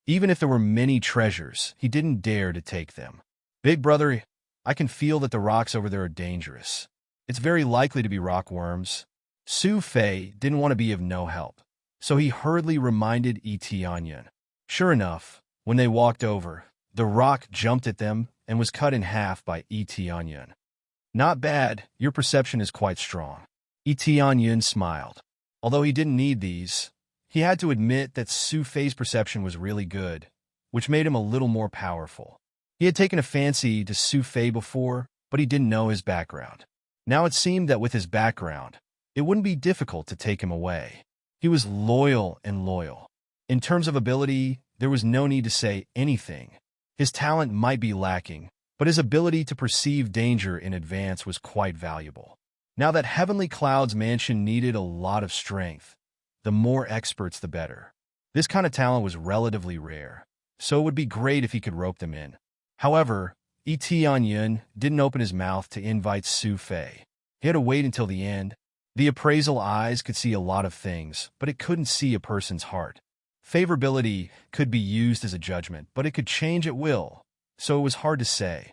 Even if there were many treasures, he didn't dare to take them. Big Brother, I can feel that the rocks over there are dangerous. It's very likely to be rockworms. Su Fei didn't want to be of no help, so he hurriedly reminded Tianyan. Sure enough, when they walked over, the rock jumped at them and was cut in half by Tianyan. Not bad, your perception is quite strong. Tianyan smiled. Although he didn't need these, he had to admit that Su Fei's perception was really good, which made him a little more powerful. He had taken a fancy to Su Fei before, but he didn't know his background. Now it seemed that with his background, it wouldn't be difficult to take him away. He was loyal and loyal. In terms of ability, there was no need to say anything. His talent might be lacking, but his ability to perceive danger in advance was quite valuable. Now that Heavenly Cloud's mansion needed a lot of strength, the more experts the better. This kind of talent was relatively rare, so it would be great if he could rope them in. However, Tianyun didn't open his mouth to invite Su Fei. He had to wait until the end. The appraisal eyes could see a lot of things, but it couldn't see a person's heart. Favorability could be used as a judgment, but it could change at will, so it was hard to say.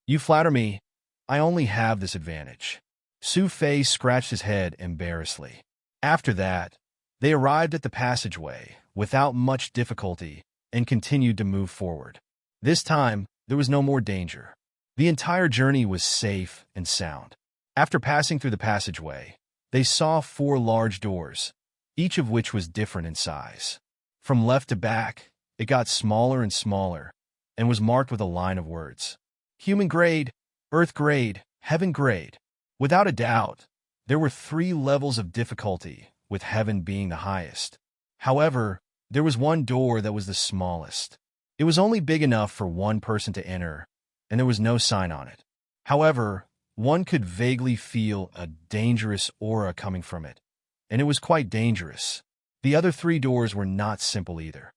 You flatter me. I only have this advantage. Su Fei scratched his head embarrassedly. After that, they arrived at the passageway without much difficulty and continued to move forward. This time, there was no more danger. The entire journey was safe and sound. After passing through the passageway, they saw 4 large doors, each of which was different in size. From left to back, it got smaller and smaller, and was marked with a line of words. Human grade, earth grade, heaven grade. Without a doubt, there were 3 levels of difficulty, with heaven being the highest. However, there was one door that was the smallest. It was only big enough for one person to enter, and there was no sign on it. However, one could vaguely feel a dangerous aura coming from it, and it was quite dangerous. The other 3 doors were not simple either.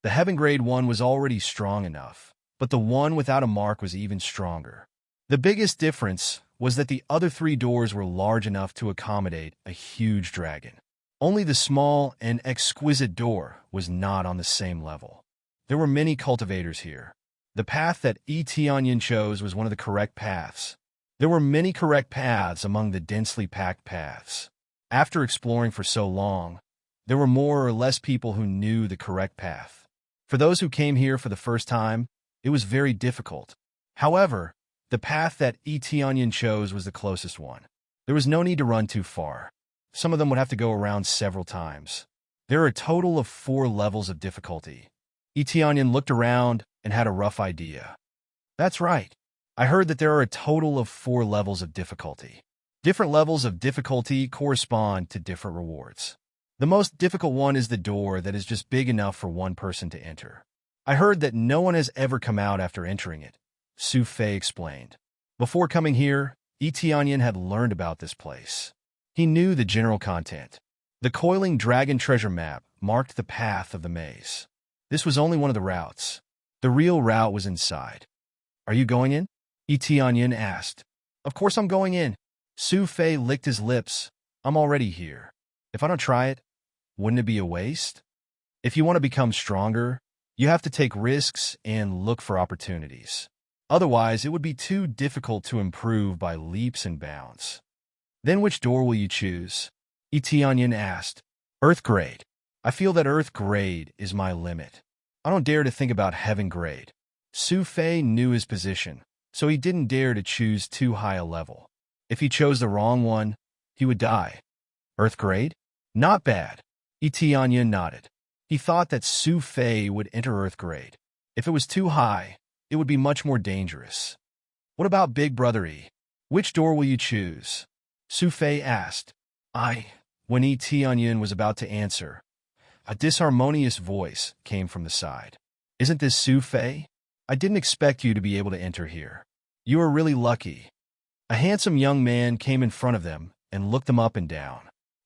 The heaven grade one was already strong enough, but the one without a mark was even stronger. The biggest difference was that the other 3 doors were large enough to accommodate a huge dragon. Only the small and exquisite door was not on the same level. There were many cultivators here. The path that Tianyin chose was one of the correct paths. There were many correct paths among the densely packed paths. After exploring for so long, there were more or less people who knew the correct path. For those who came here for the first time, it was very difficult. However, the path that Tianyin chose was the closest one. There was no need to run too far. Some of them would have to go around several times. There are a total of 4 levels of difficulty. Tianyin looked around and had a rough idea. That's right. I heard that there are a total of 4 levels of difficulty. Different levels of difficulty correspond to different rewards. The most difficult one is the door that is just big enough for one person to enter. I heard that no one has ever come out after entering it, Su Fei explained. Before coming here, Tianyin had learned about this place. He knew the general content. The coiling dragon treasure map marked the path of the maze. This was only one of the routes. The real route was inside. Are you going in? Tianyin asked. Of course I'm going in. Su Fei licked his lips. I'm already here. If I don't try it, wouldn't it be a waste? If you want to become stronger, you have to take risks and look for opportunities. Otherwise, it would be too difficult to improve by leaps and bounds. Then which door will you choose? Tianyin asked. Earth grade. I feel that Earth grade is my limit. I don't dare to think about heaven grade. Su Fei knew his position, so he didn't dare to choose too high a level. If he chose the wrong one, he would die. Earth grade? Not bad. Tianyin nodded. He thought that Su Fei would enter Earth grade. If it was too high, it would be much more dangerous. What about Big Brother E? Which door will you choose? Su Fei asked. When Tianyin was about to answer, a disharmonious voice came from the side. Isn't this Su Fei? I didn't expect you to be able to enter here. You are really lucky. A handsome young man came in front of them and looked them up and down.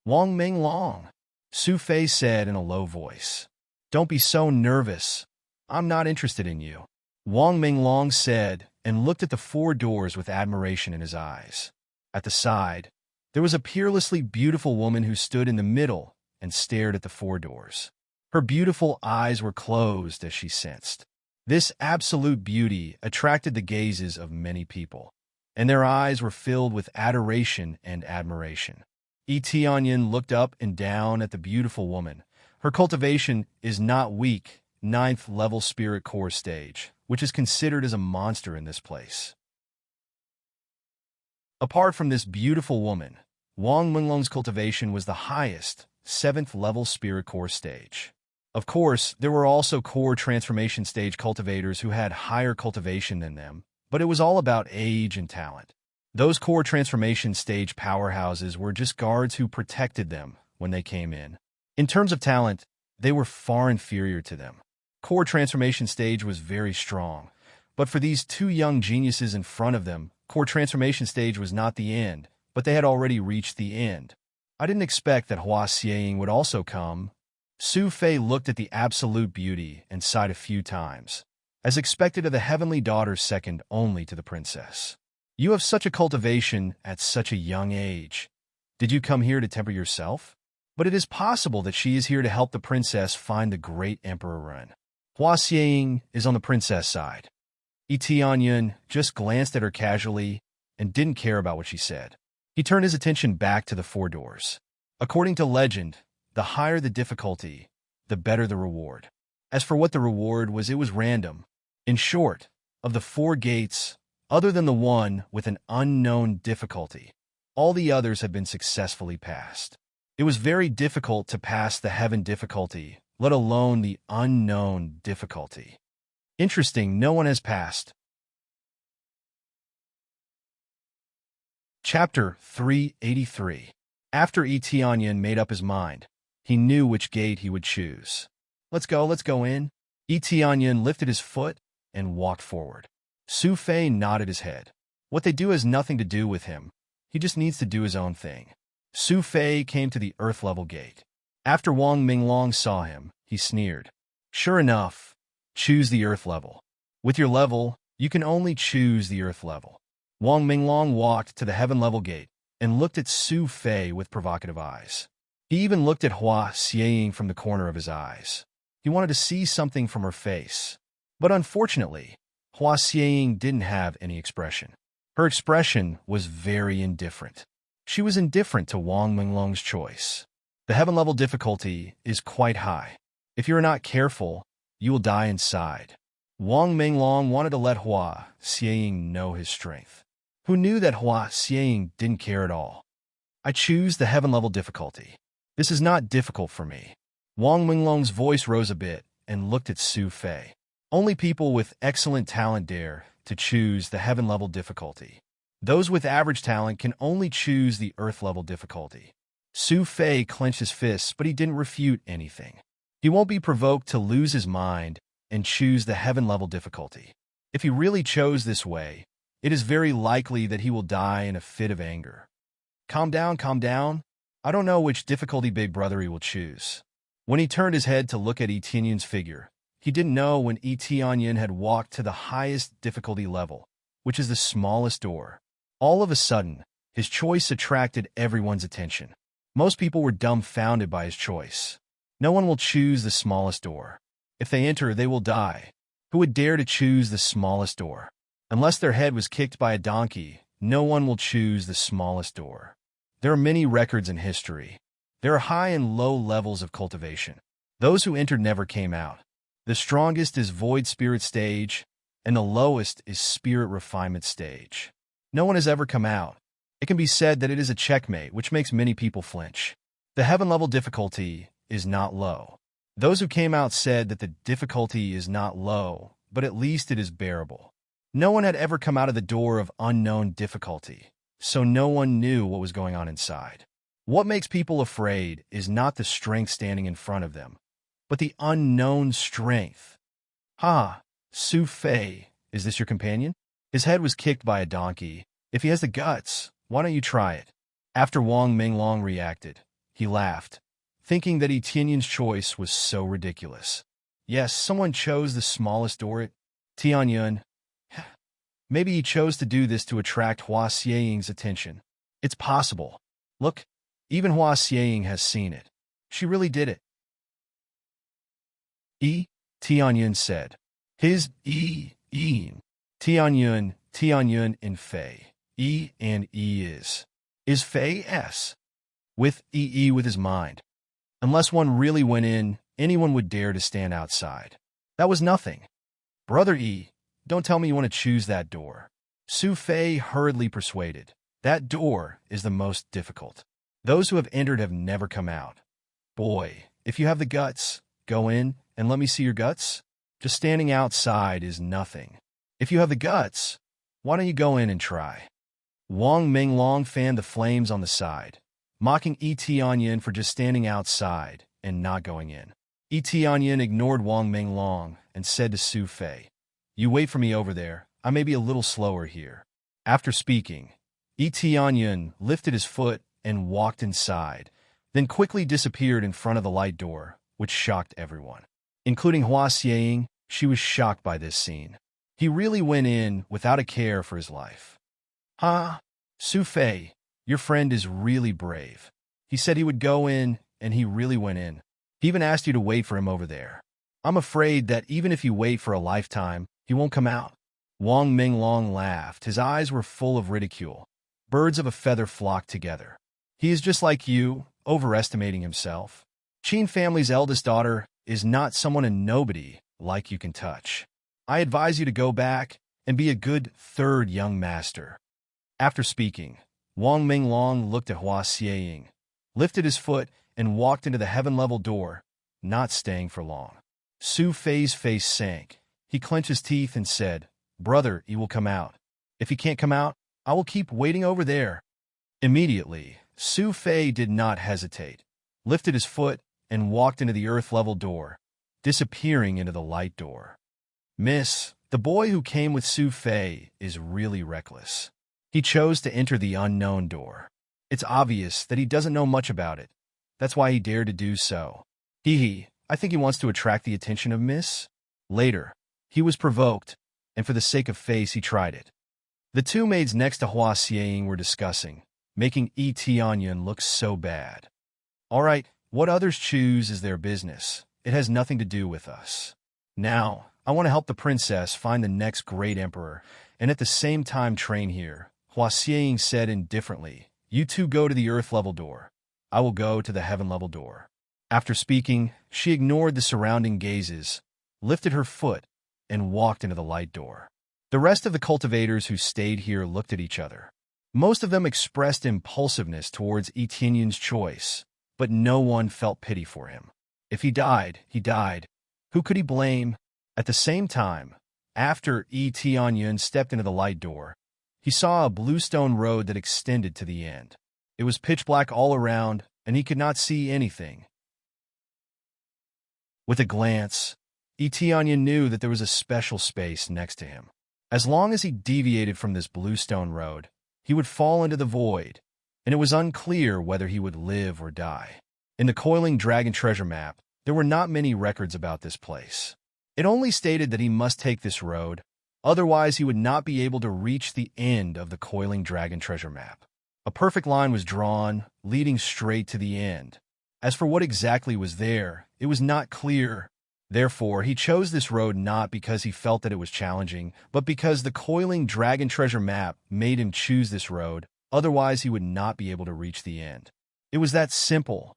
Wang Ming Long, Su Fei said in a low voice. Don't be so nervous. I'm not interested in you. Wang Ming Long said and looked at the 4 doors with admiration in his eyes. At the side, there was a peerlessly beautiful woman who stood in the middle and stared at the 4 doors. Her beautiful eyes were closed as she sensed. This absolute beauty attracted the gazes of many people, and their eyes were filled with adoration and admiration. Tianyin looked up and down at the beautiful woman. Her cultivation is not weak, 9th level spirit core stage, which is considered as a monster in this place. Apart from this beautiful woman, Wang Minglong's cultivation was the highest, 7th level spirit core stage. Of course, there were also core transformation stage cultivators who had higher cultivation than them, but it was all about age and talent. Those core transformation stage powerhouses were just guards who protected them when they came in. In terms of talent, they were far inferior to them. Core transformation stage was very strong, but for these 2 young geniuses in front of them, core transformation stage was not the end, but they had already reached the end. I didn't expect that Hua Xieying would also come. Su Fei looked at the absolute beauty and sighed a few times. as expected of the heavenly daughter second only to the princess. You have such a cultivation at such a young age. Did you come here to temper yourself? But it is possible that she is here to help the princess find the great Emperor Ren. Hua Xieying is on the princess' side. Yi Tianyun just glanced at her casually and didn't care about what she said. He turned his attention back to the four doors. According to legend, the higher the difficulty, the better the reward. As for what the reward was, it was random. In short, of the four gates, other than the one with an unknown difficulty, all the others have been successfully passed. It was very difficult to pass the heaven difficulty, let alone the unknown difficulty. Interesting, no one has passed. Chapter 383. After Yi Tianyun made up his mind, he knew which gate he would choose. Let's go in. Yi Tianyun lifted his foot and walked forward. Su Fei nodded his head. What they do has nothing to do with him. He just needs to do his own thing. Su Fei came to the earth-level gate. After Wang Minglong saw him, he sneered. Sure enough, choose the earth level. With your level, you can only choose the earth level. Wang Minglong walked to the heaven-level gate and looked at Su Fei with provocative eyes. He even looked at Hua Xieying from the corner of his eyes. He wanted to see something from her face. But unfortunately, Hua Xieying didn't have any expression. Her expression was very indifferent. She was indifferent to Wang Minglong's choice. The heaven-level difficulty is quite high. If you are not careful, you will die inside. Wang Minglong wanted to let Hua Xieying know his strength. Who knew that Hua Xieying didn't care at all? I choose the heaven-level difficulty. This is not difficult for me. Wang Minglong's voice rose a bit and looked at Su Fei. Only people with excellent talent dare to choose the heaven-level difficulty. Those with average talent can only choose the earth-level difficulty. Su Fei clenched his fists, but he didn't refute anything. He won't be provoked to lose his mind and choose the heaven-level difficulty. If he really chose this way, it is very likely that he will die in a fit of anger. Calm down. I don't know which difficulty big brother he will choose. When he turned his head to look at Yi Tianyun's figure, he didn't know when Yi Tianyun had walked to the highest difficulty level, which is the smallest door. All of a sudden, his choice attracted everyone's attention. Most people were dumbfounded by his choice. No one will choose the smallest door. If they enter, they will die. Who would dare to choose the smallest door? Unless their head was kicked by a donkey, no one will choose the smallest door. There are many records in history. There are high and low levels of cultivation. Those who entered never came out. The strongest is void spirit stage, and the lowest is spirit refinement stage. No one has ever come out. It can be said that it is a checkmate, which makes many people flinch. The heaven-level difficulty is not low. Those who came out said that the difficulty is not low, but at least it is bearable. No one had ever come out of the door of unknown difficulty, so no one knew what was going on inside. What makes people afraid is not the strength standing in front of them, but the unknown strength. Su Fei, is this your companion? His head was kicked by a donkey. If he has the guts, why don't you try it? After Wang Minglong reacted, he laughed, thinking that Yi Tianyun's choice was so ridiculous. Yes, someone chose the smallest door. Tianyun. Maybe he chose to do this to attract Hua Xieying's attention. It's possible. Look, even Hua Xieying has seen it. She really did it. Tianyun said. His Tianyun and Fei. And is Fei S. With with his mind. Unless one really went in, anyone would dare to stand outside. That was nothing. Brother don't tell me you want to choose that door. Su Fei hurriedly persuaded. That door is the most difficult. Those who have entered have never come out. Boy, if you have the guts, go in and let me see your guts. Just standing outside is nothing. If you have the guts, why don't you go in and try? Wang Minglong fanned the flames on the side, mocking Yi Tianyun for just standing outside and not going in. Yi Tianyun ignored Wang Minglong and said to Su Fei, "You wait for me over there. I may be a little slower here." After speaking, Yi Tianyun lifted his foot and walked inside, then quickly disappeared in front of the light door, which shocked everyone. Including Hua Xieying, She was shocked by this scene. He really went in without a care for his life. Huh? Su Fei, your friend is really brave. He said he would go in, and he really went in. He even asked you to wait for him over there. I'm afraid that even if you wait for a lifetime, he won't come out. Wang Minglong laughed. His eyes were full of ridicule. Birds of a feather flocked together. He is just like you, overestimating himself. Qin family's eldest daughter is not someone a nobody like you can touch. I advise you to go back and be a good third young master. After speaking, Wang Minglong looked at Hua Xieying, lifted his foot, and walked into the heaven-level door, not staying for long. Su Fei's face sank. He clenched his teeth and said, "Brother, he will come out. If he can't come out, I will keep waiting over there." Immediately, Su Fei did not hesitate, lifted his foot, and walked into the earth-level door, disappearing into the light door. Miss, the boy who came with Su Fei is really reckless. He chose to enter the unknown door. It's obvious that he doesn't know much about it. That's why he dared to do so. I think he wants to attract the attention of Miss. Later, he was provoked, and for the sake of face, he tried it. The two maids next to Hua Xieying were discussing, making Yi Tianyun look so bad. All right, what others choose is their business. It has nothing to do with us. Now, I want to help the princess find the next great emperor, and at the same time train here. Hua Xieying said indifferently, "You two go to the earth-level door. I will go to the heaven-level door." After speaking, she ignored the surrounding gazes, lifted her foot, and walked into the light door. The rest of the cultivators who stayed here looked at each other. Most of them expressed impulsiveness towards Yi Tianyun's choice, but no one felt pity for him. If he died, he died. Who could he blame? At the same time, after Yi Tianyun stepped into the light door, he saw a bluestone road that extended to the end. It was pitch black all around, and he could not see anything. With a glance, Yi Tianyun knew that there was a special space next to him. As long as he deviated from this bluestone road, he would fall into the void, and it was unclear whether he would live or die. In the Coiling Dragon treasure map, there were not many records about this place. It only stated that he must take this road, otherwise he would not be able to reach the end of the Coiling Dragon treasure map. A perfect line was drawn, leading straight to the end. As for what exactly was there, it was not clear. Therefore, he chose this road not because he felt that it was challenging, but because the Coiling Dragon treasure map made him choose this road, otherwise he would not be able to reach the end. It was that simple.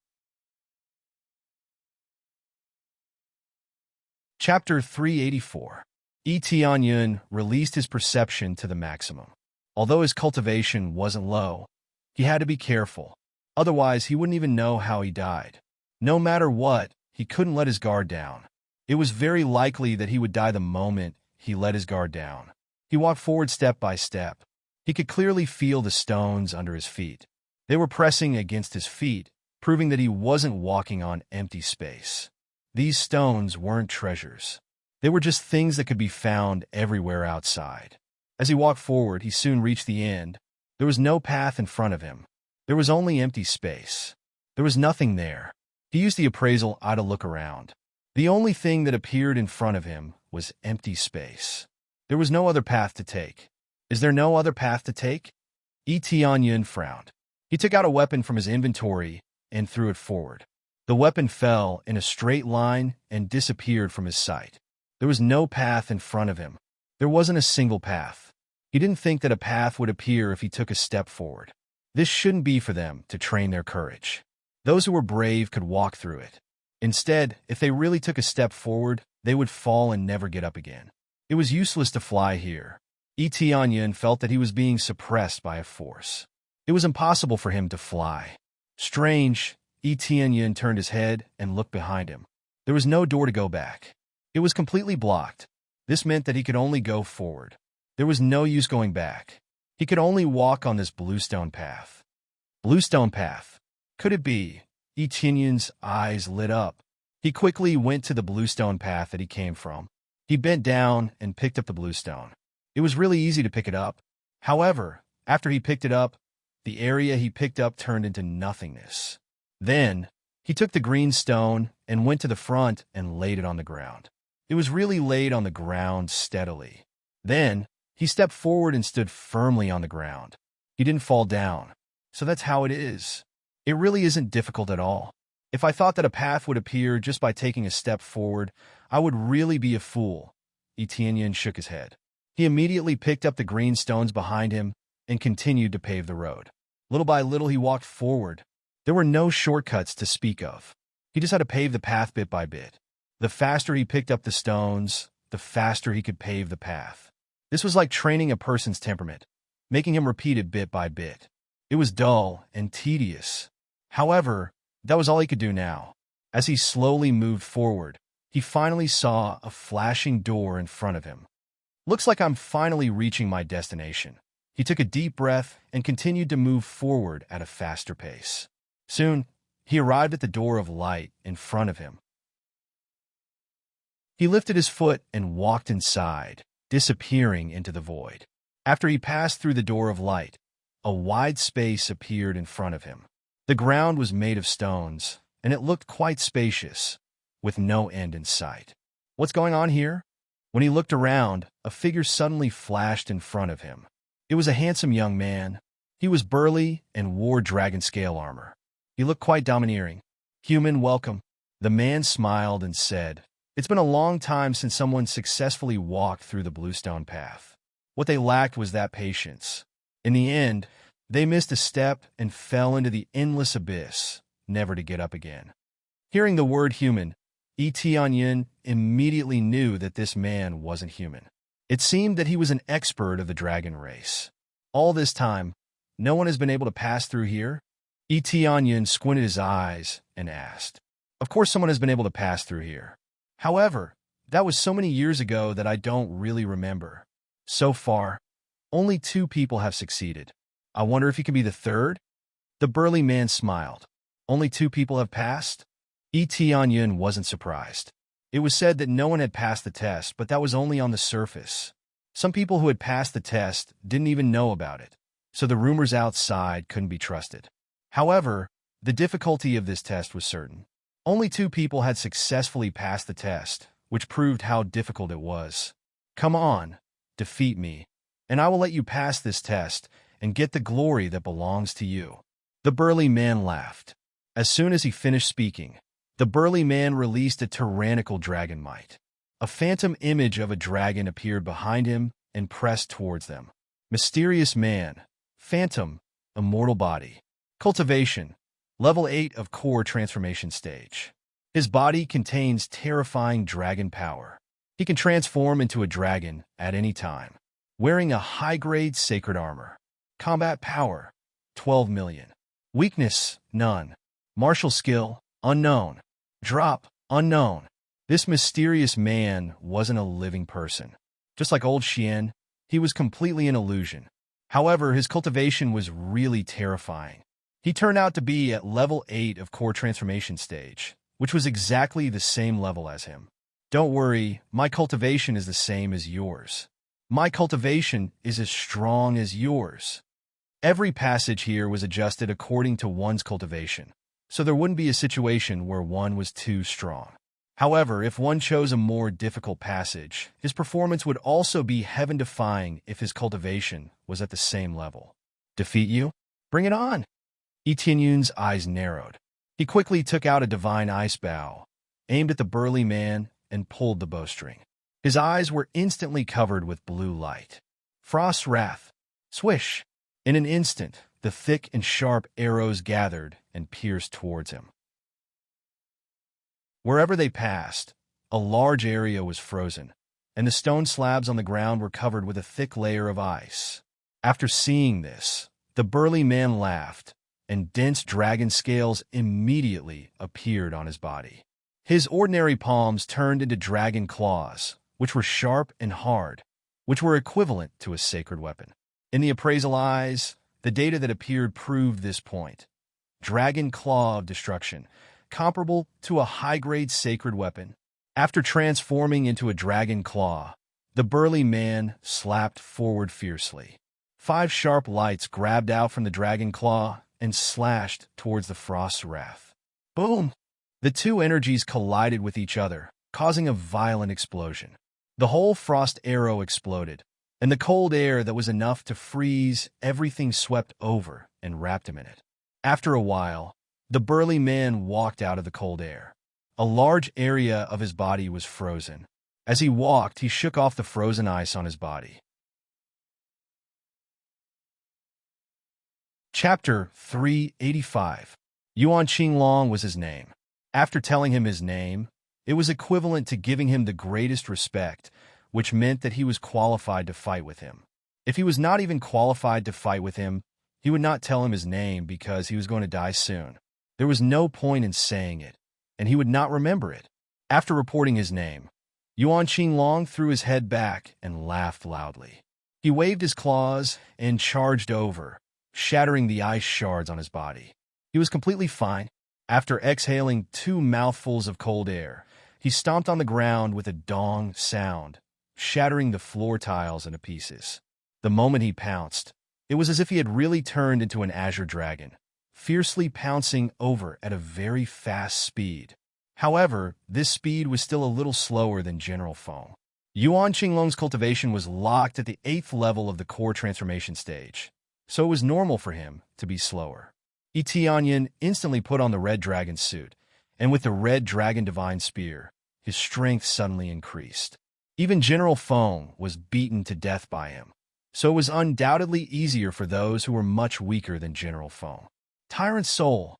Chapter 384. Yi Tianyun released his perception to the maximum. Although his cultivation wasn't low, he had to be careful. Otherwise, he wouldn't even know how he died. No matter what, he couldn't let his guard down. It was very likely that he would die the moment he let his guard down. He walked forward step by step. He could clearly feel the stones under his feet. They were pressing against his feet, proving that he wasn't walking on empty space. These stones weren't treasures. They were just things that could be found everywhere outside. As he walked forward, he soon reached the end. There was no path in front of him. There was only empty space. There was nothing there. He used the appraisal eye to look around. The only thing that appeared in front of him was empty space. There was no other path to take. Is there no other path to take? Yi Tianyun frowned. He took out a weapon from his inventory and threw it forward. The weapon fell in a straight line and disappeared from his sight. There was no path in front of him. There wasn't a single path. He didn't think that a path would appear if he took a step forward. This shouldn't be for them to train their courage. Those who were brave could walk through it. Instead, if they really took a step forward, they would fall and never get up again. It was useless to fly here. Yi Tianyun felt that he was being suppressed by a force. It was impossible for him to fly. Strange, Yi Tianyun turned his head and looked behind him. There was no door to go back. It was completely blocked. This meant that he could only go forward. There was no use going back. He could only walk on this bluestone path. Bluestone path. Could it be? Yi Tianyun's eyes lit up. He quickly went to the bluestone path that he came from. He bent down and picked up the bluestone. It was really easy to pick it up. However, after he picked it up, the area he picked up turned into nothingness. Then, he took the green stone and went to the front and laid it on the ground. It was really laid on the ground steadily. Then, he stepped forward and stood firmly on the ground. He didn't fall down. So that's how it is. It really isn't difficult at all. If I thought that a path would appear just by taking a step forward, I would really be a fool. Etienne shook his head. He immediately picked up the green stones behind him and continued to pave the road. Little by little, he walked forward. There were no shortcuts to speak of. He just had to pave the path bit by bit. The faster he picked up the stones, the faster he could pave the path. This was like training a person's temperament, making him repeat it bit by bit. It was dull and tedious. However, that was all he could do now. As he slowly moved forward, he finally saw a flashing door in front of him. Looks like I'm finally reaching my destination. He took a deep breath and continued to move forward at a faster pace. Soon, he arrived at the door of light in front of him. He lifted his foot and walked inside, disappearing into the void. After he passed through the door of light, a wide space appeared in front of him. The ground was made of stones, and it looked quite spacious, with no end in sight. What's going on here? When he looked around, a figure suddenly flashed in front of him. It was a handsome young man. He was burly and wore dragon scale armor. He looked quite domineering. "Human, welcome." The man smiled and said, "It's been a long time since someone successfully walked through the bluestone path." What they lacked was that patience. In the end, they missed a step and fell into the endless abyss, never to get up again. Hearing the word human, Etienne immediately knew that this man wasn't human. It seemed that he was an expert of the dragon race. All this time, no one has been able to pass through here? Etienne squinted his eyes and asked. Of course someone has been able to pass through here. However, that was so many years ago that I don't really remember. So far, only 2 people have succeeded. I wonder if you can be the third? The burly man smiled. Only 2 people have passed? Etienne wasn't surprised. It was said that no one had passed the test, but that was only on the surface. Some people who had passed the test didn't even know about it, so the rumors outside couldn't be trusted. However, the difficulty of this test was certain. Only 2 people had successfully passed the test, which proved how difficult it was. Come on, defeat me, and I will let you pass this test and get the glory that belongs to you. The burly man laughed. As soon as he finished speaking, the burly man released a tyrannical dragon might. A phantom image of a dragon appeared behind him and pressed towards them. Mysterious man, phantom, immortal body. Cultivation, level 8 of core transformation stage. His body contains terrifying dragon power. He can transform into a dragon at any time, wearing a high-grade sacred armor. Combat power, 12 million. Weakness, none. Martial skill, unknown. Drop, unknown. This mysterious man wasn't a living person. Just like old Xian, he was completely an illusion. However, his cultivation was really terrifying. He turned out to be at level 8 of core transformation stage, which was exactly the same level as him. Don't worry, my cultivation is the same as yours. My cultivation is as strong as yours. Every passage here was adjusted according to one's cultivation, so there wouldn't be a situation where one was too strong. However, if one chose a more difficult passage, his performance would also be heaven-defying if his cultivation was at the same level. Defeat you? Bring it on! Etienne's eyes narrowed. He quickly took out a divine ice bow, aimed at the burly man, and pulled the bowstring. His eyes were instantly covered with blue light. Frost's wrath. Swish! In an instant, the thick and sharp arrows gathered and pierced towards him. Wherever they passed, a large area was frozen, and the stone slabs on the ground were covered with a thick layer of ice. After seeing this, the burly man laughed, and dense dragon scales immediately appeared on his body. His ordinary palms turned into dragon claws, which were sharp and hard, which were equivalent to a sacred weapon. In the appraisal eyes, the data that appeared proved this point. Dragon Claw of Destruction, comparable to a high-grade sacred weapon. After transforming into a dragon claw, the burly man slapped forward fiercely. 5 sharp lights grabbed out from the dragon claw and slashed towards the Frost's wrath. Boom! The 2 energies collided with each other, causing a violent explosion. The whole frost arrow exploded, and the cold air that was enough to freeze everything swept over and wrapped him in it. After a while, the burly man walked out of the cold air. A large area of his body was frozen. As he walked, he shook off the frozen ice on his body. Chapter 385. Yuan Qinglong was his name. After telling him his name, it was equivalent to giving him the greatest respect, which meant that he was qualified to fight with him. If he was not even qualified to fight with him, he would not tell him his name because he was going to die soon. There was no point in saying it, and he would not remember it. After reporting his name, Yuan Qinglong threw his head back and laughed loudly. He waved his claws and charged over, shattering the ice shards on his body. He was completely fine. After exhaling 2 mouthfuls of cold air, he stomped on the ground with a dong sound, shattering the floor tiles into pieces. The moment he pounced, it was as if he had really turned into an azure dragon, fiercely pouncing over at a very fast speed. However, this speed was still a little slower than general foam. Yuan Qinglong's cultivation was locked at the 8th level of the core transformation stage, so it was normal for him to be slower. Tianyan instantly put on the red dragon suit, and with the red dragon divine spear, his strength suddenly increased. Even General Feng was beaten to death by him, so it was undoubtedly easier for those who were much weaker than General Feng. Tyrant Soul.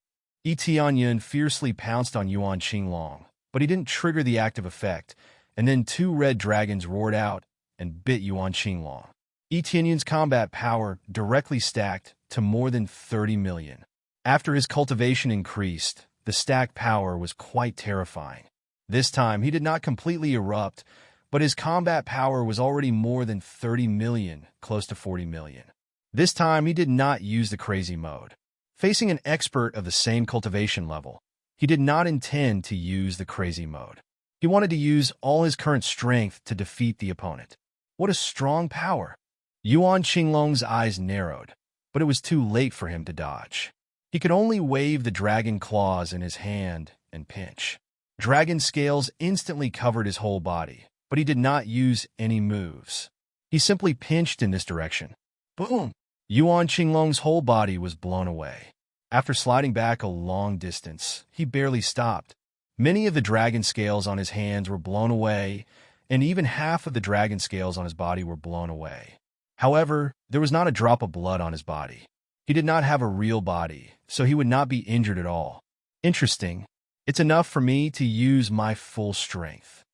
Tianyan fiercely pounced on Yuan Qinglong, but he didn't trigger the active effect, and then 2 red dragons roared out and bit Yuan Qinglong. Tianyan's combat power directly stacked to more than 30 million. After his cultivation increased, the stack power was quite terrifying. This time, he did not completely erupt, but his combat power was already more than 30 million, close to 40 million. This time, he did not use the crazy mode. Facing an expert of the same cultivation level, he did not intend to use the crazy mode. He wanted to use all his current strength to defeat the opponent. What a strong power! Yuan Qinglong's eyes narrowed, but it was too late for him to dodge. He could only wave the dragon claws in his hand and pinch. Dragon scales instantly covered his whole body, but he did not use any moves. He simply pinched in this direction. Boom! Yuan Qinglong's whole body was blown away. After sliding back a long distance, he barely stopped. Many of the dragon scales on his hands were blown away, and even half of the dragon scales on his body were blown away. However, there was not a drop of blood on his body. He did not have a real body, so he would not be injured at all. Interesting. It's enough for me to use my full strength.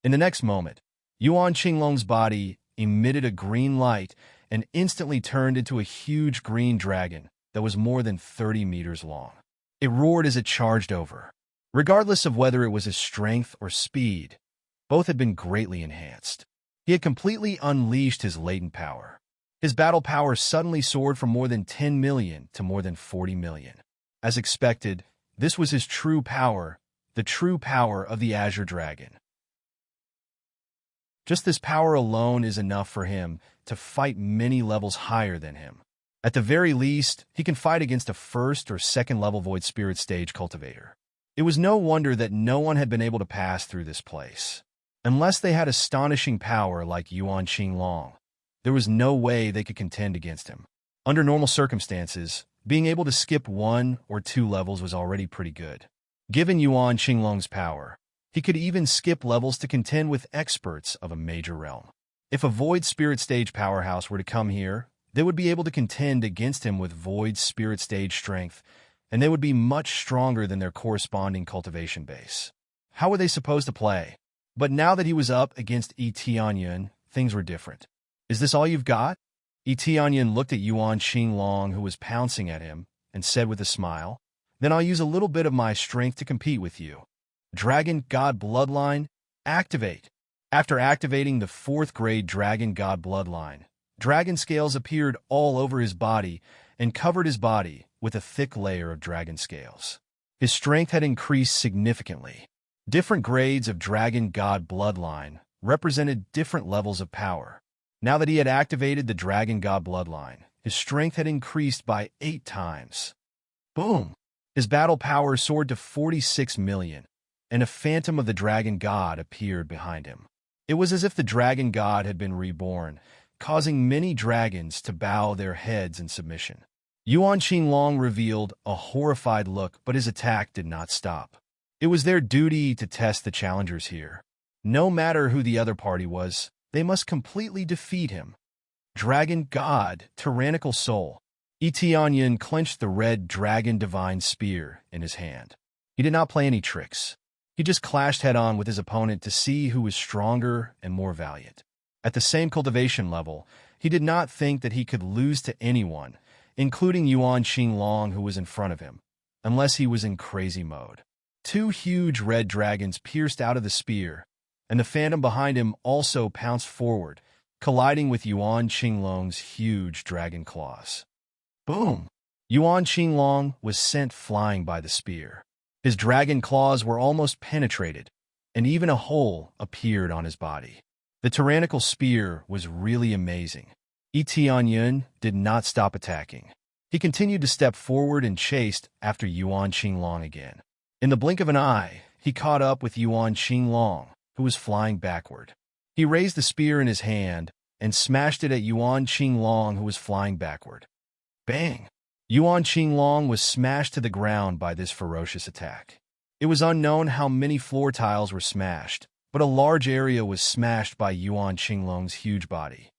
In the next moment, Yuan Qinglong's body emitted a green light and instantly turned into a huge green dragon that was more than 30 meters long. It roared as it charged over. Regardless of whether it was his strength or speed, both had been greatly enhanced. He had completely unleashed his latent power. His battle power suddenly soared from more than 10 million to more than 40 million. As expected, this was his true power, the true power of the Azure Dragon. Just this power alone is enough for him to fight many levels higher than him. At the very least, he can fight against a 1st or 2nd level Void Spirit stage cultivator. It was no wonder that no one had been able to pass through this place. Unless they had astonishing power like Yuan Qinglong, there was no way they could contend against him. Under normal circumstances, being able to skip 1 or 2 levels was already pretty good. Given Yuan Qinglong's power, he could even skip levels to contend with experts of a major realm. If a Void Spirit Stage powerhouse were to come here, they would be able to contend against him with Void Spirit Stage strength, and they would be much stronger than their corresponding cultivation base. How were they supposed to play? But now that he was up against Tianyan, things were different. Is this all you've got? Tianyan looked at Yuan Qinglong, who was pouncing at him, and said with a smile, Then I'll use a little bit of my strength to compete with you. Dragon God Bloodline, activate. After activating the 4th grade Dragon God Bloodline, dragon scales appeared all over his body and covered his body with a thick layer of dragon scales. His strength had increased significantly. Different grades of Dragon God Bloodline represented different levels of power. Now that he had activated the Dragon God Bloodline, his strength had increased by 8 times. Boom! His battle power soared to 46 million, and a phantom of the dragon god appeared behind him. It was as if the dragon god had been reborn, causing many dragons to bow their heads in submission. Yuan Qinglong revealed a horrified look, but his attack did not stop. It was their duty to test the challengers here. No matter who the other party was, they must completely defeat him. Dragon God, tyrannical soul. Yi Tianyin clenched the red dragon divine spear in his hand. He did not play any tricks. He just clashed head-on with his opponent to see who was stronger and more valiant. At the same cultivation level, he did not think that he could lose to anyone, including Yuan Qinglong, who was in front of him, unless he was in crazy mode. Two huge red dragons pierced out of the spear, and the phantom behind him also pounced forward, colliding with Yuan Qinglong's huge dragon claws. Boom! Yuan Qinglong was sent flying by the spear. His dragon claws were almost penetrated, and even a hole appeared on his body. The tyrannical spear was really amazing. Yi Tianyin did not stop attacking. He continued to step forward and chased after Yuan Qinglong again. In the blink of an eye, he caught up with Yuan Qinglong, who was flying backward. He raised the spear in his hand and smashed it at Yuan Qinglong, who was flying backward. Bang! Yuan Qinglong was smashed to the ground by this ferocious attack. It was unknown how many floor tiles were smashed, but a large area was smashed by Yuan Qinglong's huge body.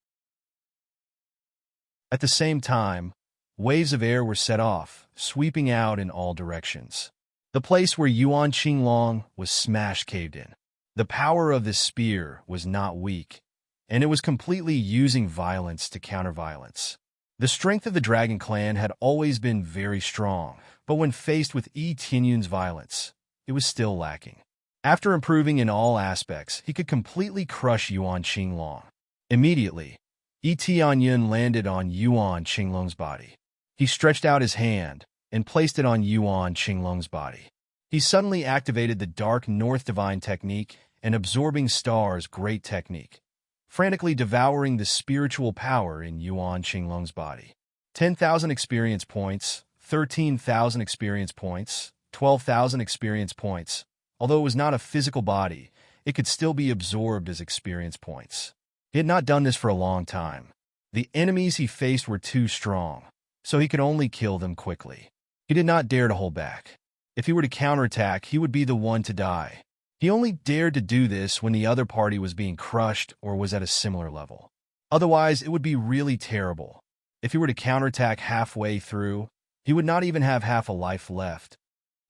At the same time, waves of air were set off, sweeping out in all directions. The place where Yuan Qinglong was smashed caved in. The power of this spear was not weak, and it was completely using violence to counter violence. The strength of the Dragon Clan had always been very strong, but when faced with Yi Tianyin's violence, it was still lacking. After improving in all aspects, he could completely crush Yuan Qinglong. Immediately, Yi Tianyin landed on Yuan Qinglong's body. He stretched out his hand and placed it on Yuan Qinglong's body. He suddenly activated the Dark North Divine Technique and Absorbing Stars Great Technique, frantically devouring the spiritual power in Yuan Qinglong's body. 10,000 experience points, 13,000 experience points, 12,000 experience points. Although it was not a physical body, it could still be absorbed as experience points. He had not done this for a long time. The enemies he faced were too strong, so he could only kill them quickly. He did not dare to hold back. If he were to counterattack, he would be the one to die. He only dared to do this when the other party was being crushed or was at a similar level. Otherwise, it would be really terrible. If he were to counterattack halfway through, he would not even have half a life left.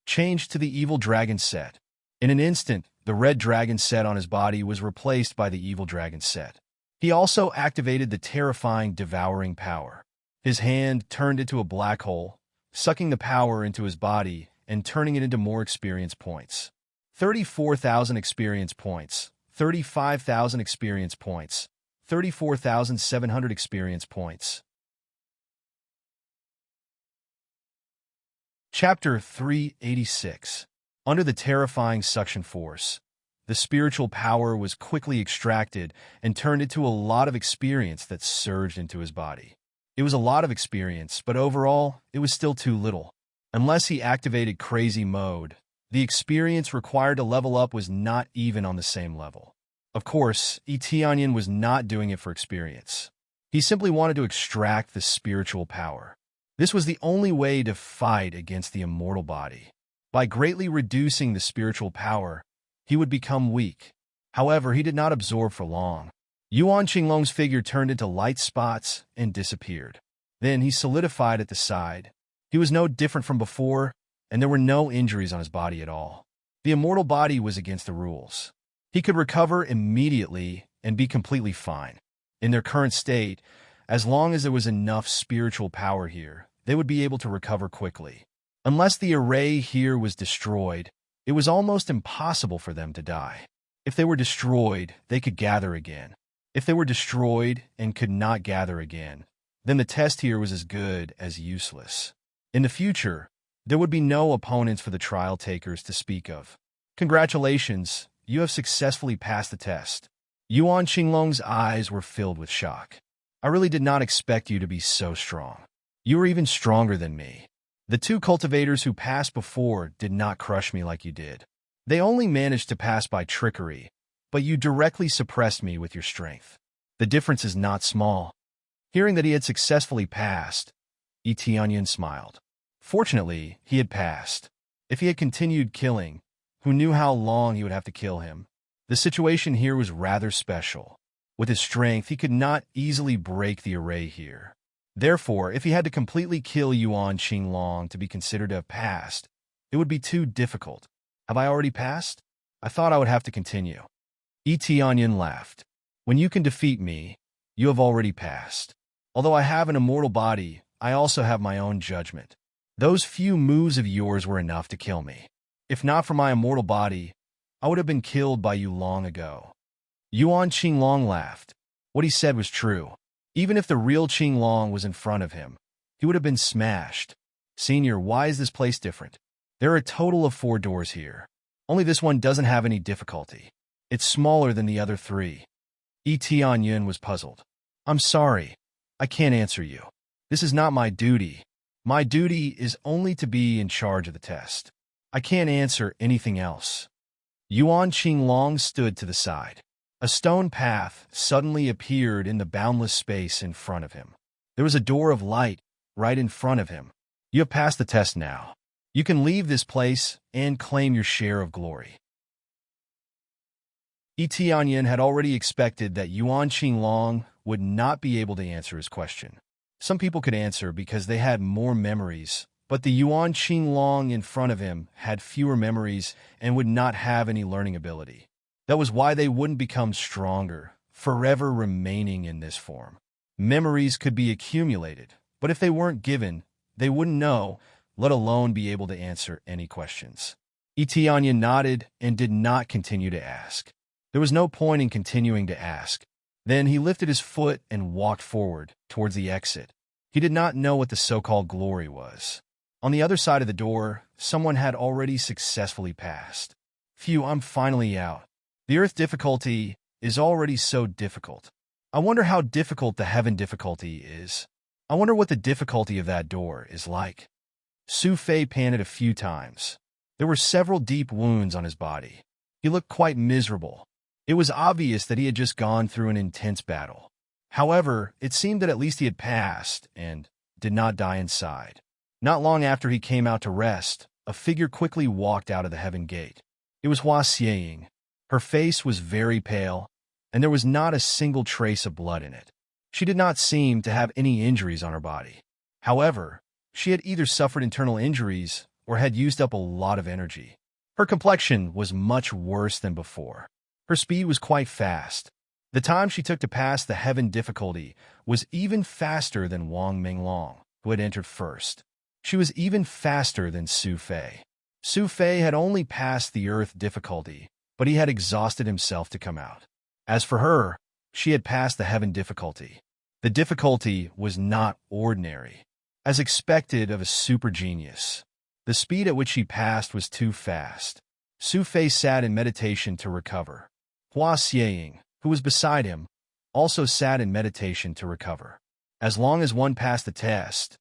Changed to the Evil Dragon set. In an instant, the red dragon set on his body was replaced by the Evil Dragon set. He also activated the terrifying devouring power. His hand turned into a black hole, sucking the power into his body and turning it into more experience points. 34,000 experience points, 35,000 experience points, 34,700 experience points. Chapter 386. Under the terrifying suction force, the spiritual power was quickly extracted and turned into a lot of experience that surged into his body. It was a lot of experience, but overall, it was still too little. Unless he activated crazy mode, the experience required to level up was not even on the same level. Of course, Yi Tianyin was not doing it for experience. He simply wanted to extract the spiritual power. This was the only way to fight against the immortal body. By greatly reducing the spiritual power, he would become weak. However, he did not absorb for long. Yuan Qinglong's figure turned into light spots and disappeared. Then he solidified at the side. He was no different from before, and there were no injuries on his body at all. The immortal body was against the rules. He could recover immediately and be completely fine. In their current state, as long as there was enough spiritual power here, they would be able to recover quickly. Unless the array here was destroyed, it was almost impossible for them to die. If they were destroyed, they could gather again. If they were destroyed and could not gather again, then the test here was as good as useless. In the future, there would be no opponents for the trial takers to speak of. Congratulations, you have successfully passed the test. Yuan Qinglong's eyes were filled with shock. I really did not expect you to be so strong. You were even stronger than me. The two cultivators who passed before did not crush me like you did. They only managed to pass by trickery, but you directly suppressed me with your strength. The difference is not small. Hearing that he had successfully passed, Etienne smiled. Fortunately, he had passed. If he had continued killing, who knew how long he would have to kill him? The situation here was rather special. With his strength, he could not easily break the array here. Therefore, if he had to completely kill Yuan Qinglong to be considered to have passed, it would be too difficult. Have I already passed? I thought I would have to continue. Etienne laughed. When you can defeat me, you have already passed. Although I have an immortal body, I also have my own judgment. Those few moves of yours were enough to kill me. If not for my immortal body, I would have been killed by you long ago. Yuan Qinglong laughed. What he said was true. Even if the real Qinglong was in front of him, he would have been smashed. Senior, why is this place different? There are a total of 4 doors here. Only this one doesn't have any difficulty. It's smaller than the other 3. Etienne was puzzled. I'm sorry. I can't answer you. This is not my duty. My duty is only to be in charge of the test. I can't answer anything else. Yuan Qinglong stood to the side. A stone path suddenly appeared in the boundless space in front of him. There was a door of light right in front of him. You have passed the test now. You can leave this place and claim your share of glory. Etienne had already expected that Yuan Qinglong would not be able to answer his question. Some people could answer because they had more memories, but the Yuan Qinglong in front of him had fewer memories and would not have any learning ability. That was why they wouldn't become stronger, forever remaining in this form. Memories could be accumulated, but if they weren't given, they wouldn't know, let alone be able to answer any questions. Etienne nodded and did not continue to ask. There was no point in continuing to ask. Then he lifted his foot and walked forward, towards the exit. He did not know what the so-called glory was. On the other side of the door, someone had already successfully passed. Phew, I'm finally out. The earth difficulty is already so difficult. I wonder how difficult the heaven difficulty is. I wonder what the difficulty of that door is like. Su Fei panted a few times. There were several deep wounds on his body. He looked quite miserable. It was obvious that he had just gone through an intense battle. However, it seemed that at least he had passed and did not die inside. Not long after he came out to rest, a figure quickly walked out of the heaven gate. It was Hua Xieying. Her face was very pale, and there was not a single trace of blood in it. She did not seem to have any injuries on her body. However, she had either suffered internal injuries or had used up a lot of energy. Her complexion was much worse than before. Her speed was quite fast. The time she took to pass the heaven difficulty was even faster than Wang Minglong, who had entered first. She was even faster than Su Fei. Su Fei had only passed the earth difficulty, but he had exhausted himself to come out. As for her, she had passed the heaven difficulty. The difficulty was not ordinary, as expected of a super genius. The speed at which she passed was too fast. Su Fei sat in meditation to recover. Hua Xieying, who was beside him, also sat in meditation to recover. As long as one passed the test,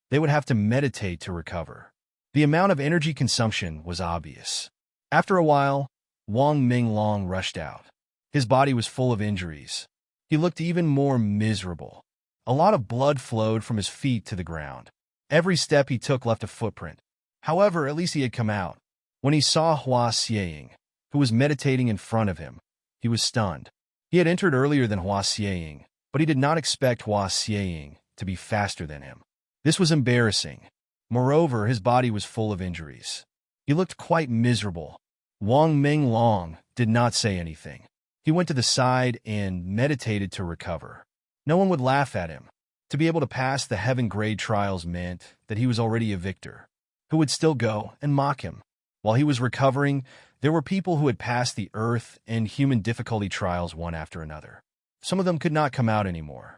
they would have to meditate to recover. The amount of energy consumption was obvious. After a while, Wang Minglong rushed out. His body was full of injuries. He looked even more miserable. A lot of blood flowed from his feet to the ground. Every step he took left a footprint. However, at least he had come out. When he saw Hua Xieying, who was meditating in front of him, he was stunned. He had entered earlier than Hua Xieying, but he did not expect Hua Xieying to be faster than him. This was embarrassing. Moreover, his body was full of injuries. He looked quite miserable. Wang Minglong did not say anything. He went to the side and meditated to recover. No one would laugh at him. To be able to pass the heaven grade trials meant that he was already a victor. Who would still go and mock him? While he was recovering, there were people who had passed the earth and human difficulty trials one after another. Some of them could not come out anymore.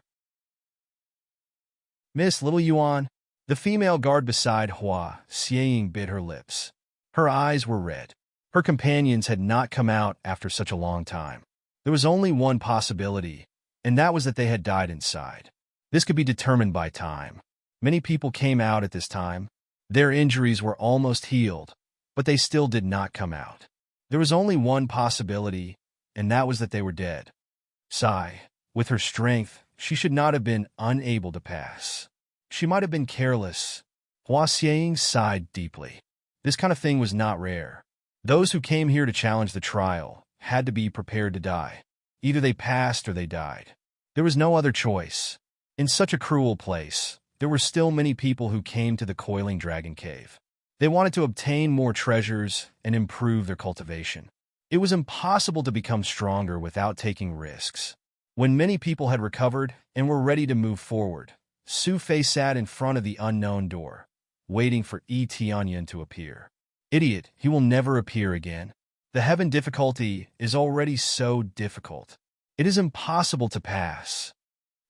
Miss Little Yuan, the female guard beside Hua Xieying bit her lips. Her eyes were red. Her companions had not come out after such a long time. There was only one possibility, and that was that they had died inside. This could be determined by time. Many people came out at this time. Their injuries were almost healed, but they still did not come out. There was only one possibility, and that was that they were dead. Sigh. With her strength, she should not have been unable to pass. She might have been careless. Hua Xiang sighed deeply. This kind of thing was not rare. Those who came here to challenge the trial had to be prepared to die. Either they passed or they died. There was no other choice. In such a cruel place, there were still many people who came to the Coiling Dragon Cave. They wanted to obtain more treasures and improve their cultivation. It was impossible to become stronger without taking risks. When many people had recovered and were ready to move forward, Su Fei sat in front of the unknown door, waiting for Yi Tianyan to appear. Idiot, he will never appear again. The heaven difficulty is already so difficult. It is impossible to pass.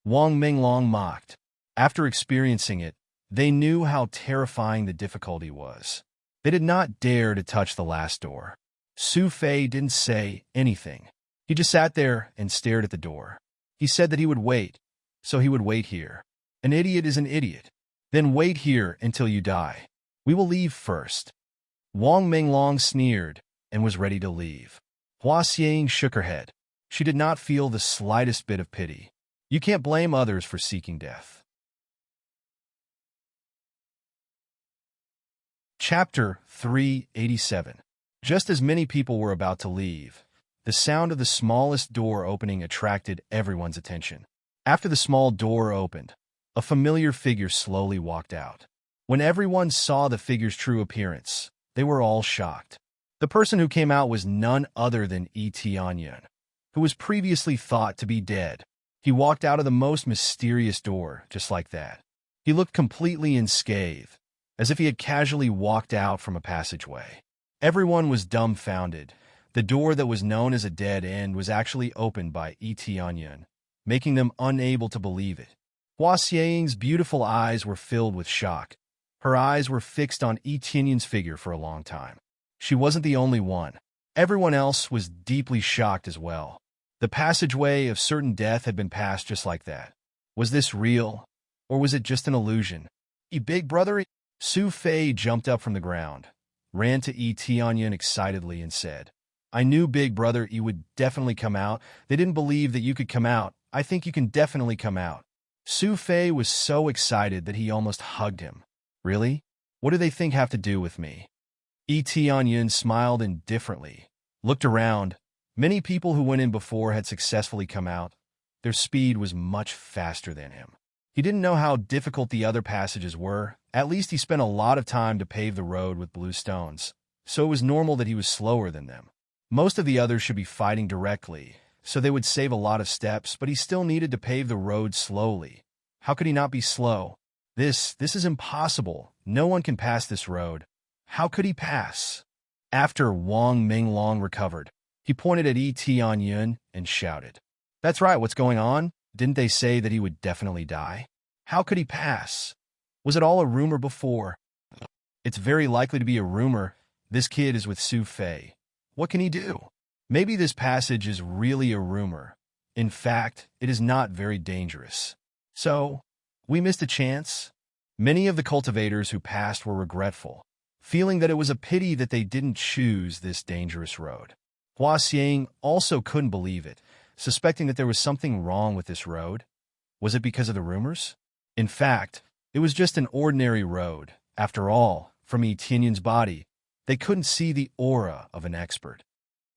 Wang Minglong mocked. After experiencing it, they knew how terrifying the difficulty was. They did not dare to touch the last door. Su Fei didn't say anything. He just sat there and stared at the door. He said that he would wait, so he would wait here. An idiot is an idiot. Then wait here until you die. We will leave first. Wang Minglong sneered and was ready to leave. Hua Xiang shook her head. She did not feel the slightest bit of pity. You can't blame others for seeking death. Chapter 387. Just as many people were about to leave, the sound of the smallest door opening attracted everyone's attention. After the small door opened, a familiar figure slowly walked out. When everyone saw the figure's true appearance, they were all shocked. The person who came out was none other than Yi Tianyan, who was previously thought to be dead. He walked out of the most mysterious door, just like that. He looked completely unscathed, as if he had casually walked out from a passageway. Everyone was dumbfounded. The door that was known as a dead end was actually opened by Yi Tianyan, making them unable to believe it. Hua Xiang's beautiful eyes were filled with shock. Her eyes were fixed on Yi Tianyan's figure for a long time. She wasn't the only one. Everyone else was deeply shocked as well. The passageway of certain death had been passed just like that. Was this real, or was it just an illusion? Big brother? Su Fei jumped up from the ground, ran to Yi Tianyan excitedly and said, I knew Big Brother you would definitely come out. They didn't believe that you could come out. I think you can definitely come out. Su Fei was so excited that he almost hugged him. Really? What do they think have to do with me? Yi Tianyan smiled indifferently, looked around. Many people who went in before had successfully come out. Their speed was much faster than him. He didn't know how difficult the other passages were. At least he spent a lot of time to pave the road with blue stones, so it was normal that he was slower than them. Most of the others should be fighting directly, so they would save a lot of steps, but he still needed to pave the road slowly. How could he not be slow? This is impossible. No one can pass this road. How could he pass? After Wang Minglong recovered, he pointed at Yi Tianyan and shouted, That's right, what's going on? Didn't they say that he would definitely die? How could he pass? Was it all a rumor before? It's very likely to be a rumor. This kid is with Su Fei. What can he do? Maybe this passage is really a rumor. In fact, it is not very dangerous. So, we missed a chance. Many of the cultivators who passed were regretful, feeling that it was a pity that they didn't choose this dangerous road. Hua Xiang also couldn't believe it, suspecting that there was something wrong with this road. Was it because of the rumors? In fact, it was just an ordinary road. After all, from Yi Tianyan's body, they couldn't see the aura of an expert.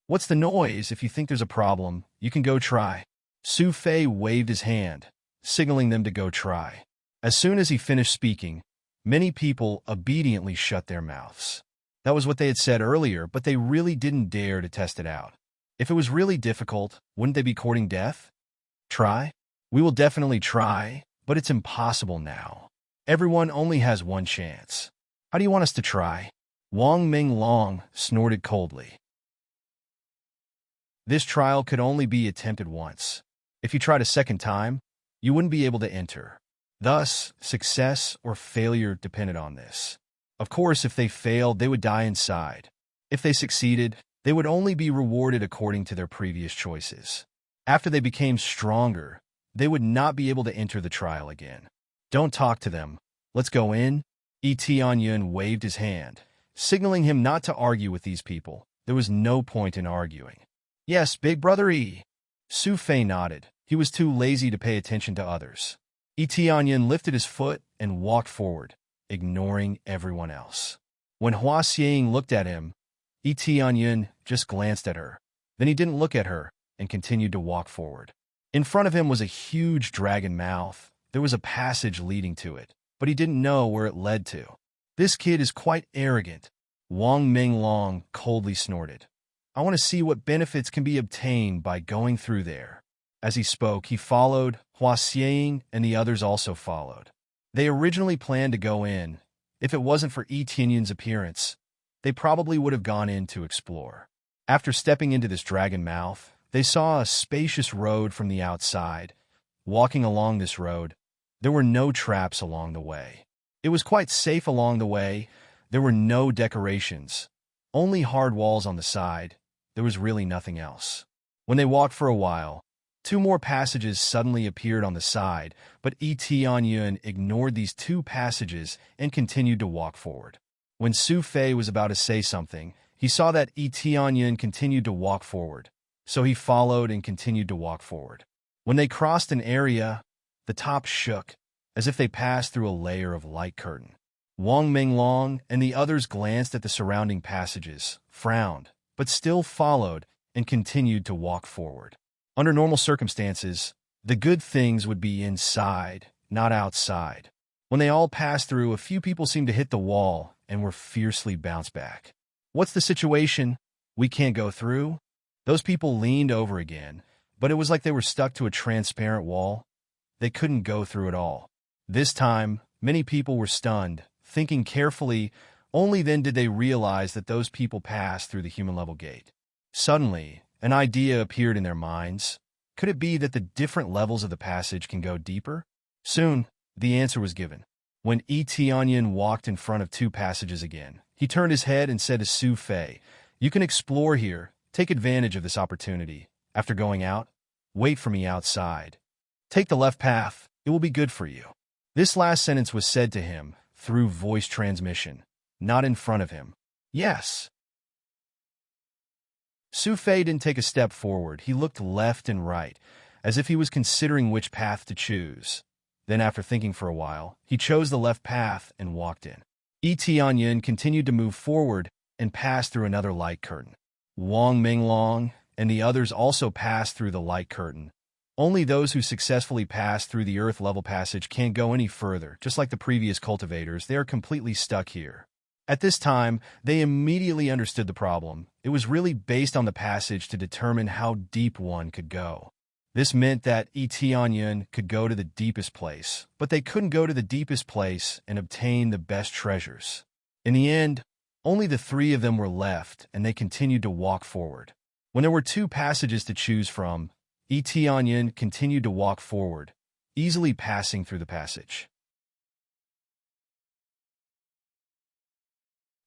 What's the noise? If you think there's a problem, you can go try. Su Fei waved his hand, signaling them to go try. As soon as he finished speaking, many people obediently shut their mouths. That was what they had said earlier, but they really didn't dare to test it out. If it was really difficult, wouldn't they be courting death? Try? We will definitely try, but it's impossible now. Everyone only has one chance. How do you want us to try? Wang Minglong snorted coldly. This trial could only be attempted once. If you tried a second time, you wouldn't be able to enter. Thus, success or failure depended on this. Of course, if they failed, they would die inside. If they succeeded, they would only be rewarded according to their previous choices. After they became stronger, they would not be able to enter the trial again. Don't talk to them. Let's go in. Yi Tianyan waved his hand, signaling him not to argue with these people. There was no point in arguing. Yes, big brother E. Su Fei nodded. He was too lazy to pay attention to others. Yi Tianyin lifted his foot and walked forward, ignoring everyone else. When Hua Xiang looked at him, Yi Tianyin just glanced at her. Then he didn't look at her and continued to walk forward. In front of him was a huge dragon mouth. There was a passage leading to it, but he didn't know where it led to. This kid is quite arrogant, Wang Minglong coldly snorted. I want to see what benefits can be obtained by going through there. As he spoke, he followed, Hua Xiang and the others also followed. They originally planned to go in. If it wasn't for Yi Tianyin's appearance, they probably would have gone in to explore. After stepping into this dragon mouth, they saw a spacious road from the outside. Walking along this road, there were no traps along the way. It was quite safe along the way. There were no decorations, only hard walls on the side. There was really nothing else. When they walked for a while, 2 more passages suddenly appeared on the side, but Yi Tianyin ignored these 2 passages and continued to walk forward. When Su Fei was about to say something, he saw that Yi Tianyin continued to walk forward, so he followed and continued to walk forward. When they crossed an area, the top shook, as if they passed through a layer of light curtain. Wang Minglong and the others glanced at the surrounding passages, frowned, but still followed and continued to walk forward. Under normal circumstances, the good things would be inside, not outside. When they all passed through, a few people seemed to hit the wall and were fiercely bounced back. What's the situation? We can't go through? Those people leaned over again, but it was like they were stuck to a transparent wall. They couldn't go through at all. This time, many people were stunned, thinking carefully. Only then did they realize that those people passed through the human-level gate. Suddenly, an idea appeared in their minds. Could it be that the different levels of the passage can go deeper? Soon, the answer was given. When Yi Tianyin walked in front of 2 passages again, he turned his head and said to Su Fei, "You can explore here. Take advantage of this opportunity. After going out, wait for me outside. Take the left path. It will be good for you." This last sentence was said to him through voice transmission, not in front of him. Yes. Su Fei didn't take a step forward. He looked left and right, as if he was considering which path to choose. Then, after thinking for a while, he chose the left path and walked in. Yi Tianyin continued to move forward and passed through another light curtain. Wang Minglong and the others also passed through the light curtain. Only those who successfully pass through the earth-level passage can't go any further. Just like the previous cultivators, they are completely stuck here. At this time, they immediately understood the problem. It was really based on the passage to determine how deep one could go. This meant that Yi Tianyin could go to the deepest place, but they couldn't go to the deepest place and obtain the best treasures. In the end, only the 3 of them were left, and they continued to walk forward. When there were 2 passages to choose from, Yi Tianyin continued to walk forward, easily passing through the passage.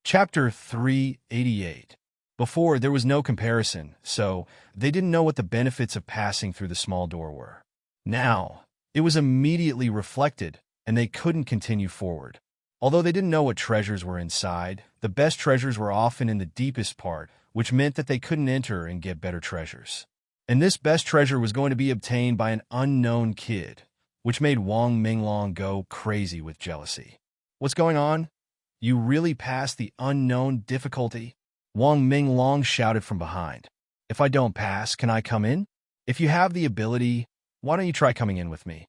Chapter 388. Before, there was no comparison, so they didn't know what the benefits of passing through the small door were. Now, it was immediately reflected, and they couldn't continue forward. Although they didn't know what treasures were inside, the best treasures were often in the deepest part, which meant that they couldn't enter and get better treasures. And this best treasure was going to be obtained by an unknown kid, which made Wang Minglong go crazy with jealousy. What's going on? You really passed the unknown difficulty? Wang Minglong shouted from behind. If I don't pass, can I come in? If you have the ability, why don't you try coming in with me?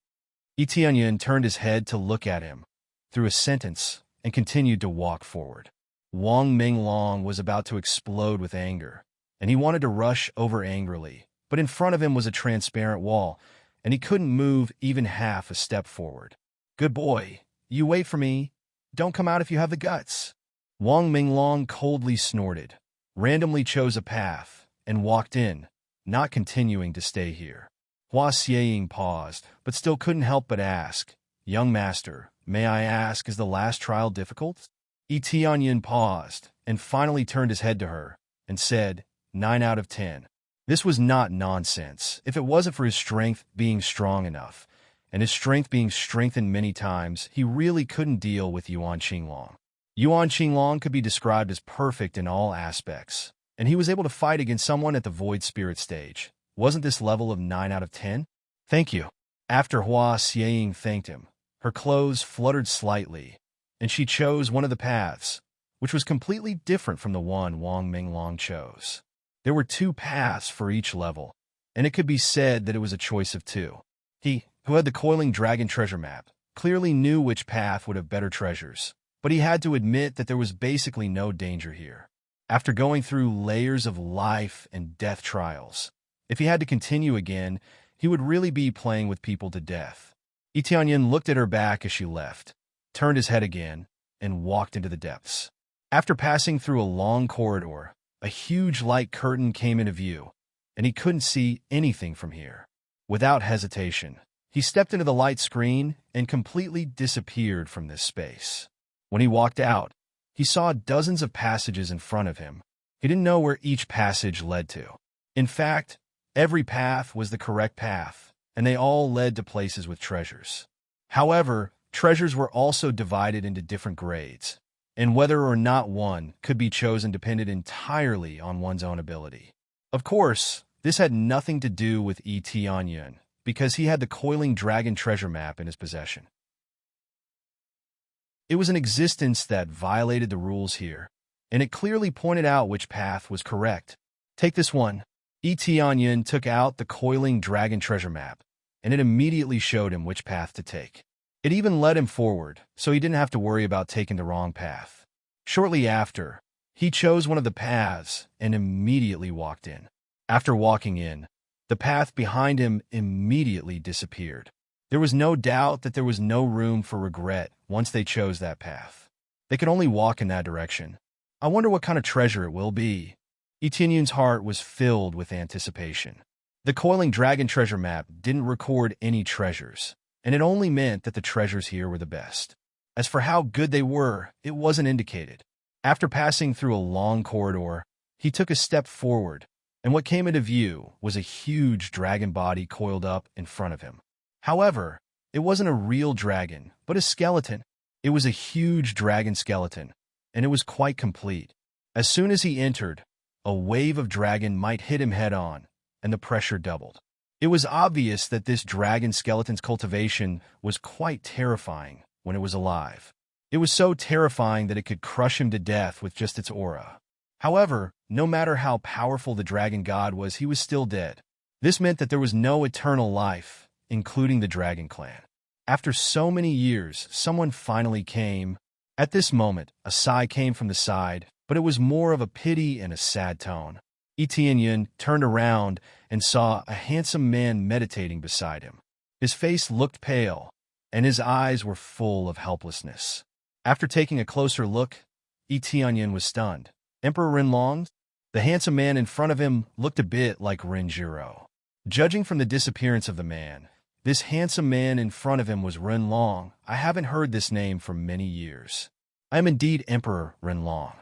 Yi Tianyin turned his head to look at him, through a sentence, and continued to walk forward. Wang Minglong was about to explode with anger, and he wanted to rush over angrily, but in front of him was a transparent wall, and he couldn't move even half a step forward. Good boy, you wait for me. Don't come out if you have the guts. Wang Minglong coldly snorted, randomly chose a path, and walked in, not continuing to stay here. Hua Xiang paused, but still couldn't help but ask, "Young master, may I ask, is the last trial difficult?" Yi Tianyin paused, and finally turned his head to her, and said, 9 out of 10. This was not nonsense. If it wasn't for his strength being strong enough, and his strength being strengthened many times, he really couldn't deal with Yuan Qinglong. Yuan Qinglong could be described as perfect in all aspects, and he was able to fight against someone at the Void Spirit stage. Wasn't this level of 9 out of 10? Thank you. After Hua Xieying thanked him, her clothes fluttered slightly, and she chose one of the paths, which was completely different from the one Wang Minglong chose. There were 2 paths for each level, and it could be said that it was a choice of 2. He, who had the Coiling Dragon treasure map, clearly knew which path would have better treasures, but he had to admit that there was basically no danger here. After going through layers of life and death trials, if he had to continue again, he would really be playing with people to death. Yi Tianyin looked at her back as she left, turned his head again, and walked into the depths. After passing through a long corridor, a huge light curtain came into view, and he couldn't see anything from here. Without hesitation, he stepped into the light screen and completely disappeared from this space. When he walked out, he saw dozens of passages in front of him. He didn't know where each passage led to. In fact, every path was the correct path, and they all led to places with treasures. However, treasures were also divided into different grades, and whether or not one could be chosen depended entirely on one's own ability. Of course, this had nothing to do with Yi Tianyin, because he had the Coiling Dragon treasure map in his possession. It was an existence that violated the rules here, and it clearly pointed out which path was correct. Take this one. Yi Tianyin took out the Coiling Dragon treasure map, and it immediately showed him which path to take. It even led him forward, so he didn't have to worry about taking the wrong path. Shortly after, he chose one of the paths and immediately walked in. After walking in, the path behind him immediately disappeared. There was no doubt that there was no room for regret once they chose that path. They could only walk in that direction. I wonder what kind of treasure it will be. Yi Tianyin's heart was filled with anticipation. The Coiling Dragon treasure map didn't record any treasures, and it only meant that the treasures here were the best. As for how good they were, it wasn't indicated. After passing through a long corridor, he took a step forward, and what came into view was a huge dragon body coiled up in front of him. However, it wasn't a real dragon, but a skeleton. It was a huge dragon skeleton, and it was quite complete. As soon as he entered, a wave of dragon might hit him head-on, and the pressure doubled. It was obvious that this dragon skeleton's cultivation was quite terrifying when it was alive. It was so terrifying that it could crush him to death with just its aura. However, no matter how powerful the dragon god was, he was still dead. This meant that there was no eternal life, including the dragon clan. After so many years, someone finally came. At this moment, a sigh came from the side, but it was more of a pity and a sad tone. Yi Tianyin turned around and saw a handsome man meditating beside him. His face looked pale, and his eyes were full of helplessness. After taking a closer look, Yi Tianyin was stunned. Emperor Renlong? The handsome man in front of him looked a bit like Ren Jiro. Judging from the disappearance of the man, this handsome man in front of him was Renlong. I haven't heard this name for many years. I am indeed Emperor Renlong.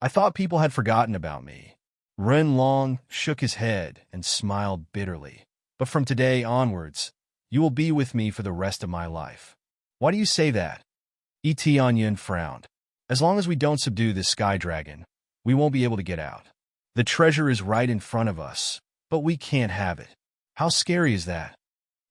I thought people had forgotten about me. Renlong shook his head and smiled bitterly. But from today onwards, you will be with me for the rest of my life. Why do you say that? Yi Tianyin frowned. As long as we don't subdue this sky dragon, we won't be able to get out. The treasure is right in front of us, but we can't have it. How scary is that?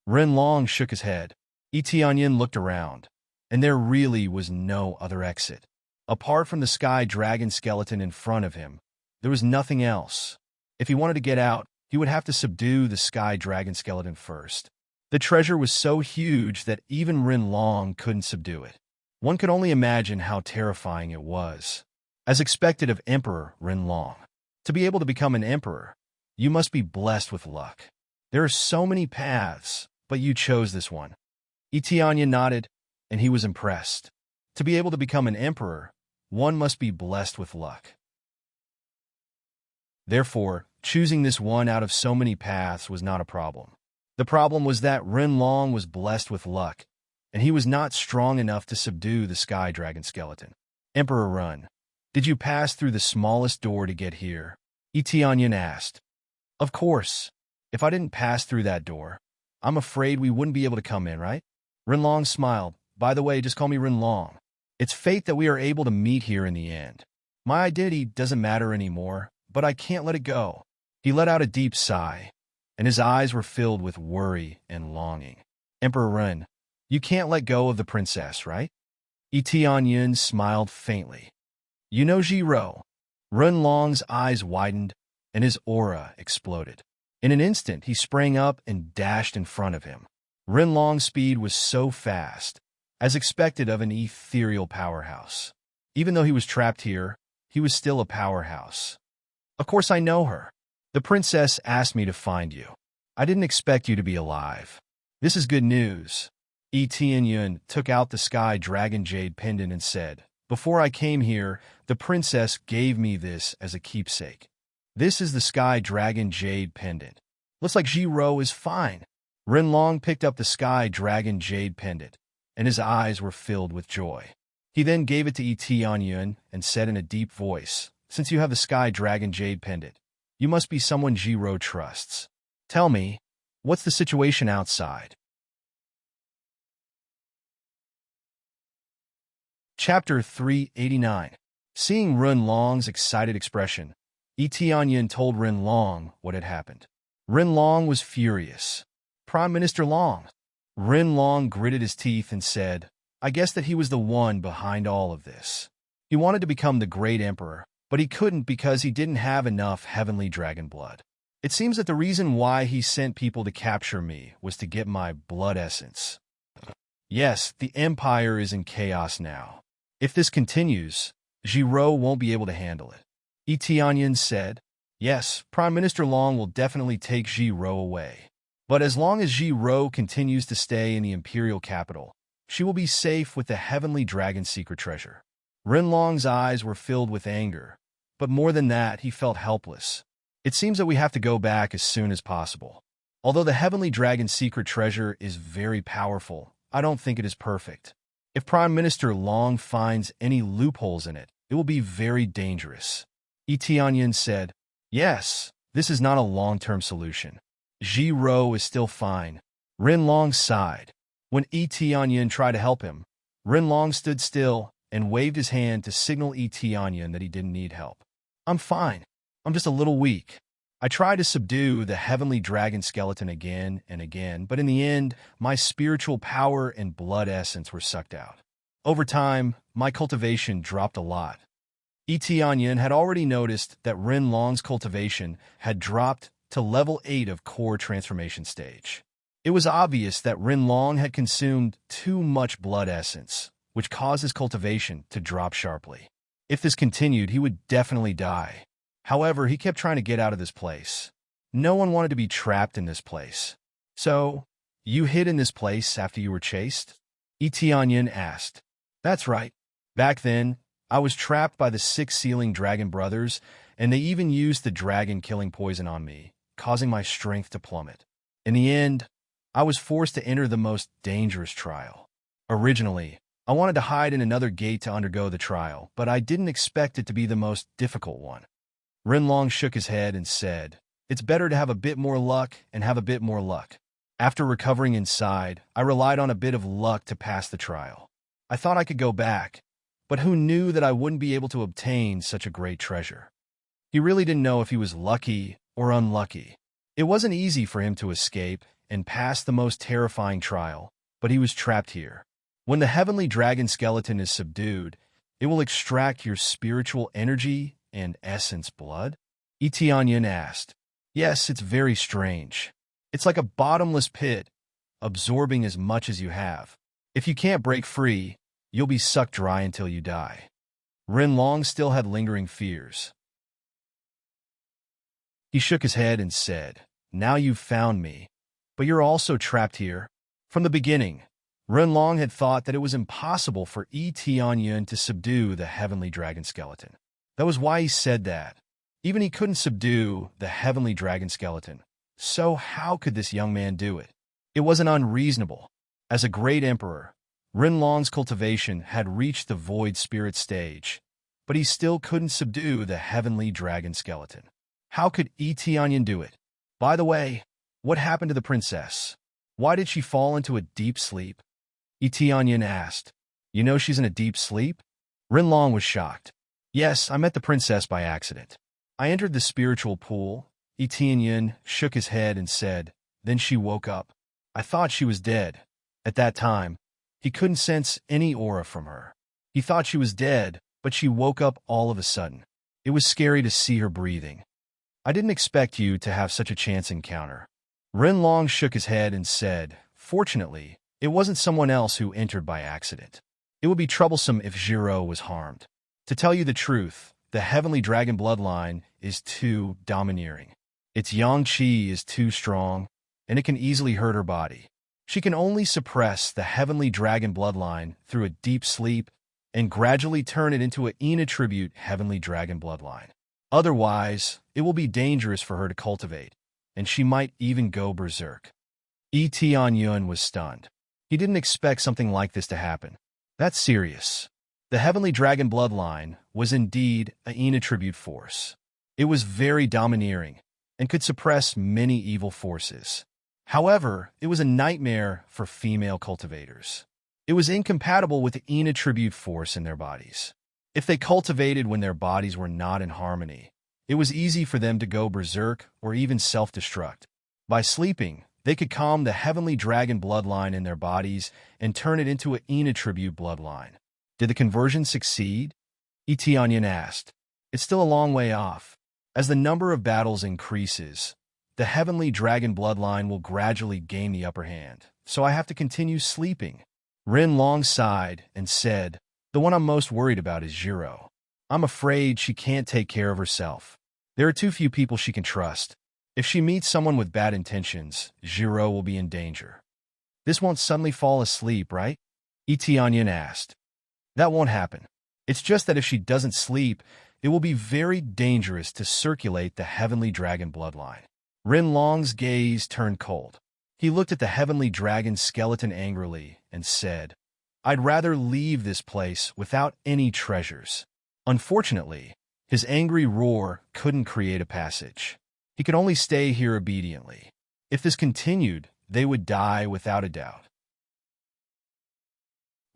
Renlong shook his head. Yi Tianyin looked around, and there really was no other exit. Apart from the sky dragon skeleton in front of him, there was nothing else. If he wanted to get out, he would have to subdue the sky dragon skeleton first. The treasure was so huge that even Renlong couldn't subdue it. One could only imagine how terrifying it was. As expected of Emperor Renlong, to be able to become an emperor, you must be blessed with luck. There are so many paths, but you chose this one. Yi Tianyin nodded, and he was impressed. To be able to become an emperor, one must be blessed with luck. Therefore, choosing this one out of so many paths was not a problem. The problem was that Renlong was blessed with luck, and he was not strong enough to subdue the sky dragon skeleton. Emperor Run, did you pass through the smallest door to get here? Yi Tianyin asked. Of course. If I didn't pass through that door, I'm afraid we wouldn't be able to come in, right? Renlong smiled. By the way, just call me Renlong. It's fate that we are able to meet here in the end. My identity doesn't matter anymore, but I can't let it go." He let out a deep sigh, and his eyes were filled with worry and longing. "Emperor Ren, you can't let go of the princess, right?" Tianyun smiled faintly. "You know Jiro." Ren Long's eyes widened, and his aura exploded. In an instant, he sprang up and dashed in front of him. Ren Long's speed was so fast, as expected of an ethereal powerhouse. Even though he was trapped here, he was still a powerhouse. "Of course I know her. The princess asked me to find you. I didn't expect you to be alive. This is good news." Tianyun took out the Sky Dragon Jade pendant and said, "Before I came here, the princess gave me this as a keepsake. This is the Sky Dragon Jade pendant. Looks like Jiro is fine." Renlong picked up the Sky Dragon Jade pendant, and his eyes were filled with joy. He then gave it to Tianyun and said in a deep voice, "Since you have the Sky Dragon Jade pendant, you must be someone Jiro trusts. Tell me, what's the situation outside?" Chapter 389. Seeing Ren Long's excited expression, Tianyun told Ren Long what had happened. Ren Long was furious. "Prime Minister Long." Ren Long gritted his teeth and said, "I guess that he was the one behind all of this. He wanted to become the great emperor, but he couldn't because he didn't have enough heavenly dragon blood. It seems that the reason why he sent people to capture me was to get my blood essence. Yes, the empire is in chaos now. If this continues, Jiro won't be able to handle it." Tianyun said, "Yes, Prime Minister Long will definitely take Jiro away. But as long as Jiro continues to stay in the imperial capital, she will be safe with the heavenly dragon secret treasure." Ren Long's eyes were filled with anger, but more than that, he felt helpless. "It seems that we have to go back as soon as possible. Although the heavenly dragon secret treasure is very powerful, I don't think it is perfect. If Prime Minister Long finds any loopholes in it, it will be very dangerous." Tianyun said, "Yes, this is not a long-term solution. Jiro is still fine." Ren Long sighed. When Tianyun tried to help him, Ren Long stood still and waved his hand to signal Tianyun that he didn't need help. "I'm fine. I'm just a little weak. I tried to subdue the heavenly dragon skeleton again and again, but in the end, my spiritual power and blood essence were sucked out. Over time, my cultivation dropped a lot." Tianyun had already noticed that Ren Long's cultivation had dropped to level 8 of core transformation stage. It was obvious that Ren Long had consumed too much blood essence, which caused his cultivation to drop sharply. If this continued, he would definitely die. However, he kept trying to get out of this place. No one wanted to be trapped in this place. "So, you hid in this place after you were chased?" Tianyun asked. "That's right. Back then, I was trapped by the 6 Sealing Dragon Brothers, and they even used the dragon-killing poison on me, causing my strength to plummet. In the end, I was forced to enter the most dangerous trial. Originally, I wanted to hide in another gate to undergo the trial, but I didn't expect it to be the most difficult one." Ren Long shook his head and said, "It's better to have a bit more luck and have a bit more luck. After recovering inside, I relied on a bit of luck to pass the trial. I thought I could go back, but who knew that I wouldn't be able to obtain such a great treasure?" He really didn't know if he was lucky or unlucky. It wasn't easy for him to escape and pass the most terrifying trial, but he was trapped here. When the heavenly dragon skeleton is subdued, it will extract your spiritual energy and essence blood? Tianyun asked. "Yes, it's very strange. It's like a bottomless pit, absorbing as much as you have. If you can't break free, you'll be sucked dry until you die." Ren Long still had lingering fears. He shook his head and said, "Now you've found me, but you're also trapped here." From the beginning, Ren Long had thought that it was impossible for Tianyun to subdue the heavenly dragon skeleton. That was why he said that. Even he couldn't subdue the heavenly dragon skeleton. So how could this young man do it? It wasn't unreasonable. As a great emperor, Ren Long's cultivation had reached the void spirit stage, but he still couldn't subdue the heavenly dragon skeleton. How could Tianyun do it? By the way, what happened to the princess? Why did she fall into a deep sleep? Tianyun asked. "You know she's in a deep sleep?" Ren Long was shocked. "Yes, I met the princess by accident. I entered the spiritual pool. Etienne shook his head and said, then she woke up. I thought she was dead. At that time, he couldn't sense any aura from her. He thought she was dead, but she woke up all of a sudden. It was scary to see her breathing. I didn't expect you to have such a chance encounter. Renlong shook his head and said, fortunately, it wasn't someone else who entered by accident. It would be troublesome if Giro was harmed. To tell you the truth, the heavenly dragon bloodline is too domineering. Its yang qi is too strong, and it can easily hurt her body. She can only suppress the heavenly dragon bloodline through a deep sleep and gradually turn it into an inattribute heavenly dragon bloodline. Otherwise, it will be dangerous for her to cultivate, and she might even go berserk. Tianyun was stunned. He didn't expect something like this to happen. That's serious. The heavenly dragon bloodline was indeed an inattribute force. It was very domineering and could suppress many evil forces. However, it was a nightmare for female cultivators. It was incompatible with the inattribute force in their bodies. If they cultivated when their bodies were not in harmony, it was easy for them to go berserk or even self-destruct. By sleeping, they could calm the heavenly dragon bloodline in their bodies and turn it into an inattribute bloodline. Did the conversion succeed? Etienne asked. It's still a long way off. As the number of battles increases, the heavenly dragon bloodline will gradually gain the upper hand, so I have to continue sleeping. Renlong sighed and said, the one I'm most worried about is Giro. I'm afraid she can't take care of herself. There are too few people she can trust. If she meets someone with bad intentions, Giro will be in danger. This won't suddenly fall asleep, right? Etienne asked. That won't happen. It's just that if she doesn't sleep, it will be very dangerous to circulate the heavenly dragon bloodline. Renlong's gaze turned cold. He looked at the heavenly dragon skeleton angrily and said, I'd rather leave this place without any treasures. Unfortunately, his angry roar couldn't create a passage. He could only stay here obediently. If this continued, they would die without a doubt.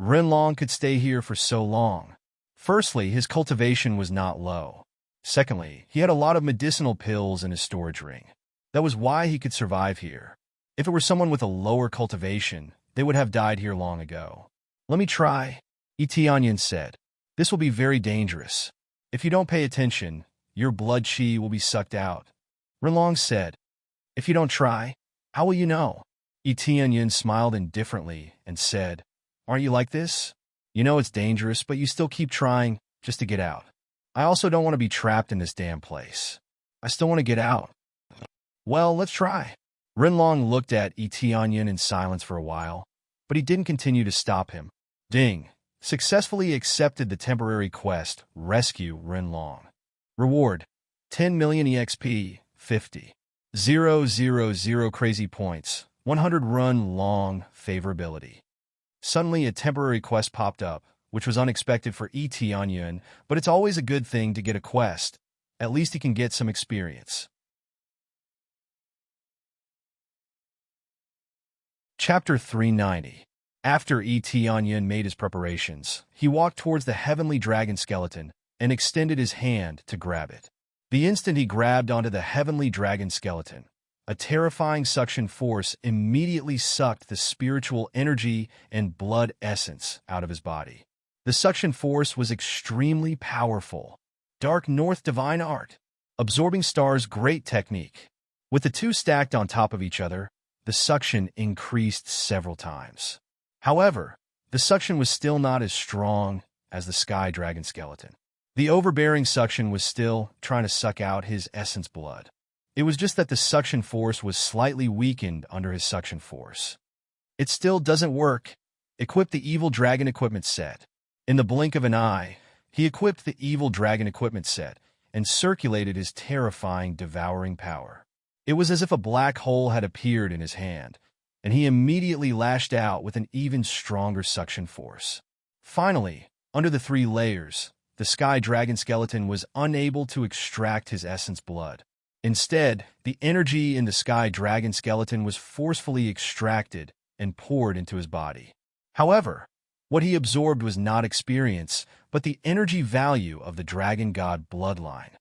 Renlong could stay here for so long. Firstly, his cultivation was not low. Secondly, he had a lot of medicinal pills in his storage ring. That was why he could survive here. If it were someone with a lower cultivation, they would have died here long ago. Let me try, Etienne said. This will be very dangerous. If you don't pay attention, your blood qi will be sucked out. Renlong said, if you don't try, how will you know? Etienne smiled indifferently and said, aren't you like this? You know it's dangerous, but you still keep trying just to get out. I also don't want to be trapped in this damn place. I still want to get out. Well, let's try. Renlong looked at Etienne in silence for a while, but he didn't continue to stop him. Ding. Successfully accepted the temporary quest, Rescue Renlong. Reward, 10 million EXP, 50. 000 crazy points, 100 run long favorability. Suddenly, a temporary quest popped up, which was unexpected for Etienne, but it's always a good thing to get a quest. At least he can get some experience. Chapter 390. After Etienne made his preparations, he walked towards the heavenly dragon skeleton and extended his hand to grab it. The instant he grabbed onto the heavenly dragon skeleton, a terrifying suction force immediately sucked the spiritual energy and blood essence out of his body. The suction force was extremely powerful. Dark North Divine Art. Absorbing Star's great technique. With the two stacked on top of each other, the suction increased several times. However, the suction was still not as strong as the Sky Dragon skeleton. The overbearing suction was still trying to suck out his essence blood. It was just that the suction force was slightly weakened under his suction force. It still doesn't work. Equip the Evil Dragon equipment set. In the blink of an eye, he equipped the Evil Dragon equipment set and circulated his terrifying, devouring power. It was as if a black hole had appeared in his hand, and he immediately lashed out with an even stronger suction force. Finally, under the 3 layers, the Sky Dragon skeleton was unable to extract his essence blood. Instead, the energy in the Sky Dragon skeleton was forcefully extracted and poured into his body. However, what he absorbed was not experience, but the energy value of the Dragon God bloodline.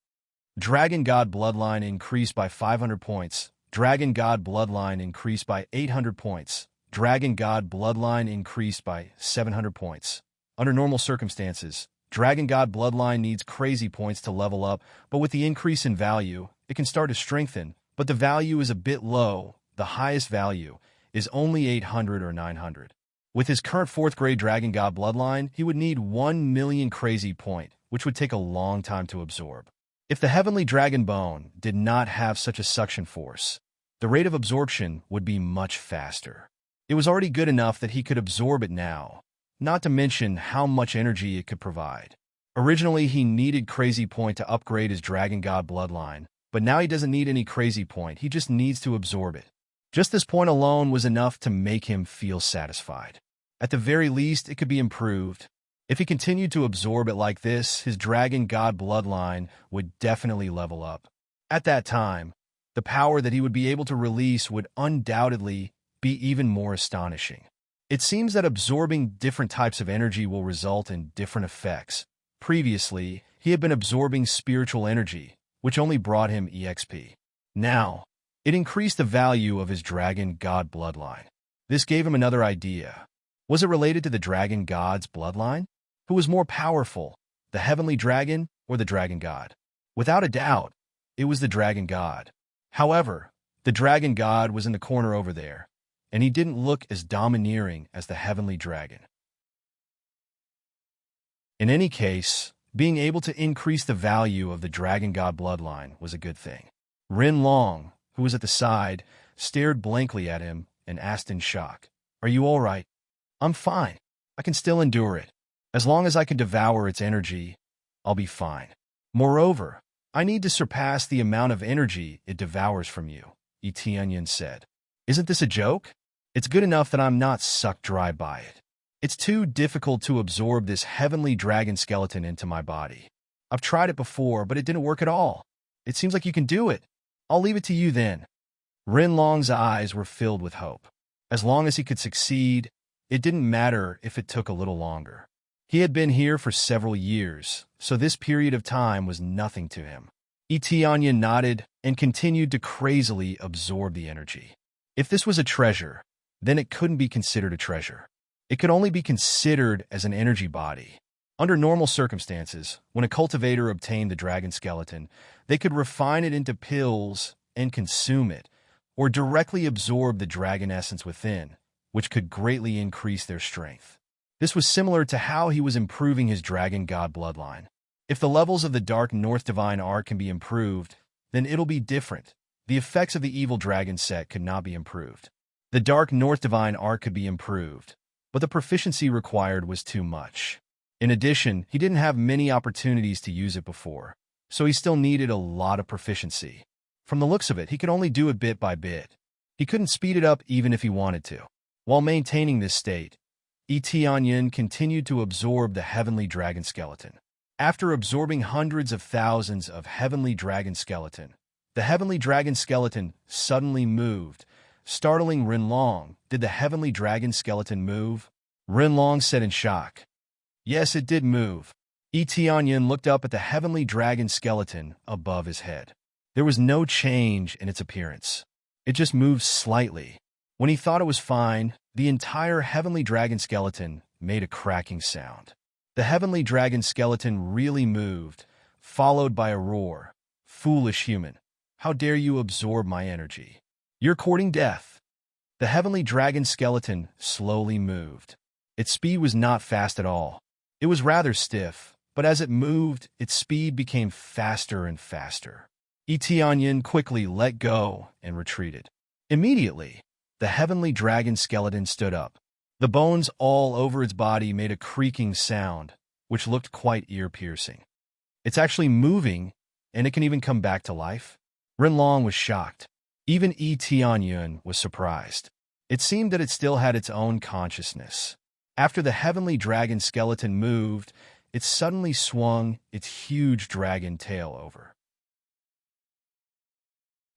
Dragon God Bloodline increased by 500 points. Dragon God Bloodline increased by 800 points. Dragon God Bloodline increased by 700 points. Under normal circumstances, Dragon God Bloodline needs crazy points to level up, but with the increase in value, it can start to strengthen, but the value is a bit low. The highest value is only 800 or 900. With his current 4th grade Dragon God Bloodline, he would need 1 million crazy point, which would take a long time to absorb. If the Heavenly Dragon Bone did not have such a suction force, the rate of absorption would be much faster. It was already good enough that he could absorb it now, not to mention how much energy it could provide. Originally, he needed Crazy Point to upgrade his Dragon God Bloodline, but now he doesn't need any Crazy Point, he just needs to absorb it. Just this point alone was enough to make him feel satisfied. At the very least, it could be improved. If he continued to absorb it like this, his Dragon God Bloodline would definitely level up. At that time, the power that he would be able to release would undoubtedly be even more astonishing. It seems that absorbing different types of energy will result in different effects. Previously, he had been absorbing spiritual energy, which only brought him EXP. Now, it increased the value of his Dragon God Bloodline. This gave him another idea. Was it related to the Dragon God's bloodline? Who was more powerful, the Heavenly Dragon or the Dragon God? Without a doubt, it was the Dragon God. However, the Dragon God was in the corner over there, and he didn't look as domineering as the Heavenly Dragon. In any case, being able to increase the value of the Dragon God bloodline was a good thing. Rin Long, who was at the side, stared blankly at him and asked in shock, "Are you all right?" "I'm fine. I can still endure it. As long as I can devour its energy, I'll be fine. Moreover, I need to surpass the amount of energy it devours from you," Etienne said. "Isn't this a joke? It's good enough that I'm not sucked dry by it. It's too difficult to absorb this Heavenly Dragon skeleton into my body. I've tried it before, but it didn't work at all. It seems like you can do it. I'll leave it to you then." Rin Long's eyes were filled with hope. As long as he could succeed, it didn't matter if it took a little longer. He had been here for several years, so this period of time was nothing to him. Etienne nodded and continued to crazily absorb the energy. If this was a treasure, then it couldn't be considered a treasure. It could only be considered as an energy body. Under normal circumstances, when a cultivator obtained the dragon skeleton, they could refine it into pills and consume it, or directly absorb the dragon essence within, which could greatly increase their strength. This was similar to how he was improving his Dragon God bloodline. If the levels of the Dark North Divine Art can be improved, then it'll be different. The effects of the Evil Dragon set could not be improved. The Dark North Divine Art could be improved, but the proficiency required was too much. In addition, he didn't have many opportunities to use it before, so he still needed a lot of proficiency. From the looks of it, he could only do it bit by bit. He couldn't speed it up even if he wanted to. While maintaining this state, Etienne continued to absorb the Heavenly Dragon skeleton. After absorbing hundreds of thousands of Heavenly Dragon skeleton, the Heavenly Dragon skeleton suddenly moved, startling Rin Long. "Did the Heavenly Dragon skeleton move?" Rin Long said in shock. "Yes, it did move." Etienne looked up at the Heavenly Dragon skeleton above his head. There was no change in its appearance. It just moved slightly. When he thought it was fine, the entire Heavenly Dragon skeleton made a cracking sound. The Heavenly Dragon skeleton really moved, followed by a roar. "Foolish human, how dare you absorb my energy? You're courting death." The Heavenly Dragon skeleton slowly moved. Its speed was not fast at all. It was rather stiff, but as it moved, its speed became faster and faster. Etienne quickly let go and retreated. Immediately, the Heavenly Dragon skeleton stood up. The bones all over its body made a creaking sound, which looked quite ear-piercing. "It's actually moving, and it can even come back to life?" Rin Long was shocked. Even Etienne was surprised. It seemed that it still had its own consciousness. After the Heavenly Dragon skeleton moved, it suddenly swung its huge dragon tail over.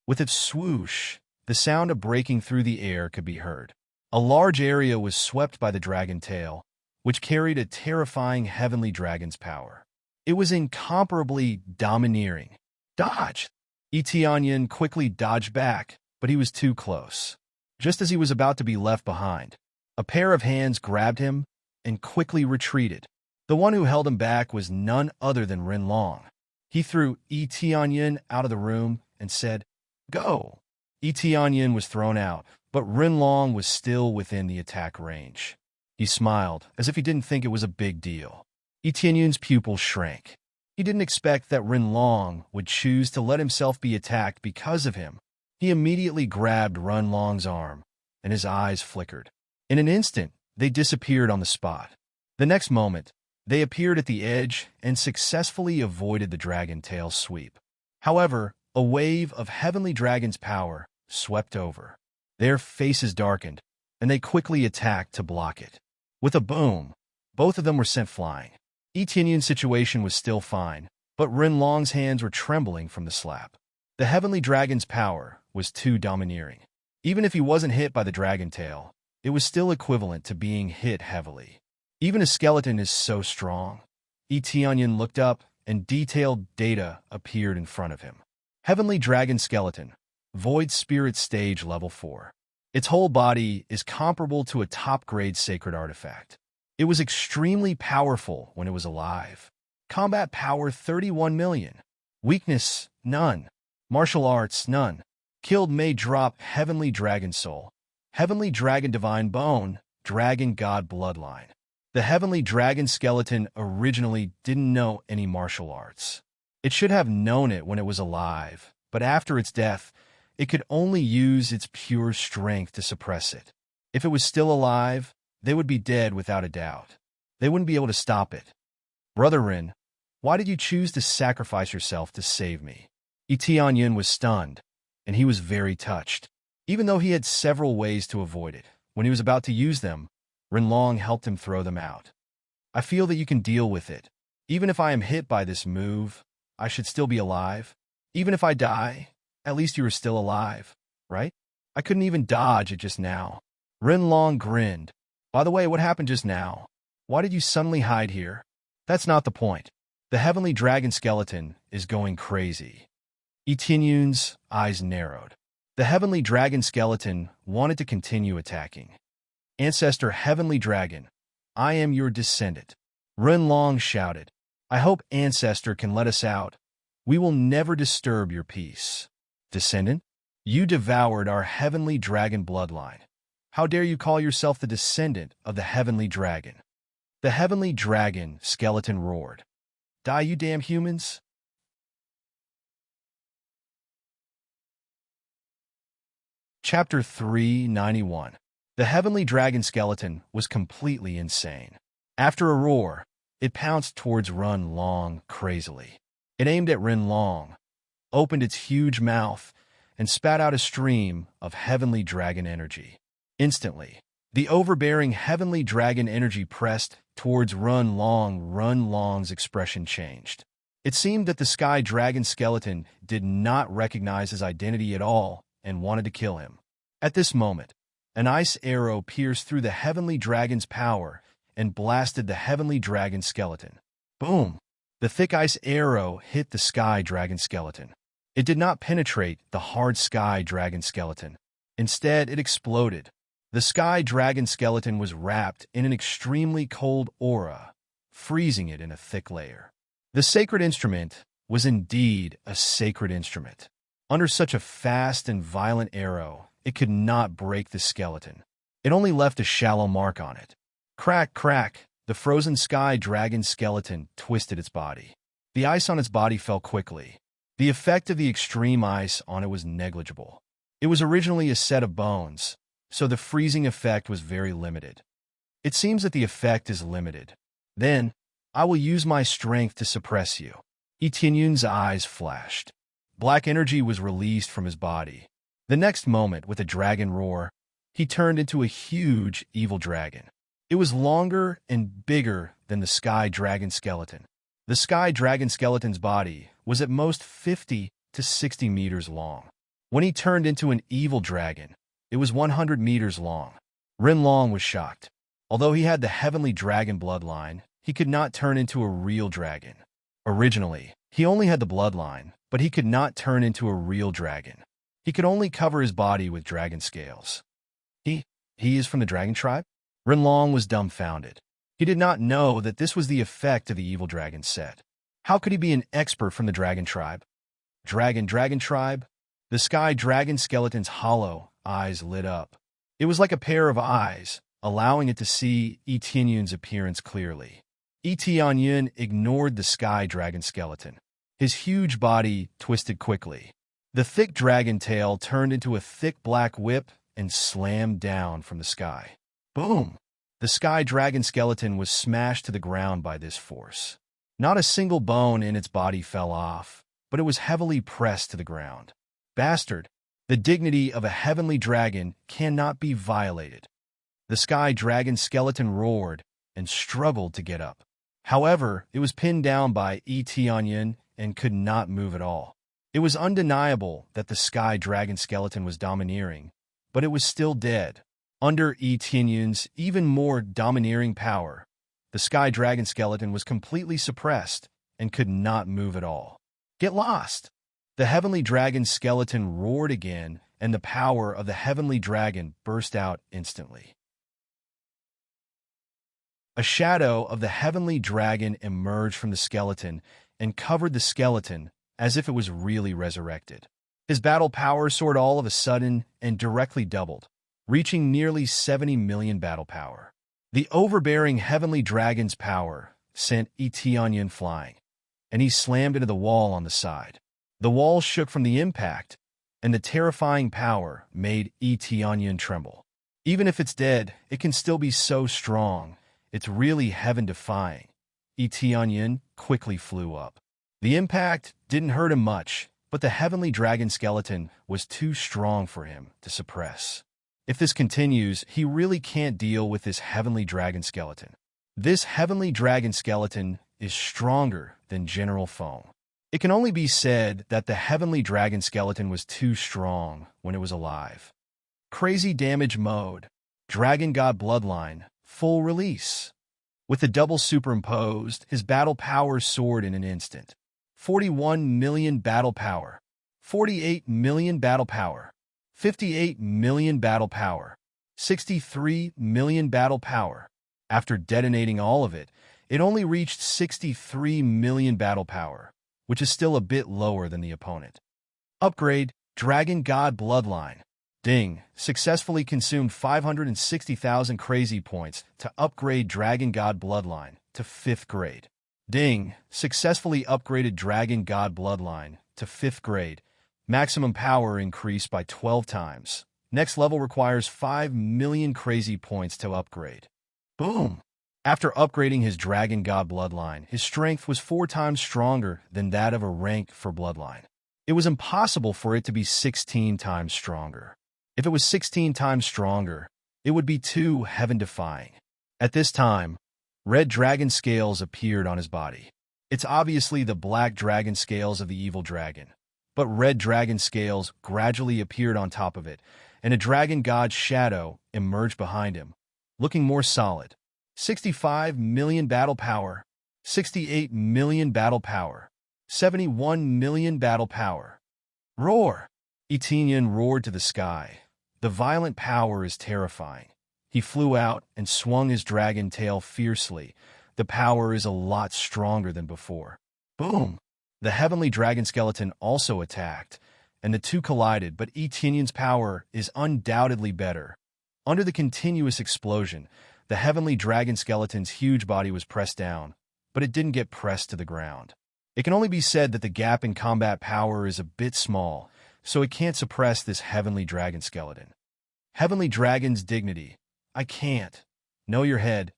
With its swoosh, the sound of breaking through the air could be heard. A large area was swept by the dragon tail, which carried a terrifying Heavenly Dragon's power. It was incomparably domineering. Dodge! Etianyin quickly dodged back, but he was too close. Just as he was about to be left behind, a pair of hands grabbed him and quickly retreated. The one who held him back was none other than Rinlong. He threw Etianyin out of the room and said, "Go!" Etianyin was thrown out, but Rinlong was still within the attack range. He smiled, as if he didn't think it was a big deal. Etianyin's pupils shrank. He didn't expect that Rinlong would choose to let himself be attacked because of him. He immediately grabbed Rinlong's arm, and his eyes flickered. In an instant, they disappeared on the spot. The next moment, they appeared at the edge and successfully avoided the dragon tail sweep. However, a wave of heavenly dragon's power swept over. Their faces darkened, and they quickly attacked to block it. With a boom, both of them were sent flying. Etianyin's situation was still fine, but Rinlong's hands were trembling from the slap. The heavenly dragon's power was too domineering. Even if he wasn't hit by the dragon tail, it was still equivalent to being hit heavily. Even a skeleton is so strong. Etianyin looked up, and detailed data appeared in front of him. Heavenly Dragon Skeleton, Void Spirit Stage Level 4. Its whole body is comparable to a top-grade sacred artifact. It was extremely powerful when it was alive. Combat power 31 million. Weakness, none. Martial arts, none. Killed may drop Heavenly Dragon Soul. Heavenly Dragon Divine Bone, Dragon God Bloodline. The Heavenly Dragon Skeleton originally didn't know any martial arts. It should have known it when it was alive, but after its death, it could only use its pure strength to suppress it. If it was still alive, they would be dead without a doubt. They wouldn't be able to stop it. Brother Rin, why did you choose to sacrifice yourself to save me? Etianyin was stunned, and he was very touched. Even though he had several ways to avoid it, when he was about to use them, Rinlong helped him throw them out. I feel that you can deal with it. Even if I am hit by this move, I should still be alive. Even if I die, at least you are still alive, right? I couldn't even dodge it just now. Rinlong grinned. By the way, what happened just now? Why did you suddenly hide here? That's not the point. The Heavenly Dragon Skeleton is going crazy. Etianyin's eyes narrowed. The Heavenly Dragon Skeleton wanted to continue attacking. Ancestor Heavenly Dragon, I am your descendant. Rinlong shouted. I hope Ancestor can let us out. We will never disturb your peace. Descendant? You devoured our Heavenly Dragon bloodline. How dare you call yourself the descendant of the Heavenly Dragon? The Heavenly Dragon Skeleton roared. Die, you damn humans! Chapter 391. The Heavenly Dragon Skeleton was completely insane. After a roar, it pounced towards Rinlong crazily. It aimed at Rinlong, opened its huge mouth, and spat out a stream of Heavenly Dragon energy. Instantly, the overbearing Heavenly Dragon energy pressed towards Rinlong. Rinlong's expression changed. It seemed that the Sky Dragon Skeleton did not recognize his identity at all and wanted to kill him. At this moment, an ice arrow pierced through the Heavenly Dragon's power and blasted the Heavenly Dragon Skeleton. Boom! The thick ice arrow hit the Sky Dragon Skeleton. It did not penetrate the hard Sky Dragon Skeleton. Instead, it exploded. The Sky Dragon Skeleton was wrapped in an extremely cold aura, freezing it in a thick layer. The sacred instrument was indeed a sacred instrument. Under such a fast and violent arrow, it could not break the skeleton. It only left a shallow mark on it. Crack, crack, the frozen Sky Dragon Skeleton twisted its body. The ice on its body fell quickly. The effect of the extreme ice on it was negligible. It was originally a set of bones, so the freezing effect was very limited. It seems that the effect is limited. Then, I will use my strength to suppress you. Etianyin's eyes flashed. Black energy was released from his body. The next moment, with a dragon roar, he turned into a huge evil dragon. It was longer and bigger than the Sky Dragon Skeleton. The Sky Dragon Skeleton's body was at most 50 to 60 meters long. When he turned into an evil dragon, it was 100 meters long. Rinlong was shocked. Although he had the Heavenly Dragon bloodline, he could not turn into a real dragon. Originally, he only had the bloodline, but he could not turn into a real dragon. He could only cover his body with dragon scales. He is from the dragon tribe? Renlong was dumbfounded. He did not know that this was the effect of the evil dragon set. How could he be an expert from the dragon tribe? Dragon tribe? The sky dragon skeleton's hollow eyes lit up. It was like a pair of eyes, allowing it to see Etienne's appearance clearly. Etienne ignored the sky dragon skeleton. His huge body twisted quickly. The thick dragon tail turned into a thick black whip and slammed down from the sky. Boom! The sky dragon skeleton was smashed to the ground by this force. Not a single bone in its body fell off, but it was heavily pressed to the ground. Bastard! The dignity of a heavenly dragon cannot be violated. The sky dragon skeleton roared and struggled to get up. However, it was pinned down by Etienne and could not move at all. It was undeniable that the sky dragon skeleton was domineering, but it was still dead. Under Etienne's even more domineering power, the sky dragon skeleton was completely suppressed and could not move at all. Get lost! The heavenly dragon skeleton roared again, and the power of the heavenly dragon burst out instantly. A shadow of the heavenly dragon emerged from the skeleton and covered the skeleton as if it was really resurrected. His battle power soared all of a sudden and directly doubled, reaching nearly 70 million battle power. The overbearing heavenly dragon's power sent Etienne flying, and he slammed into the wall on the side. The wall shook from the impact, and the terrifying power made Etienne tremble. Even if it's dead, it can still be so strong. It's really heaven-defying. Etienne quickly flew up. The impact didn't hurt him much, but the heavenly dragon skeleton was too strong for him to suppress. If this continues, he really can't deal with this heavenly dragon skeleton. This heavenly dragon skeleton is stronger than General Foam. It can only be said that the heavenly dragon skeleton was too strong when it was alive. Crazy damage mode. Dragon God Bloodline. Full release. With the double superimposed, his battle power soared in an instant. 41 million battle power. 48 million battle power. 58 million battle power. 63 million battle power. After detonating all of it, it only reached 63 million battle power, which is still a bit lower than the opponent. Upgrade, Dragon God Bloodline. Ding, successfully consumed 560,000 crazy points to upgrade Dragon God Bloodline to 5th grade. Ding, successfully upgraded Dragon God Bloodline to 5th grade. Maximum power increased by 12 times. Next level requires 5 million crazy points to upgrade. Boom! After upgrading his Dragon God Bloodline, his strength was 4 times stronger than that of a rank for Bloodline. It was impossible for it to be 16 times stronger. If it was 16 times stronger, it would be too heaven-defying. At this time, red dragon scales appeared on his body. It's obviously the black dragon scales of the evil dragon, but red dragon scales gradually appeared on top of it, and a dragon god's shadow emerged behind him, looking more solid. 65 million battle power, 68 million battle power, 71 million battle power. Roar! Etienne roared to the sky. The violent power is terrifying. He flew out and swung his dragon tail fiercely. The power is a lot stronger than before. Boom! The heavenly dragon skeleton also attacked, and the two collided, but Etienne's power is undoubtedly better. Under the continuous explosion, the heavenly dragon skeleton's huge body was pressed down, but it didn't get pressed to the ground. It can only be said that the gap in combat power is a bit small, so it can't suppress this heavenly dragon skeleton. Heavenly dragon's dignity. I can't. Know your head.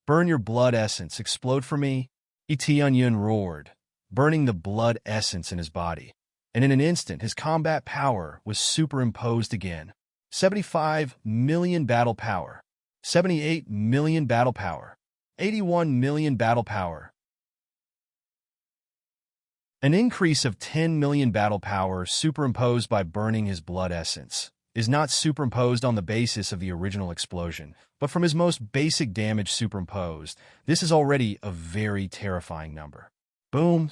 Burn your blood essence. Explode for me. Etienne roared, burning the blood essence in his body. And in an instant, his combat power was superimposed again. 75 million battle power. 78 million battle power. 81 million battle power. An increase of 10 million battle power superimposed by burning his blood essence is not superimposed on the basis of the original explosion, but from his most basic damage superimposed. This is already a very terrifying number. Boom!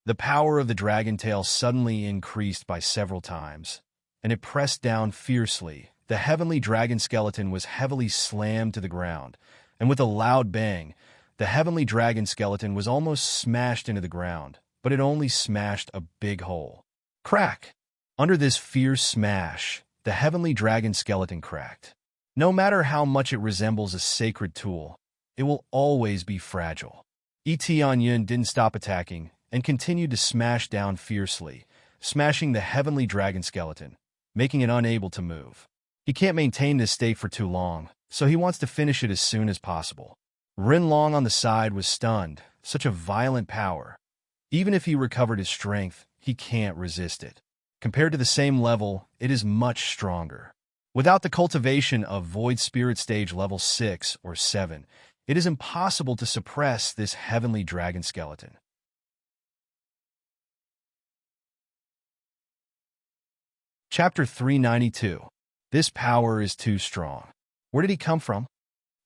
The power of the dragon tail suddenly increased by several times, and it pressed down fiercely. The heavenly dragon skeleton was heavily slammed to the ground, and with a loud bang, the heavenly dragon skeleton was almost smashed into the ground, but it only smashed a big hole. Crack! Under this fierce smash, the heavenly dragon skeleton cracked. No matter how much it resembles a sacred tool, it will always be fragile. Yun didn't stop attacking and continued to smash down fiercely, smashing the heavenly dragon skeleton, making it unable to move. He can't maintain this state for too long, so he wants to finish it as soon as possible. Rinlong on the side was stunned. Such a violent power. Even if he recovered his strength, he can't resist it. Compared to the same level, it is much stronger. Without the cultivation of Void Spirit Stage level 6 or 7, it is impossible to suppress this heavenly dragon skeleton. Chapter 392. This power is too strong. Where did he come from?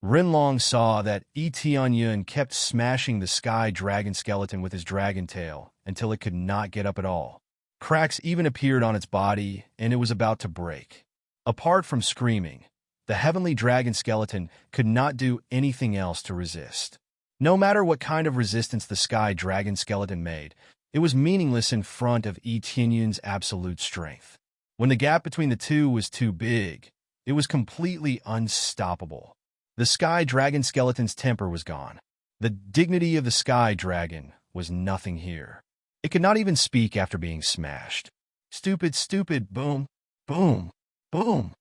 Rinlong saw that Yun kept smashing the sky dragon skeleton with his dragon tail until it could not get up at all. Cracks even appeared on its body, and it was about to break. Apart from screaming, the heavenly dragon skeleton could not do anything else to resist. No matter what kind of resistance the sky dragon skeleton made, it was meaningless in front of Yun's absolute strength. When the gap between the two was too big, it was completely unstoppable. The sky dragon skeleton's temper was gone. The dignity of the sky dragon was nothing here. It could not even speak after being smashed. Stupid, stupid, boom, boom, boom.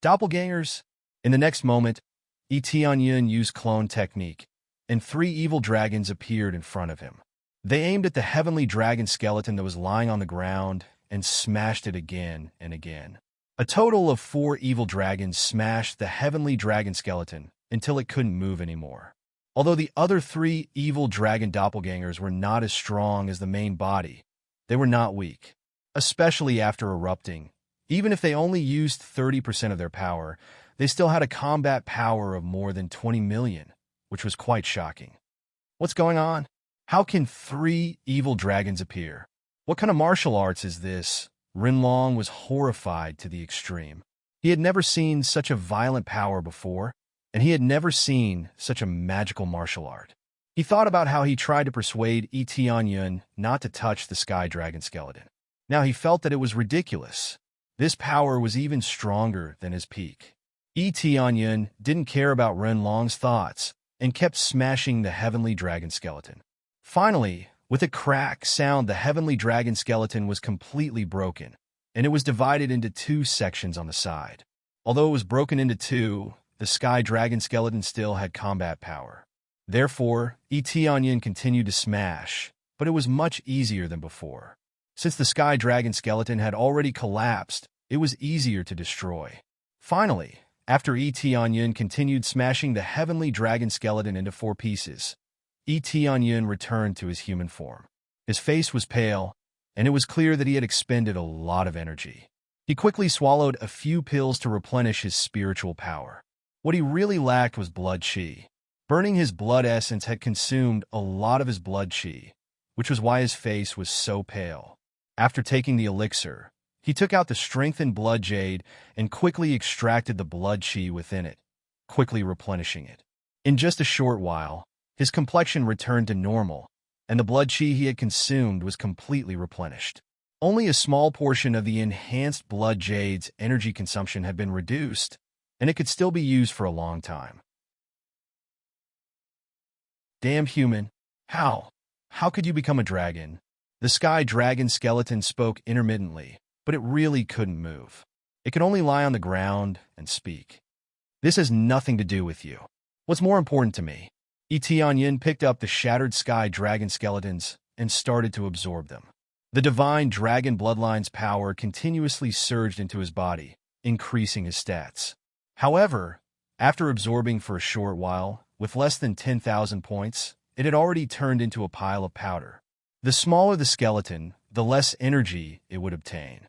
Doppelgangers. In the next moment, Yun used clone technique, and 3 evil dragons appeared in front of him. They aimed at the heavenly dragon skeleton that was lying on the ground and smashed it again and again. A total of 4 evil dragons smashed the heavenly dragon skeleton until it couldn't move anymore. Although the other 3 evil dragon doppelgangers were not as strong as the main body, they were not weak. Especially after erupting, even if they only used 30% of their power, they still had a combat power of more than 20 million, which was quite shocking. What's going on? How can 3 evil dragons appear? What kind of martial arts is this? Rinlong was horrified to the extreme. He had never seen such a violent power before, and he had never seen such a magical martial art. He thought about how he tried to persuade Yun not to touch the sky dragon skeleton. Now he felt that it was ridiculous. This power was even stronger than his peak. Yun didn't care about Rinlong's thoughts and kept smashing the heavenly dragon skeleton. Finally, with a crack sound, the heavenly dragon skeleton was completely broken, and it was divided into 2 sections on the side. Although it was broken into 2, the sky dragon skeleton still had combat power. Therefore, Yun continued to smash, but it was much easier than before. Since the sky dragon skeleton had already collapsed, it was easier to destroy. Finally, after Yun continued smashing the heavenly dragon skeleton into 4 pieces, Yun returned to his human form. His face was pale, and it was clear that he had expended a lot of energy. He quickly swallowed a few pills to replenish his spiritual power. What he really lacked was blood chi. Burning his blood essence had consumed a lot of his blood chi, which was why his face was so pale. After taking the elixir, he took out the strengthened blood jade and quickly extracted the blood chi within it, quickly replenishing it. In just a short while, his complexion returned to normal, and the blood chi he had consumed was completely replenished. Only a small portion of the enhanced blood jade's energy consumption had been reduced, and it could still be used for a long time. Damn human. How? How could you become a dragon? The sky dragon skeleton spoke intermittently, but it really couldn't move. It could only lie on the ground and speak. This has nothing to do with you. What's more important to me? Yun picked up the shattered sky dragon skeletons and started to absorb them. The divine dragon bloodline's power continuously surged into his body, increasing his stats. However, after absorbing for a short while, with less than 10,000 points, it had already turned into a pile of powder. The smaller the skeleton, the less energy it would obtain.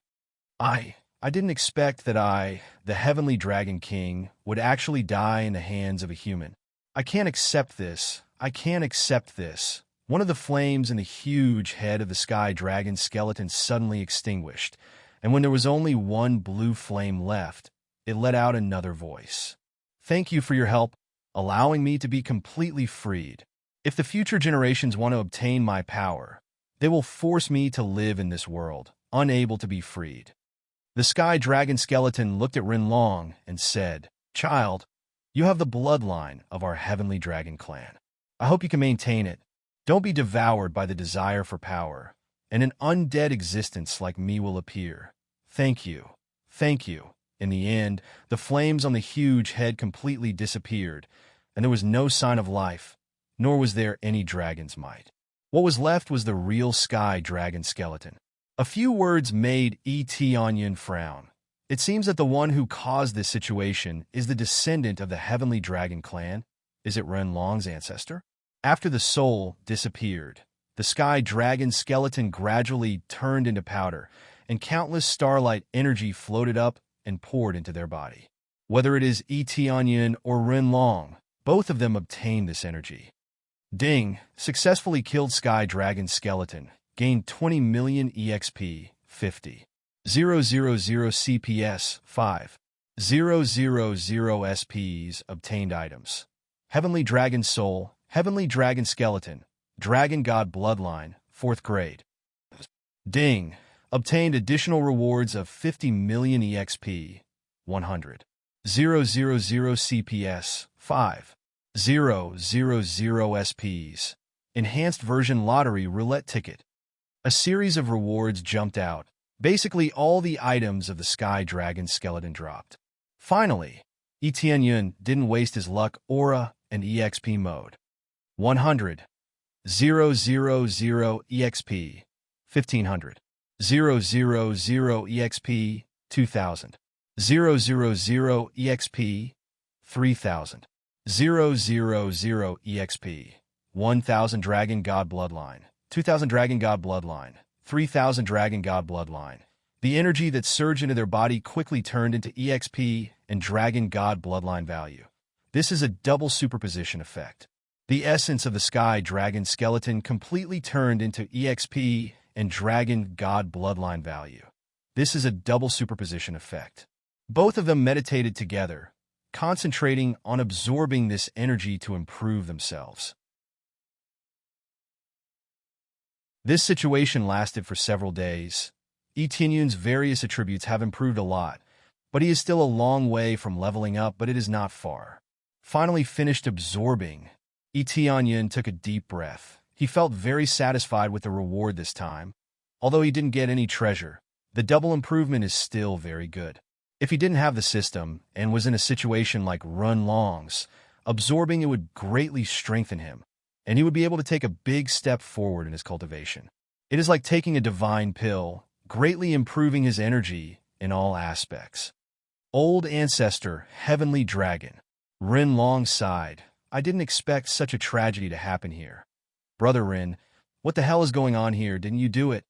I didn't expect that the heavenly dragon king, would actually die in the hands of a human. I can't accept this. I can't accept this. One of the flames in the huge head of the sky dragon skeleton suddenly extinguished, and when there was only one blue flame left, it let out another voice. Thank you for your help, allowing me to be completely freed. If the future generations want to obtain my power, they will force me to live in this world, unable to be freed. The sky dragon skeleton looked at Rinlong and said, Child, you have the bloodline of our heavenly dragon clan. I hope you can maintain it. Don't be devoured by the desire for power, and an undead existence like me will appear. Thank you. Thank you. In the end, the flames on the huge head completely disappeared, and there was no sign of life, nor was there any dragon's might. What was left was the real sky dragon skeleton. A few words made Etianyan frown. It seems that the one who caused this situation is the descendant of the heavenly dragon clan. Is it Renlong's ancestor? After the soul disappeared, the sky dragon skeleton gradually turned into powder, and countless starlight energy floated up and poured into their body. Whether it is Etianyan or Rinlong, both of them obtained this energy. Ding successfully killed sky dragon skeleton, gained 20 million EXP, 50. 000 CPS, 5. 000 SPs obtained items. Heavenly Dragon Soul, Heavenly Dragon Skeleton, Dragon God Bloodline, 4th grade. Ding obtained additional rewards of 50 million EXP, 100. 000 CPS, 5. 000 SPs. Enhanced version lottery roulette ticket. A series of rewards jumped out. Basically, all the items of the Sky Dragon skeleton dropped. Finally, Etienne didn't waste his luck, aura, and EXP mode. 100. 000 EXP. 1500. 000 EXP. 2000. 000 EXP. 3000. 000 EXP. 1000 Dragon God Bloodline. 2000 Dragon God Bloodline. 3000 Dragon God Bloodline. The energy that surged into their body quickly turned into EXP and Dragon God Bloodline value. This is a double superposition effect. The essence of the Sky Dragon skeleton completely turned into EXP and Dragon God Bloodline value. This is a double superposition effect. Both of them meditated together, concentrating on absorbing this energy to improve themselves. This situation lasted for several days. Etienne's various attributes have improved a lot, but he is still a long way from leveling up, but it is not far. Finally finished absorbing, Etienne took a deep breath. He felt very satisfied with the reward this time. Although he didn't get any treasure, the double improvement is still very good. If he didn't have the system and was in a situation like Rinlong's, absorbing it would greatly strengthen him, and he would be able to take a big step forward in his cultivation. It is like taking a divine pill, greatly improving his energy in all aspects. Old Ancestor, Heavenly Dragon. Rinlong sighed. I didn't expect such a tragedy to happen here. Brother Rin, what the hell is going on here? Didn't you do it?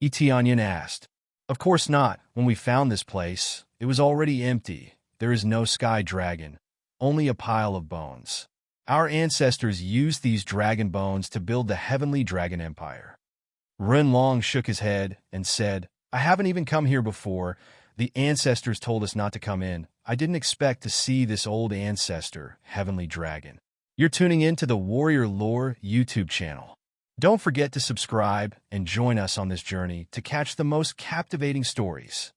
Etienne asked. Of course not. When we found this place, it was already empty. There is no sky dragon, only a pile of bones. Our ancestors used these dragon bones to build the Heavenly Dragon Empire. Rinlong shook his head and said, I haven't even come here before. The ancestors told us not to come in. I didn't expect to see this old ancestor, Heavenly Dragon. You're tuning in to the Warrior Lore YouTube channel. Don't forget to subscribe and join us on this journey to catch the most captivating stories.